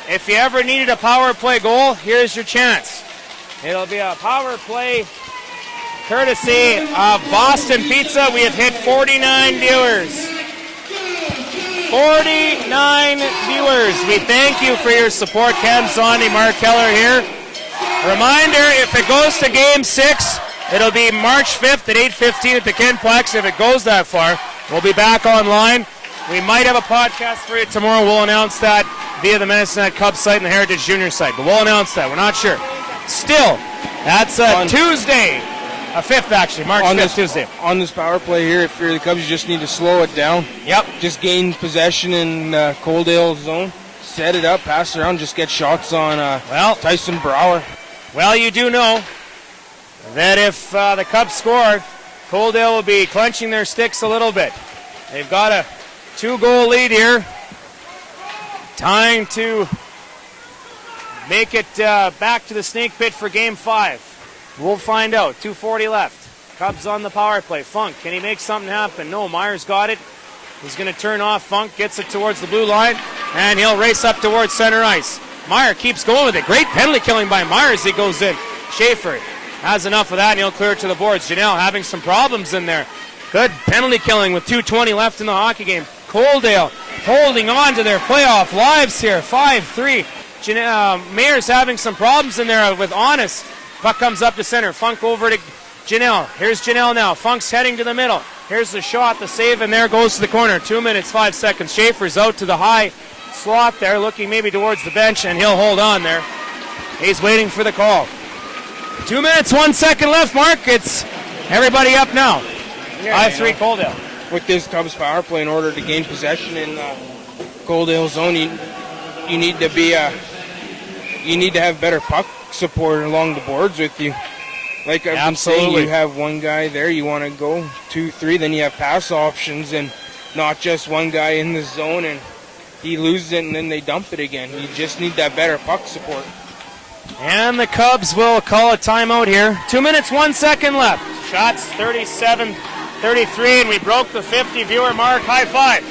if you ever needed a power play goal, here's your chance. It'll be a power play courtesy of Boston Pizza. We have hit 49 viewers. 49 viewers. We thank you for your support. Cam Zondi, Mark Keller here. Reminder, if it goes to Game 6, it'll be March 5th at 8:15 at the Kinplex. If it goes that far, we'll be back online. We might have a podcast for you tomorrow. We'll announce that via the Medicine Hat Cubs site and the Heritage Junior site. But we'll announce that. We're not sure. Still, that's a Tuesday. A 5th, actually. March 5th, Tuesday. On this power play here, if you're the Cubs, you just need to slow it down. Yep. Just gain possession in Coaldale zone. set it up, pass it around, just get shots on Well, Tyson Brower. well, you do know that if the Cubs score, Coaldale will be clenching their sticks a little bit. They've got a 2-goal lead here. Time to make it back to the snake pit for game 5. We'll find out. 2:40 left. Cubs on the power play. Funk, can he make something happen? No, Myers got it. He's going to turn off. Funk gets it towards the blue line, and he'll race up towards center ice. Meyer keeps going with it. Great penalty killing by Myers. He goes in. Schaefer has enough of that, and he'll clear it to the boards. Janelle having some problems in there. Good penalty killing with 2:20 left in the hockey game. Coaldale holding on to their playoff lives here. 5-3. Mayer's having some problems in there with Honest. Puck comes up to center. Funk over to Janelle. Here's Janelle now. Funk's heading to the middle. Here's the shot, the save, and there goes to the corner. 2 minutes, 5 seconds. Schaefer's out to the high slot there, looking maybe towards the bench, and he'll hold on there. He's waiting for the call. 2 minutes, 1 second left, Mark. It's everybody up now. 5-3 Coaldale. With this Cubs power play, in order to gain possession in Coaldale zone, you need to be you need to have better puck support along the boards with you. Like I've been saying, you have one guy there, you want to go 2-3, then you have pass options, and not just one guy in the zone and he loses it and then they dump it again. You just need that better puck support. And the Cubs will call a timeout here. 2 minutes, 1 second left. Shots 37-33, and we broke the 50 viewer mark. High five.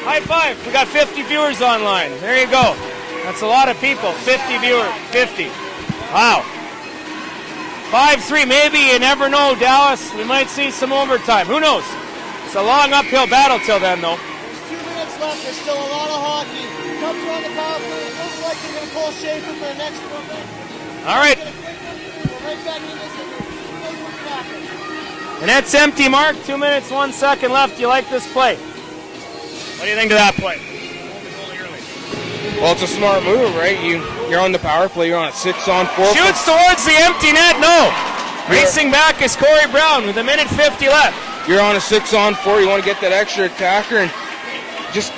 High five. We got 50 viewers online. There you go. That's a lot of people. 50 viewers. 50. Wow. 5-3. Maybe, you never know, Dallas. We might see some overtime. Who knows? It's a long uphill battle till then, though. There's 2 minutes left. There's still a lot of hockey. Cubs are on the power play. It looks like they're going to pull Schaefer for the next one. All right. We're right back in this. And that's empty, Mark. 2 minutes, 1 second left. You like this play? What do you think of that play? Well, it's a smart move, right? You're on the power play. You're on a 6-on-4. Shoots towards the empty net. No. Racing back is Corey Brown with 1:50 left. You're on a 6-on-4. You want to get that extra attacker and just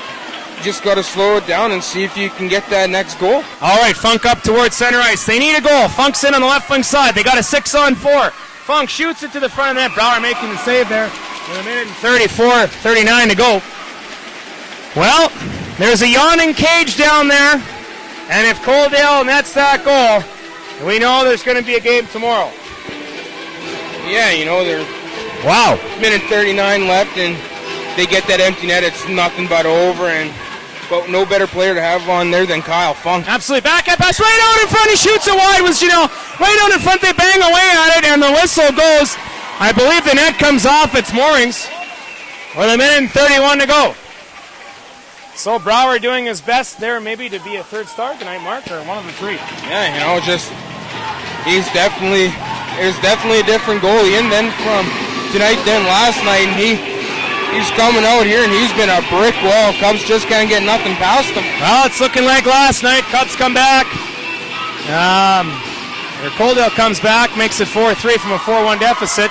got to slow it down and see if you can get that next goal. All right, Funk up towards center ice. They need a goal. Funk's in on the left wing side. They got a 6-on-4. Funk shoots it to the front of the net. Brower making the save there with 1:34-39 to go. Well, there's a yawning cage down there, and if Coaldale nets that goal, we know there's going to be a game tomorrow. Yeah, there's Wow. 1:39 left, and they get that empty net. It's nothing but over, but no better player to have on there than Kyle Funk. Absolutely. Backhand pass right out in front. He shoots it wide with Janelle. Right out in front. They bang away at it, and the whistle goes. I believe the net comes off its moorings with 1:31 to go. So Brower doing his best there, maybe to be a third star tonight, Mark, or one of the three. Yeah, there's definitely a different goalie in than from tonight than last night, and he's coming out here and he's been a brick wall. Cubs just can't get nothing past him. Well, it's looking like last night. Cubs come back. Coaldale comes back, makes it 4-3 from a 4-1 deficit.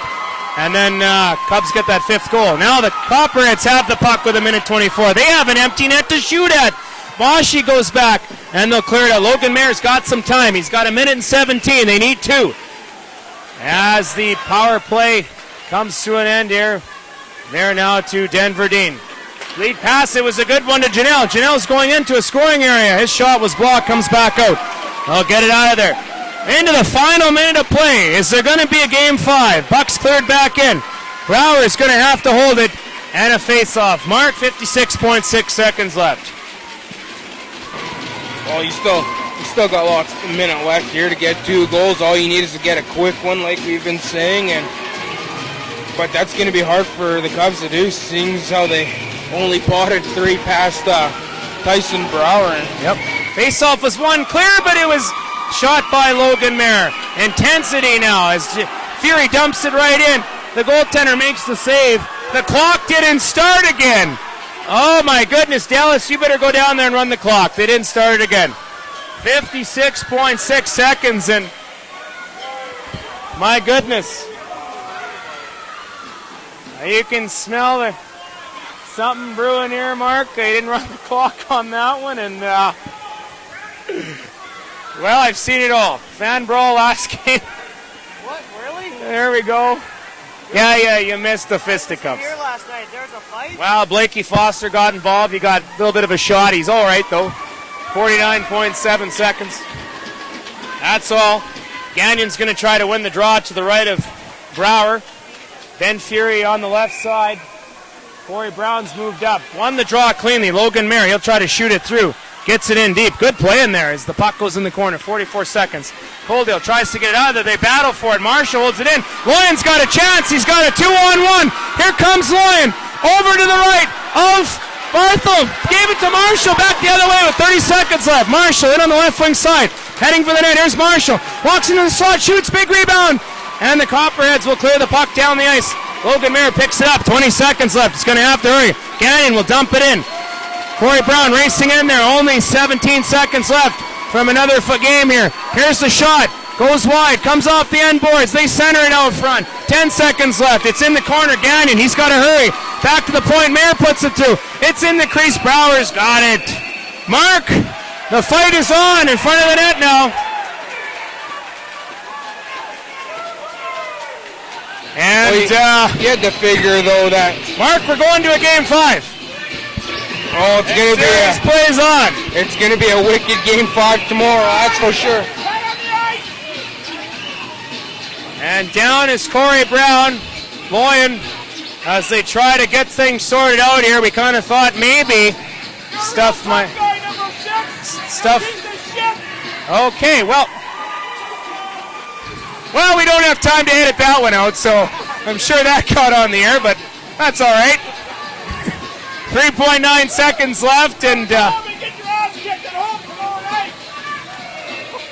And then Cubs get that fifth goal. Now the Copperheads have the puck with 1:24. They have an empty net to shoot at. Mashi goes back, and they'll clear it out. Logan Mayer's got some time. He's got 1:17. They need 2. As the power play comes to an end here, they're now to Denver Dean. Lead pass, it was a good one to Janelle. Janelle's going into a scoring area. His shot was blocked, comes back out. They'll get it out of there. Into the final minute of play. Is there going to be a game 5? Buck's cleared back in. Brower is going to have to hold it, and a face-off. Mark, 56.6 seconds left. Well, you still got lots of minute left here to get 2 goals. All you need is to get a quick one, like we've been saying, but that's going to be hard for the Cubs to do, seeing as how they only potted 3 past Tyson Brower. Yep. Face-off was one clear, but it was shot by Logan Mayer. Intensity now as Fury dumps it right in. The goaltender makes the save. The clock didn't start again. Oh my goodness, Dallas, you better go down there and run the clock. They didn't start it again. 56.6 seconds, and my goodness. You can smell the Something brewing here, Mark. They didn't run the clock on that one, and well, I've seen it all. Fan brawl last game. What, really? There we go. Yeah, you missed the fisticuffs. Here last night, there was a fight? Well, Blakey Foster got involved. He got a little bit of a shot. He's all right, though. 49.7 seconds. That's all. Gagnon's going to try to win the draw to the right of Brower. Ben Fury on the left side. Corey Brown's moved up. Won the draw cleanly. Logan Mayer, he'll try to shoot it through. Gets it in deep. Good play in there as the puck goes in the corner. 44 seconds. Coaldale tries to get it out of there. They battle for it. Marshall holds it in. Loyan's got a chance. He's got a 2-on-1. Here comes Loyan. Over to the right of Barthel. Gave it to Marshall. Back the other way with 30 seconds left. Marshall in on the left wing side. Heading for the net. Here's Marshall. Walks into the slot. Shoots. Big rebound. And the Copperheads will clear the puck down the ice. Logan Mayer picks it up. 20 seconds left. It's going to have to hurry. Gagnon will dump it in. Corey Brown racing in there. Only 17 seconds left from another game here. Here's the shot. Goes wide. Comes off the end boards. They center it out front. 10 seconds left. It's in the corner. Gagnon. He's got to hurry. Back to the point. Mayer puts it through. It's in the crease. Brower's got it. Mark, the fight is on in front of the net now. And you had to figure, though, that... Mark, we're going to a game 5. Oh, it's going to be plays on. It's going to be a wicked game 5 tomorrow, that's for sure. And down is Corey Brown. Loyan, as they try to get things sorted out here, we kind of thought maybe stuff might... Okay, well, we don't have time to edit that one out, so I'm sure that got on the air, but that's all right. 3.9 seconds left, and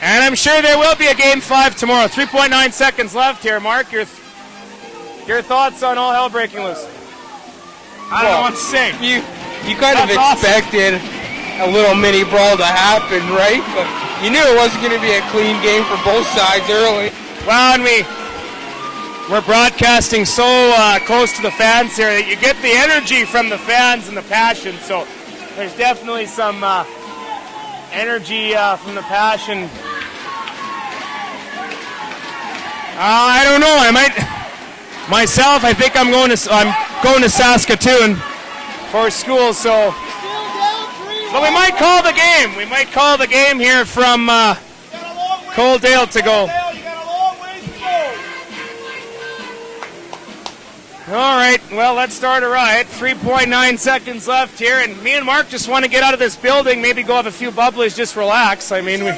I'm sure there will be a game 5 tomorrow. 3.9 seconds left here. Mark, your thoughts on all hell breaking loose? I don't know what to say. You kind of expected a little mini brawl to happen, right? But you knew it wasn't going to be a clean game for both sides early. Well, and we're broadcasting so close to the fans here that you get the energy from the fans and the passion. So there's definitely some energy from the passion. I don't know. I might myself. I think I'm going to Saskatoon for school. So, but we might call the game. We might call the game here from Coaldale to go. All right, well, let's start a riot. 3.9 seconds left here, and me and Mark just want to get out of this building, maybe go have a few bubblies, just relax. I mean, no,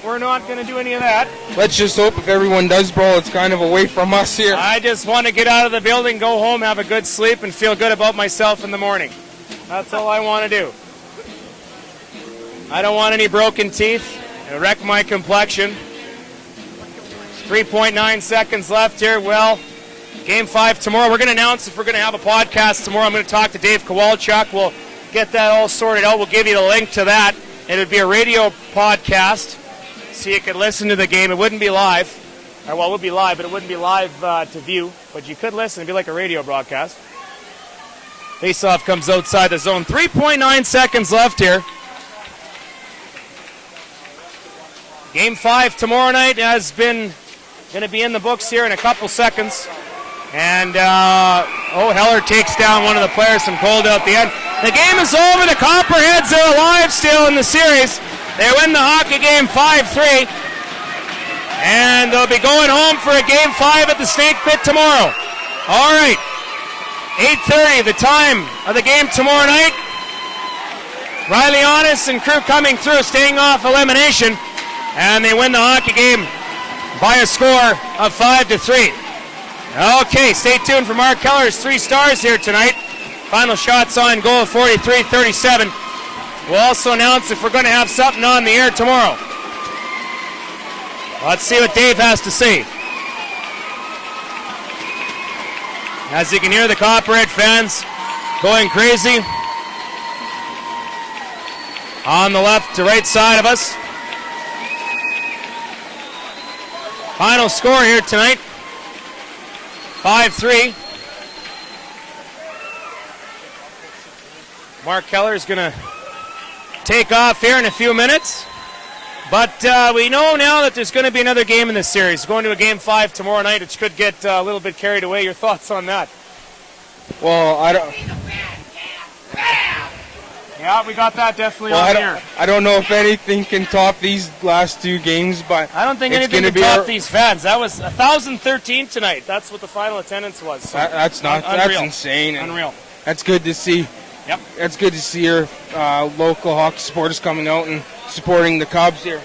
we're not going to do any of that. Let's just hope if everyone does brawl, it's kind of away from us here. I just want to get out of the building, go home, have a good sleep, and feel good about myself in the morning. That's all I want to do. I don't want any broken teeth. It'll wreck my complexion. 3.9 seconds left here. Well, game 5 tomorrow. We're going to announce if we're going to have a podcast tomorrow. I'm going to talk to Dave Kowalchuk. We'll get that all sorted out. We'll give you the link to that. It would be a radio podcast, so you could listen to the game. It wouldn't be live. Or, well, it would be live, but it wouldn't be live to view. But you could listen. It'd be like a radio broadcast. Faceoff comes outside the zone. 3.9 seconds left here. Game 5 tomorrow night has been going to be in the books here in a couple seconds. And, Heller takes down one of the players from Coaldale at the end. The game is over. The Copperheads are alive still in the series. They win the hockey game 5-3. And they'll be going home for a game 5 at the Snake Pit tomorrow. All right. 8:30, the time of the game tomorrow night. Riley Honest and crew coming through, staying off elimination. And they win the hockey game by a score of 5-3. Okay, stay tuned for Mark Keller's 3 stars here tonight. Final shots on goal of 43-37. We'll also announce if we're going to have something on the air tomorrow. Let's see what Dave has to say. As you can hear, the Copperhead fans going crazy on the left to right side of us. Final score here tonight, 5-3. Mark Keller is going to take off here in a few minutes. But we know now that there's going to be another game in this series. Going to a Game 5 tomorrow night, which could get a little bit carried away. Your thoughts on that? Well, I don't. Yeah, we got that definitely on here. I don't know if anything can top these last two games, but I don't think anything can top these fans. That was 1,013 tonight. That's what the final attendance was. So that's insane. Unreal. That's good to see. Yep. That's good to see your local hockey supporters coming out and supporting the Cubs here.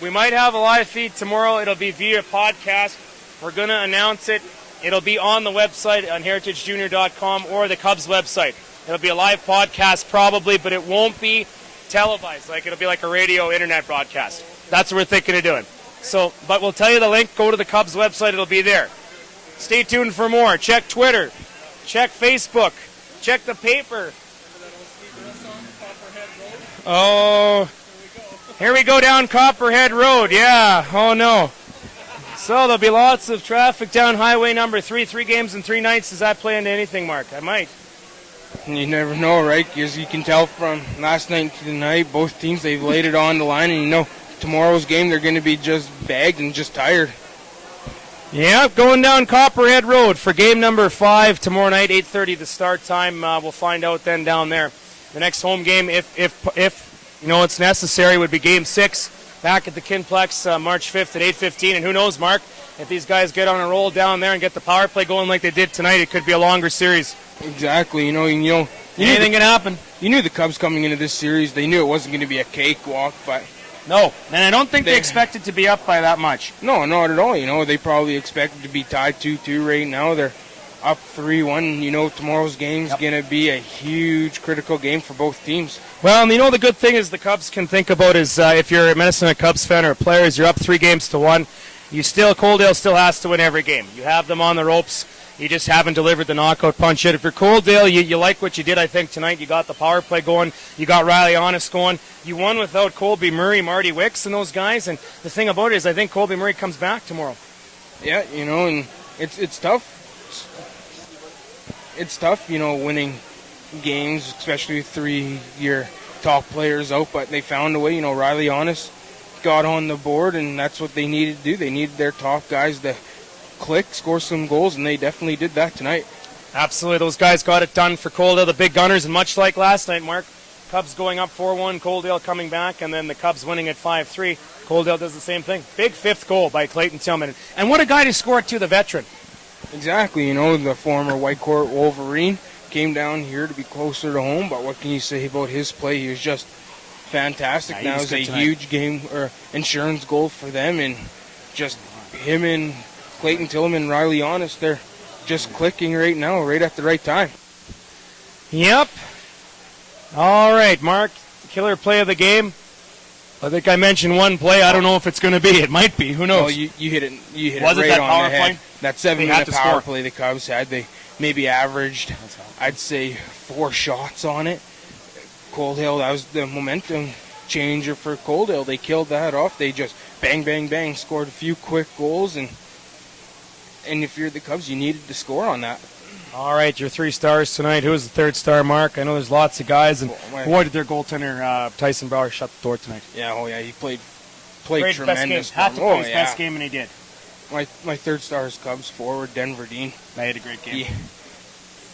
We might have a live feed tomorrow. It'll be via podcast. We're going to announce it. It'll be on the website on heritagejunior.com or the Cubs website. It'll be a live podcast probably, but it won't be televised. It'll be like a radio internet broadcast. That's what we're thinking of doing. So, but we'll tell you the link. Go to the Cubs website. It'll be there. Stay tuned for more. Check Twitter. Check Facebook. Check the paper. Oh, here we go down Copperhead Road. Yeah. Oh, no. So there'll be lots of traffic down highway number 3. 3 games in 3 nights. Does that play into anything, Mark? I might. You never know, right? Because you can tell from last night to tonight, both teams, they've laid it on the line. And tomorrow's game, they're going to be just bagged and just tired. Yeah, going down Copperhead Road for game number 5 tomorrow night, 8:30 the start time. We'll find out then down there. The next home game, if it's necessary, would be game 6 back at the Kinplex March 5th at 8:15. And who knows, Mark, if these guys get on a roll down there and get the power play going like they did tonight, it could be a longer series. Exactly. Anything can happen. You knew the Cubs coming into this series. They knew it wasn't going to be a cakewalk, but no, and I don't think they expected to be up by that much. No, not at all. They probably expected to be tied 2-2 right now. They're up 3-1. Tomorrow's game's going to be a huge critical game for both teams. Well, and the good thing is the Cubs can think about is if you're a Minnesota Cubs fan or a player, is you're up 3-1. Coaldale still has to win every game. You have them on the ropes. You just haven't delivered the knockout punch yet. If you're Coaldale, you like what you did, I think, tonight. You got the power play going. You got Riley Honest going. You won without Colby Murray, Marty Wicks, and those guys. And the thing about it is I think Colby Murray comes back tomorrow. Yeah, and it's tough. It's tough, winning games, especially with 3 your top players out. But they found a way. Riley Honest got on the board, and that's what they needed to do. They needed their top guys to click, score some goals, and they definitely did that tonight. Absolutely. Those guys got it done for Coaldale, the big gunners, and much like last night, Mark, Cubs going up 4-1, Coaldale coming back, and then the Cubs winning at 5-3. Coaldale does the same thing. Big 5th goal by Clayton Tillman. And what a guy to score it to, the veteran. Exactly. The former Whitecourt Wolverine came down here to be closer to home, but what can you say about his play? He was just fantastic. Yeah, now it's a huge game or insurance goal for them, and just him and Clayton Tillman, Riley Honest, they're just clicking right now, right at the right time. Yep. All right, Mark, killer play of the game. I think I mentioned one play. I don't know if it's going to be. It might be. Who knows? Oh, you hit it. You hit Was it right that on power the head. play? That 7-minute power play the Cubs had. They maybe averaged, I'd say, 4 shots on it. Coaldale, that was the momentum changer for Coaldale. They killed that off. They just bang, bang, bang, scored a few quick goals, and if you're the Cubs, you needed to score on that. All right, your 3 stars tonight. Who was the 3rd star, Mark? I know there's lots of guys, and boy, did their goaltender Tyson Brower shut the door tonight. Yeah, he played tremendous. Best game. Had to play his best game, and he did. My 3rd star is Cubs forward Denver Dean. He had a great game. He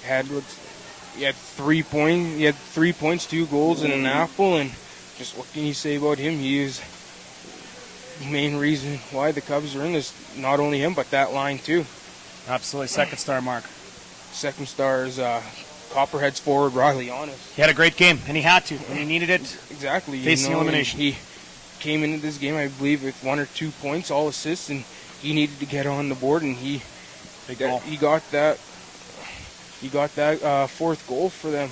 had 3 points. He had 3 points, 2 goals, and an apple. And just what can you say about him? He is the main reason why the Cubs are in this. Not only him, but that line too. Absolutely. 2nd star, Mark. 2nd star is Copperhead's forward Riley Honest. He had a great game, and he had to, and he needed it. Exactly. Facing elimination. He came into this game, I believe, with 1 or 2 points, all assists, and he needed to get on the board, and he got that 4th goal for them,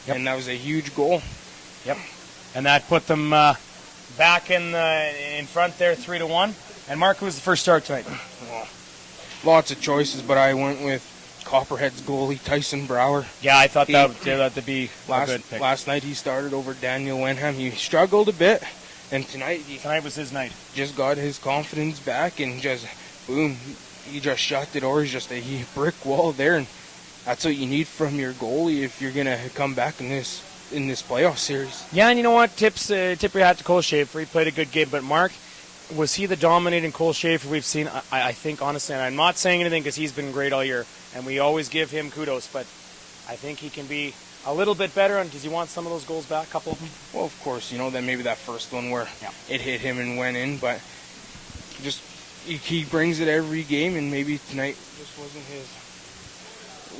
and that was a huge goal. Yep, and that put them back in front there, 3-1. And Mark, who was the 1st star tonight? Well, lots of choices, but I went with Copperhead's goalie, Tyson Brower. Yeah, I thought that would be a good pick. Last night he started over Daniel Wenham. He struggled a bit, and tonight was his night. Just got his confidence back, and just boom, he just shut the door. He's just a brick wall there, and that's what you need from your goalie if you're going to come back in this playoff series. Yeah, and you know what? Tip your hat to Cole Schaefer. He played a good game, but Mark, was he the dominating Cole Schaefer we've seen? I think, honestly, and I'm not saying anything because he's been great all year, and we always give him kudos, but I think he can be a little bit better. And does he want some of those goals back, a couple of them? Well, of course, then maybe that first one where it hit him and went in, but he brings it every game, and maybe tonight just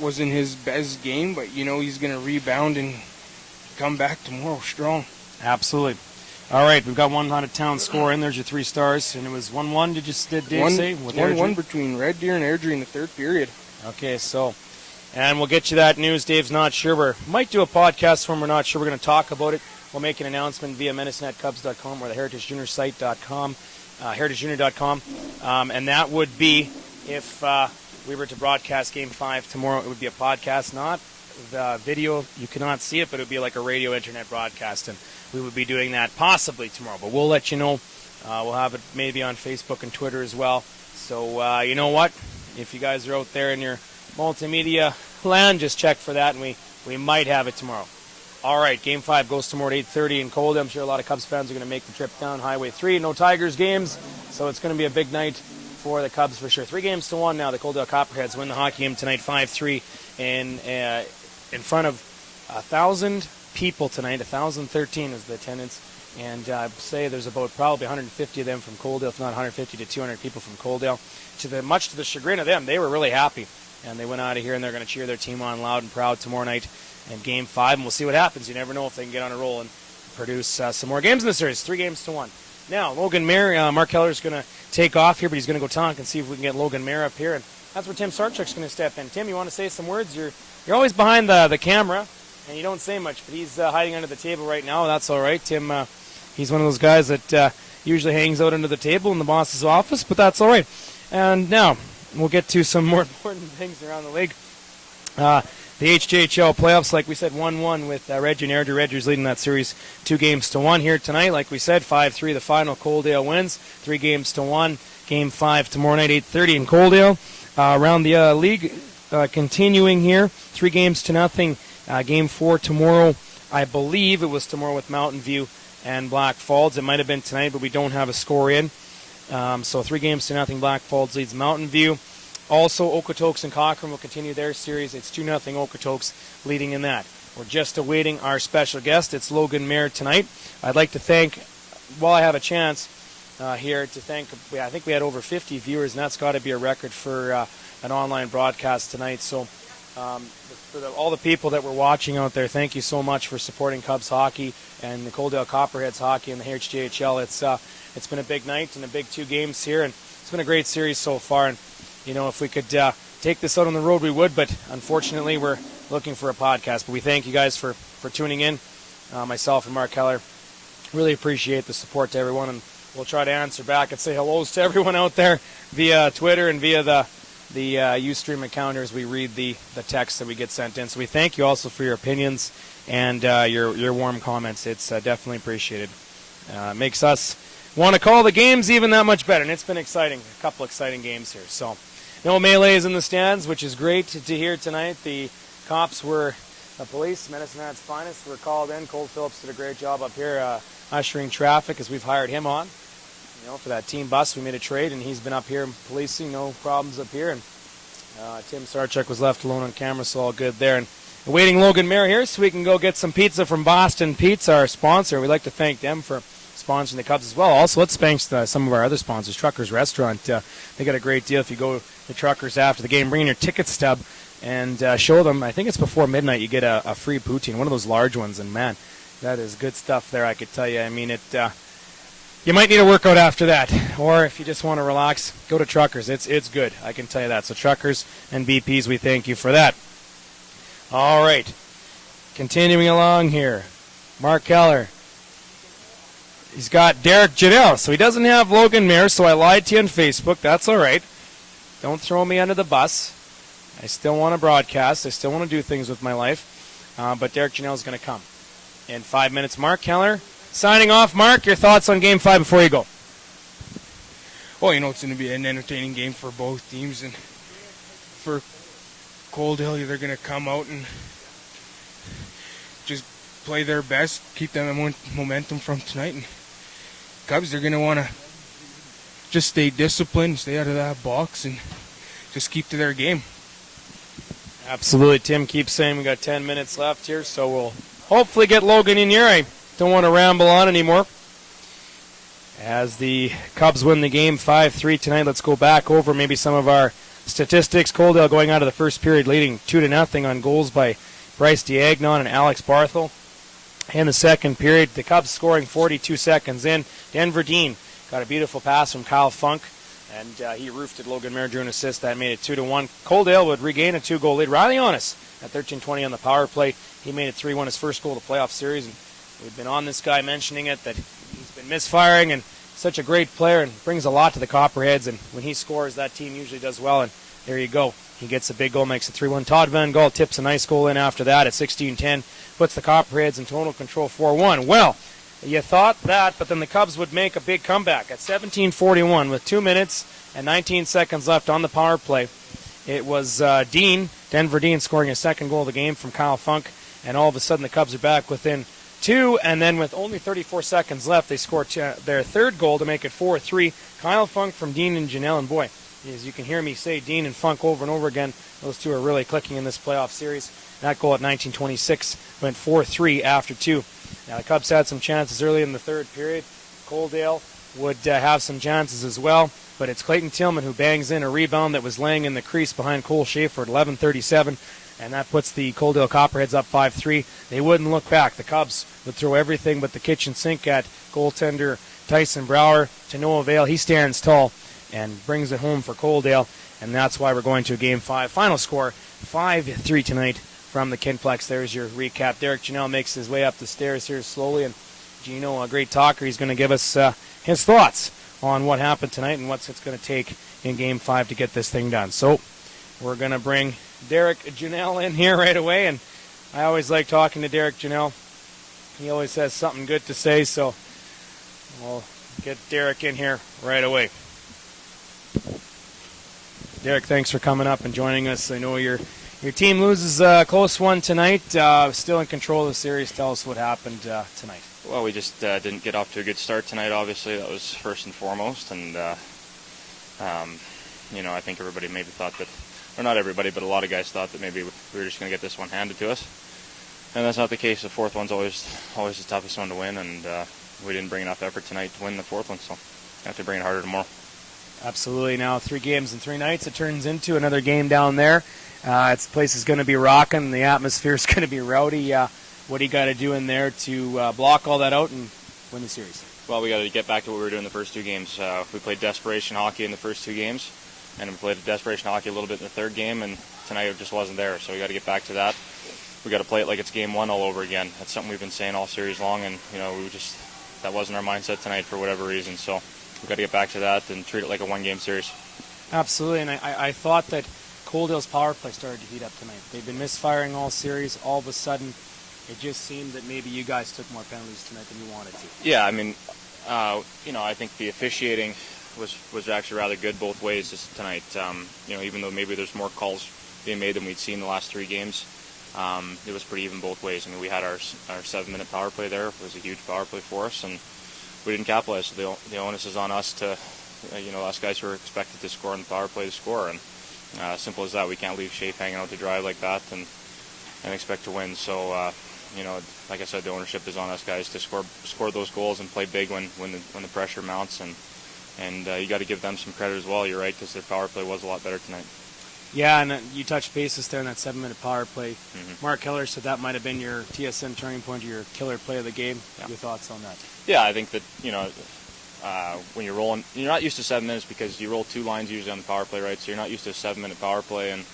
wasn't his best game, but he's going to rebound and come back tomorrow strong. Absolutely. All right, we've got one out-of-town score in. There's your 3 stars, and it was 1-1. Did Dave say? 1-1 between Red Deer and Airdrie in the third period. Okay, and we'll get you that news. Dave's not sure. We might do a podcast when we're not sure. We're going to talk about it. We'll make an announcement via MenaceNetCubs.com or the HeritageJuniorSite.com, HeritageJunior.com, and that would be if we were to broadcast Game 5 tomorrow. It would be a podcast, not the video. You cannot see it, but it would be like a radio internet broadcast, and we would be doing that possibly tomorrow. But we'll let you know. We'll have it maybe on Facebook and Twitter as well. So you know what? If you guys are out there in your multimedia land, just check for that, and we might have it tomorrow. All right, Game 5 goes tomorrow at 8:30 in Coaldale. I'm sure a lot of Cubs fans are going to make the trip down Highway 3. No Tigers games, so it's going to be a big night for the Cubs for sure. 3-1 now. The Coaldale Copperheads win the hockey game tonight 5-3 in front of 1,000 people tonight. 1,013 is the attendance, and I'd say there's about probably 150 of them from Coaldale, if not 150 to 200 people from Coaldale. Much to the chagrin of them, they were really happy, and they went out of here and they're going to cheer their team on loud and proud tomorrow night in Game 5, and we'll see what happens. You never know if they can get on a roll and produce some more games in the series. 3-1. Now, Logan Mayer, Mark Keller's going to take off here, but he's going to go talk and see if we can get Logan Mayer up here, and that's where Tim Sarchuk's going to step in. Tim, you want to say some words? You're always behind the camera, and you don't say much, but he's hiding under the table right now. That's all right. Tim, he's one of those guys that usually hangs out under the table in the boss's office, but that's all right. And now, we'll get to some more important things around the league. The HJHL playoffs, like we said, 1-1 with Reggie and Airdrie. Reggie's leading that series 2-1 here tonight. Like we said, 5-3 the final. Coaldale wins 3-1. Game 5 tomorrow night, 8:30 in Coaldale. Around the league, continuing here, 3-0. Game 4 tomorrow. I believe it was tomorrow with Mountain View and Black Falls. It might have been tonight, but we don't have a score in. So 3-0. Black Falls leads Mountain View. Also, Okotoks and Cochrane will continue their series. It's 2-0 Okotoks leading in that. We're just awaiting our special guest. It's Logan Mayer tonight. I'd like to thank, while I have a chance here, I think we had over 50 viewers, and that's got to be a record for an online broadcast tonight. So for all the people that were watching out there, thank you so much for supporting Cubs hockey and the Coaldale Copperheads hockey and the HJHL. It's been a big night and a big 2 games here, and it's been a great series so far. And if we could take this out on the road, we would, but unfortunately we're looking for a podcast. But we thank you guys for tuning in. Myself and Mark Keller really appreciate the support to everyone, and we'll try to answer back and say hellos to everyone out there via Twitter and via the Ustream account as we read the texts that we get sent in. So we thank you also for your opinions and your warm comments. It's definitely appreciated. Makes us want to call the games even that much better, and it's been exciting. A couple exciting games here. So no melees in the stands, which is great to hear tonight. The cops the police, Medicine Hat's finest, were called in. Cole Phillips did a great job up here ushering traffic as we've hired him on. For that team bus, we made a trade, and he's been up here policing, no problems up here. And Tim Sarchuk was left alone on camera, so all good there. And awaiting Logan Mayer here so we can go get some pizza from Boston Pizza, our sponsor. We'd like to thank them for sponsoring the Cubs as well. Also, let's thank some of our other sponsors. Truckers Restaurant, they got a great deal if you go to Truckers after the game. Bring in your ticket stub and show them. I think it's before midnight. You get a free poutine, one of those large ones, and man, that is good stuff there, I could tell you. I mean, you might need a workout after that, or if you just want to relax, go to Truckers. It's good, I can tell you that. So Truckers and BPs, we thank you for that. All right, continuing along here, Mark Keller. He's got Derek Janelle, so he doesn't have Logan Mayer, so I lied to you on Facebook. That's all right. Don't throw me under the bus. I still want to broadcast. I still want to do things with my life. But Derek Janelle is going to come in 5 minutes. Mark Keller signing off. Mark, your thoughts on Game 5 before you go? Well, it's going to be an entertaining game for both teams. And for Coaldale, they're going to come out and just play their best, keep that momentum from tonight. And Cubs, they're going to want to just stay disciplined, stay out of that box, and just keep to their game. Absolutely. Tim keeps saying we got 10 minutes left here, so we'll hopefully get Logan in here. I don't want to ramble on anymore. As the Cubs win the game 5-3 tonight, let's go back over maybe some of our statistics. Coaldale going out of the first period leading 2-0 on goals by Bryce Diagnon and Alex Barthel. In the second period, the Cubs scoring 42 seconds in. Denver Dean got a beautiful pass from Kyle Funk, and he roofed it. Logan Mayer drew an assist. That made it 2-1. Coaldale would regain a 2-goal lead. Riley Honest at 13:20 on the power play. He made it 3-1, his first goal of the playoff series. And we've been on this guy mentioning it, that he's been misfiring and such a great player and brings a lot to the Copperheads. And when he scores, that team usually does well. And there you go. He gets a big goal, makes it 3-1. Todd Van Gaal tips a nice goal in after that at 16:10. Puts the Copperheads in total control 4-1. Well, you thought that, but then the Cubs would make a big comeback at 17:41 with 2 minutes and 19 seconds left on the power play. It was Denver Dean scoring his second goal of the game from Kyle Funk, and all of a sudden the Cubs are back within 2, and then with only 34 seconds left, they scored their third goal to make it 4-3. Kyle Funk from Dean and Janelle, and boy, as you can hear me say Dean and Funk over and over again, those two are really clicking in this playoff series. That goal at 19:26 went 4-3 after 2. Now the Cubs had some chances early in the third period. Coaldale would have some chances as well, but it's Clayton Tillman who bangs in a rebound that was laying in the crease behind Cole Schaefer at 11:37, and that puts the Coaldale Copperheads up 5-3. They wouldn't look back. The Cubs would throw everything but the kitchen sink at goaltender Tyson Brower to no avail. He stands tall and brings it home for Coaldale, and that's why we're going to Game 5. Final score, 5-3 tonight from the Kinplex. There's your recap. Derek Janelle makes his way up the stairs here slowly, and Gino, a great talker, he's going to give us his thoughts on what happened tonight and what it's going to take in Game 5 to get this thing done. So we're going to bring Derek Janelle in here right away, and I always like talking to Derek Janelle. He always has something good to say, so we'll get Derek in here right away. Derek, thanks for coming up and joining us. I know your team loses a close one tonight. Still in control of the series. Tell us what happened tonight. Well, we just didn't get off to a good start tonight, obviously. That was first and foremost. And, I think everybody maybe thought that, or not everybody, but a lot of guys thought that maybe we were just going to get this one handed to us. And that's not the case. The fourth one's always the toughest one to win, and we didn't bring enough effort tonight to win the fourth one, so we have to bring it harder tomorrow. Absolutely. Now 3 games in 3 nights. It turns into another game down there. This place is going to be rocking. The atmosphere is going to be rowdy. What do you got to do in there to block all that out and win the series? Well, we got to get back to what we were doing the first 2 games. We played desperation hockey in the first 2 games, and we played desperation hockey a little bit in the third game, and tonight it just wasn't there. So we got to get back to that. We got to play it like it's game 1 all over again. That's something we've been saying all series long, and that wasn't our mindset tonight for whatever reason. So we got to get back to that and treat it like a 1-game series. Absolutely, and I thought that Coaldale's power play started to heat up tonight. They've been misfiring all series. All of a sudden, it just seemed that maybe you guys took more penalties tonight than you wanted to. Yeah, I mean, I think the officiating was actually rather good both ways this tonight. Even though maybe there's more calls being made than we'd seen the last 3 games, it was pretty even both ways. I mean, we had our 7-minute power play there. It was a huge power play for us, and we didn't capitalize. So the onus is on us to, us guys who are expected to score on the power play to score. And simple as that. We can't leave Shafe hanging out to dry like that and expect to win. So, like I said, the ownership is on us guys to score those goals and play big when the pressure mounts. And you got to give them some credit as well. You're right, because their power play was a lot better tonight. Yeah, and you touched bases there in that 7-minute power play. Mm-hmm. Mark Keller said that might have been your TSN turning point or your killer play of the game. Yeah. Your thoughts on that? Yeah, I think that, when you're rolling, you're not used to 7 minutes because you roll 2 lines usually on the power play, right? So you're not used to a 7-minute power play, and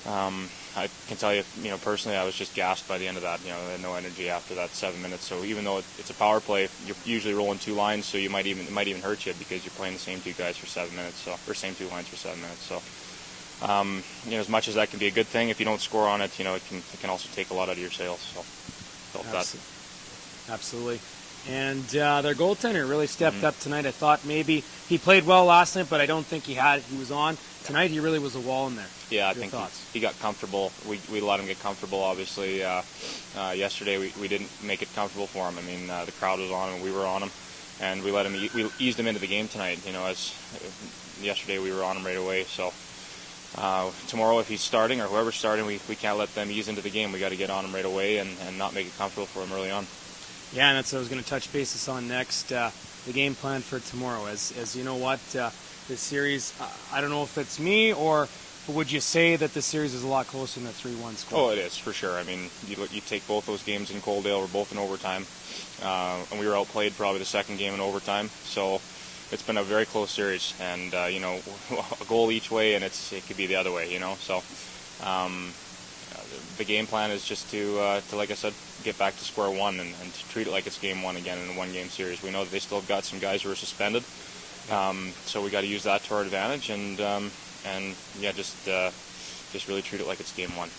I can tell you, personally, I was just gassed by the end of that. I had no energy after that 7 minutes. So even though it's a power play, you're usually rolling 2 lines, so it might even hurt you because you're playing the same 2 guys for 7 minutes, or same 2 lines for 7 minutes. So, as much as that can be a good thing, if you don't score on it, it can also take a lot out of your sails. So, felt that. Absolutely. And their goaltender really stepped up tonight. I thought maybe he played well last night, but I don't think he was on. Tonight he really was a wall in there. Yeah, I think he got comfortable. We let him get comfortable, obviously. Yesterday we didn't make it comfortable for him. I mean, the crowd was on him, we were on him, and we eased him into the game tonight. As yesterday we were on him right away. So tomorrow, if he's starting or whoever's starting, we can't let them ease into the game. We got to get on him right away and not make it comfortable for him early on. Yeah, and that's what I was going to touch bases on next. The game plan for tomorrow. As you know what, this series, I don't know if it's me or would you say that the series is a lot closer than the 3-1 score? Oh, it is, for sure. I mean, you take both those games in Coaldale, we're both in overtime. And we were outplayed probably the second game in overtime. So it's been a very close series. And, a goal each way, and it could be the other way, So the game plan is just to, like I said, get back to square one and to treat it like it's game one again in a one-game series. We know that they still have got some guys who are suspended. So we got to use that to our advantage and just really treat it like it's game one.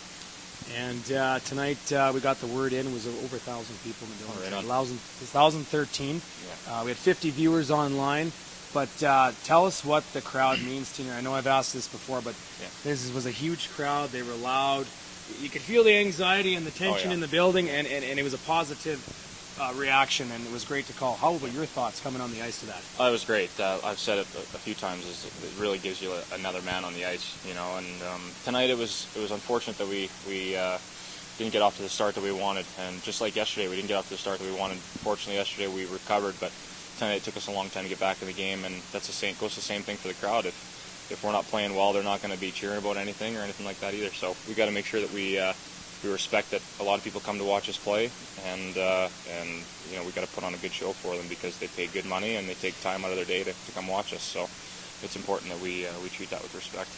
And tonight we got the word in. It was over 1,000 people in the building. Right on. 1,013. Yeah. We had 50 viewers online. But tell us what the crowd means to you. I know I've asked this before, but this was a huge crowd. They were loud. You could feel the anxiety and the tension in the building, and it was a positive reaction, and it was great to call. How about your thoughts coming on the ice to that? It was great. I've said it a few times. It really gives you another man on the ice, And tonight it was unfortunate that we didn't get off to the start that we wanted, and just like yesterday, we didn't get off to the start that we wanted. Fortunately, yesterday we recovered, but tonight it took us a long time to get back in the game, and goes the same thing for the crowd. If we're not playing well, they're not going to be cheering about anything or anything like that either. So we got to make sure that we respect that a lot of people come to watch us play, and we got to put on a good show for them because they pay good money and they take time out of their day to come watch us. So it's important that we treat that with respect.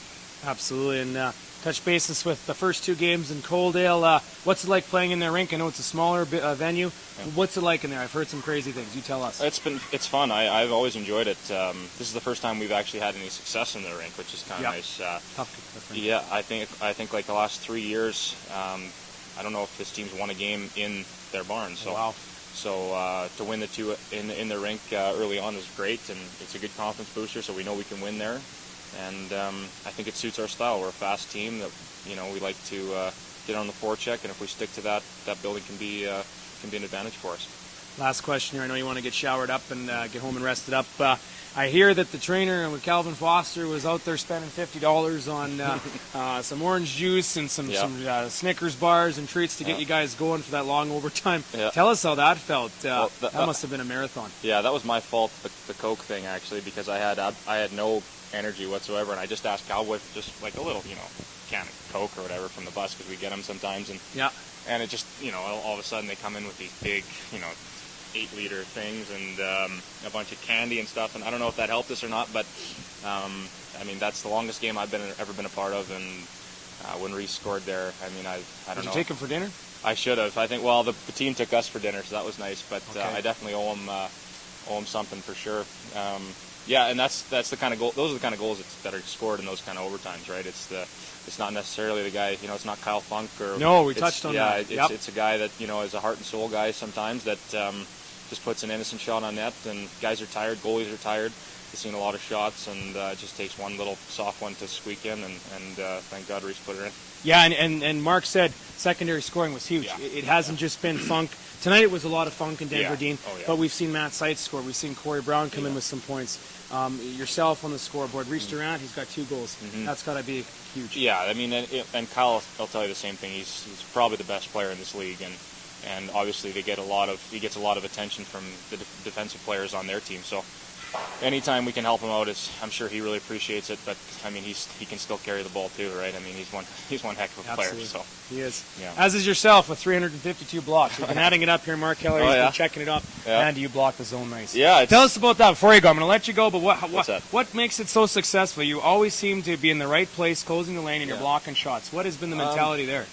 Absolutely, and touch bases with the first two games in Coaldale. What's it like playing in their rink? I know it's a smaller venue. Yeah. What's it like in there? I've heard some crazy things. You tell us. It's fun. I've always enjoyed it. This is the first time we've actually had any success in the rink, which is kind of nice. Yeah, I think like the last 3 years, I don't know if this team's won a game in their barn. So, wow. So to win the two in the rink early on is great, and it's a good confidence booster. So we know we can win there. And I think it suits our style. We're a fast team that we like to get on the forecheck, and if we stick to that building can be an advantage for us. Last question here. I know you want to get showered up and get home and rested up. I hear that the trainer with Calvin Foster was out there spending $50 on some orange juice and some Snickers bars and treats to get you guys going for that long overtime. Yeah. Tell us how that felt. That must have been a marathon. Yeah, that was my fault, the Coke thing actually, because I had no energy whatsoever, and I just asked Cowboy for just like a little, can of Coke or whatever from the bus because we get them sometimes, and it just, all of a sudden they come in with these big, 8-liter things and a bunch of candy and stuff, and I don't know if that helped us or not, but I mean that's the longest game I've ever been a part of, and when Reese scored there, I mean I don't know. Did you take him for dinner? I should have. I think the team took us for dinner, so that was nice, but okay. I definitely owe him something for sure. Yeah, and that's the kind of goal. Those are the kind of goals that are scored in those kind of overtimes, right? It's not necessarily the guy. It's not Kyle Funk or. No, we touched on that. Yeah, it's a guy that is a heart and soul guy sometimes that just puts an innocent shot on net. And guys are tired, goalies are tired. They've seen a lot of shots, and it just takes one little soft one to squeak in, and thank God Reese put it in. Yeah, and Mark said secondary scoring was huge. Yeah. It hasn't just been Funk. Tonight it was a lot of Funk and Denver Dean, but we've seen Matt Seitz score. We've seen Corey Brown come in with some points. Yourself on the scoreboard. Reese Durant, he's got 2 goals. That's got to be huge. Yeah, I mean, and Kyle, I'll tell you the same thing. He's probably the best player in this league, and obviously he gets a lot of attention from the defensive players on their team. So anytime we can help him out, I'm sure he really appreciates it. But I mean, he can still carry the ball too, right? I mean, he's one heck of a player. So he is. Yeah. As is yourself with 352 blocks. We've been adding it up here. Mark Keller has been checking it up. Yeah. And you block the zone nice. Yeah. Tell us about that before you go. I'm going to let you go, but What's that? What makes it so successful? You always seem to be in the right place, closing the lane, and you're blocking shots. What has been the mentality there?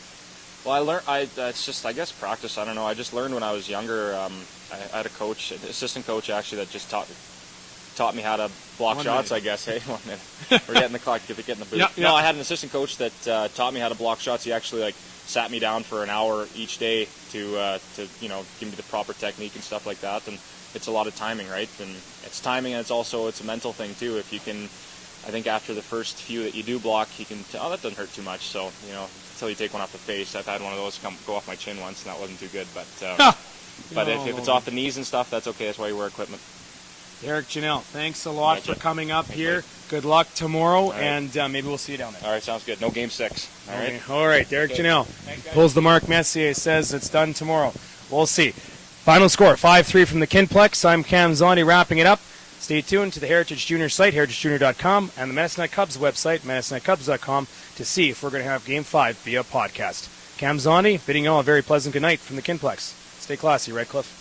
Well, I learned. It's just, I guess, practice. I don't know. I just learned when I was younger. I had a coach, an assistant coach actually, that just taught taught me how to block One shots, minute. I guess. Hey, 1 minute. We're getting the clock, getting the boot. Yeah, yeah. No, I had an assistant coach that taught me how to block shots. He actually like sat me down for an hour each day to give me the proper technique and stuff like that. And it's a lot of timing, right? And it's timing, and it's a mental thing too. If you can, I think after the first few that you do block, you can that doesn't hurt too much. So until you take one off the face. I've had one of those go off my chin once, and that wasn't too good. But if it's off the knees and stuff, that's okay. That's why you wear equipment. Derek Janelle, thanks a lot Thank for you. coming up Thank here. you. Good luck tomorrow, right. and maybe we'll see you down there. All right, sounds good. No game 6. All right. Okay. All right, Derek Okay. Janelle Thanks, guys. pulls the Mark Messier, says it's done tomorrow. We'll see. Final score, 5-3 from the Kinplex. I'm Cam Zondi wrapping it up. Stay tuned to the Heritage Junior site, heritagejunior.com, and the Medicine Hat Cubs website, medicinehatcubs.com, to see if we're going to have Game 5 via podcast. Cam Zondi bidding you all a very pleasant good night from the Kinplex. Stay classy, Redcliffe.